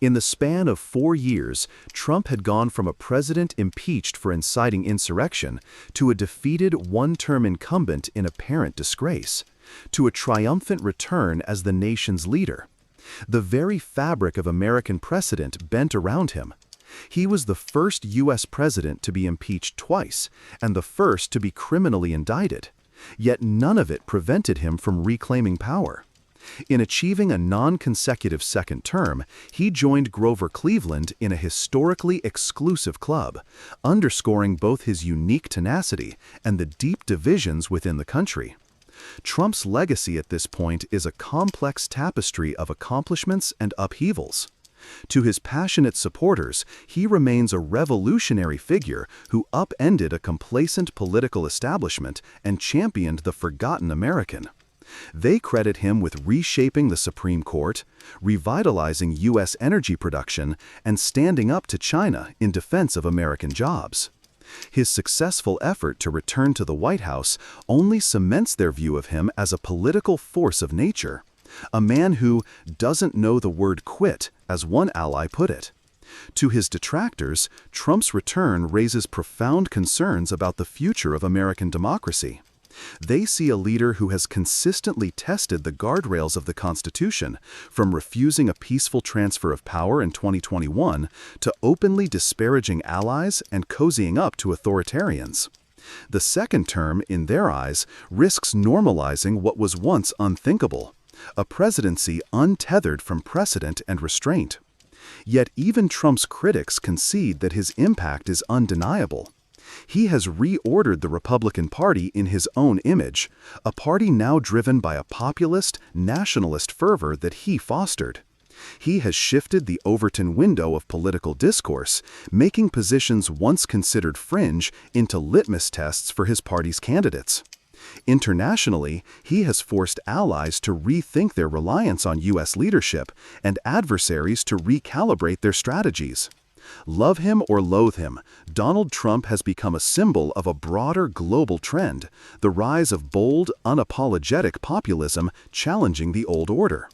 In the span of 4 years, Trump had gone from a president impeached for inciting insurrection to a defeated one-term incumbent in apparent disgrace, to a triumphant return as the nation's leader. The very fabric of American precedent bent around him. He was the first U.S. president to be impeached twice, and the first to be criminally indicted. Yet none of it prevented him from reclaiming power. In achieving a non-consecutive second term, he joined Grover Cleveland in a historically exclusive club, underscoring both his unique tenacity and the deep divisions within the country. Trump's legacy at this point is a complex tapestry of accomplishments and upheavals. To his passionate supporters, he remains a revolutionary figure who upended a complacent political establishment and championed the forgotten American. They credit him with reshaping the Supreme Court, revitalizing U.S. energy production, and standing up to China in defense of American jobs. His successful effort to return to the White House only cements their view of him as a political force of nature, a man who doesn't know the word quit, as one ally put it. To his detractors, Trump's return raises profound concerns about the future of American democracy. They see a leader who has consistently tested the guardrails of the Constitution, from refusing a peaceful transfer of power in 2021 to openly disparaging allies and cozying up to authoritarians. The second term, in their eyes, risks normalizing what was once unthinkable, a presidency untethered from precedent and restraint. Yet even Trump's critics concede that his impact is undeniable. He has reordered the Republican Party in his own image, a party now driven by a populist, nationalist fervor that he fostered. He has shifted the Overton window of political discourse, making positions once considered fringe into litmus tests for his party's candidates. Internationally, he has forced allies to rethink their reliance on U.S. leadership and adversaries to recalibrate their strategies. Love him or loathe him, Donald Trump has become a symbol of a broader global trend, the rise of bold, unapologetic populism challenging the old order.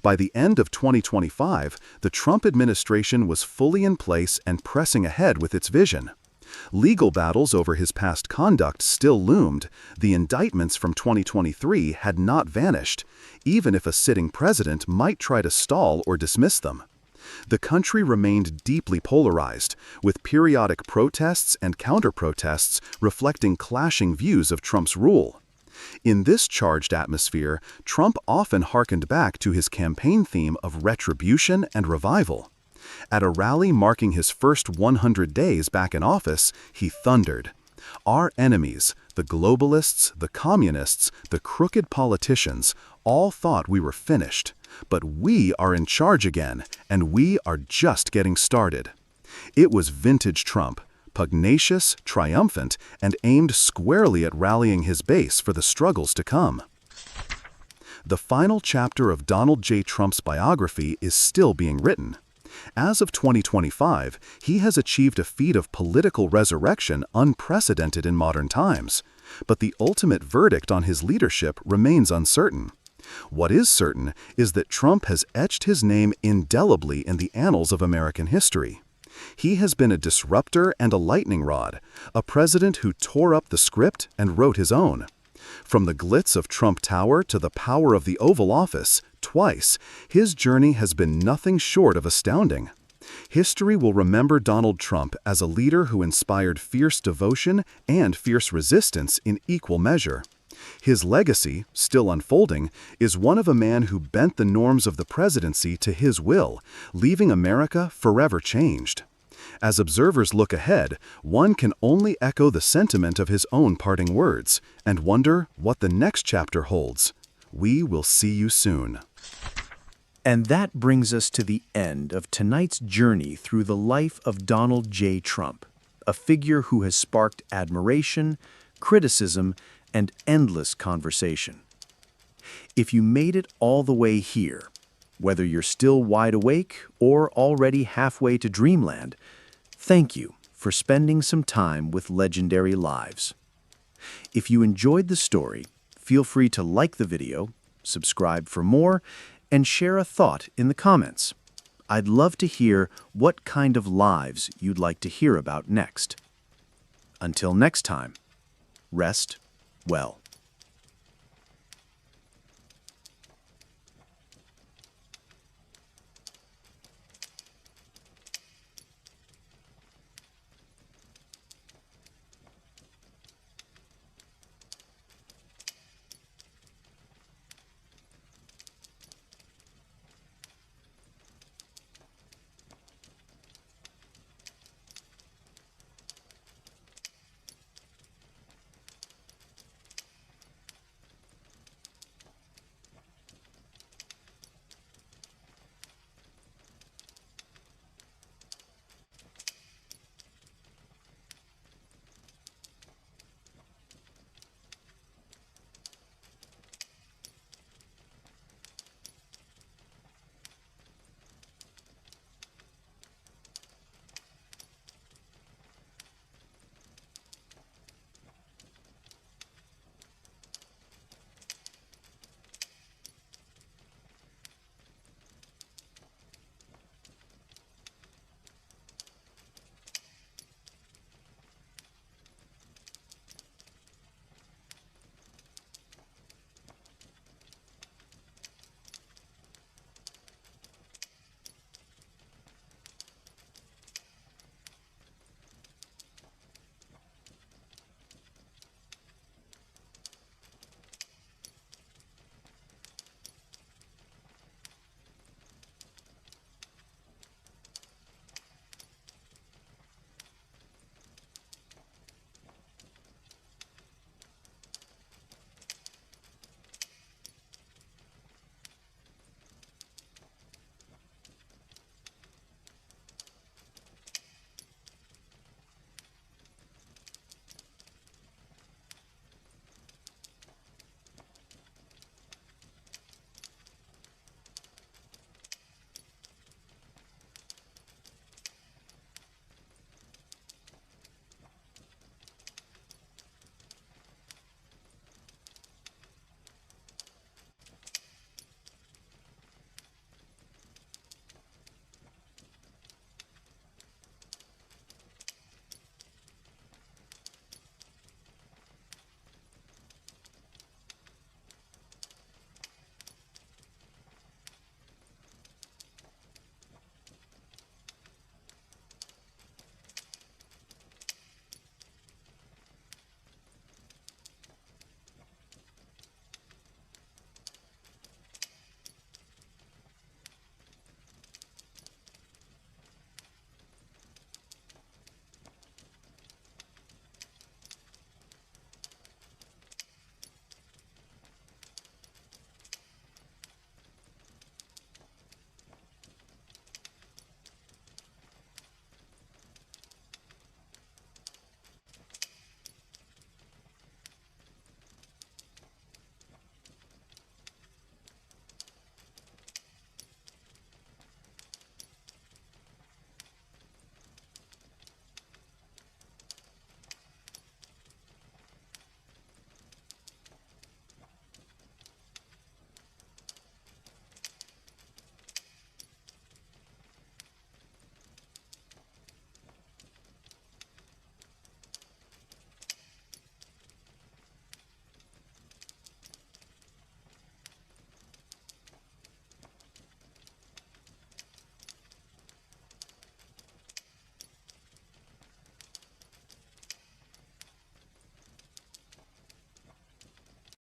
By the end of 2025, the Trump administration was fully in place and pressing ahead with its vision. Legal battles over his past conduct still loomed. The indictments from 2023 had not vanished, even if a sitting president might try to stall or dismiss them. The country remained deeply polarized, with periodic protests and counter-protests reflecting clashing views of Trump's rule. In this charged atmosphere, Trump often hearkened back to his campaign theme of retribution and revival. At a rally marking his first 100 days back in office, he thundered, "Our enemies, the globalists, the communists, the crooked politicians, all thought we were finished. But we are in charge again, and we are just getting started." It was vintage Trump, pugnacious, triumphant, and aimed squarely at rallying his base for the struggles to come. The final chapter of Donald J. Trump's biography is still being written. As of 2025, he has achieved a feat of political resurrection unprecedented in modern times, but the ultimate verdict on his leadership remains uncertain. What is certain is that Trump has etched his name indelibly in the annals of American history. He has been a disruptor and a lightning rod, a president who tore up the script and wrote his own. From the glitz of Trump Tower to the power of the Oval Office, twice, his journey has been nothing short of astounding. History will remember Donald Trump as a leader who inspired fierce devotion and fierce resistance in equal measure. His legacy, still unfolding, is one of a man who bent the norms of the presidency to his will, leaving America forever changed. As observers look ahead, one can only echo the sentiment of his own parting words and wonder what the next chapter holds. We will see you soon. And that brings us to the end of tonight's journey through the life of Donald J. Trump, a figure who has sparked admiration, criticism, and endless conversation. If you made it all the way here, whether you're still wide awake or already halfway to dreamland, thank you for spending some time with legendary lives. If you enjoyed the story, feel free to like the video, subscribe for more, and share a thought in the comments. I'd love to hear what kind of lives you'd like to hear about next. Until next time, rest well.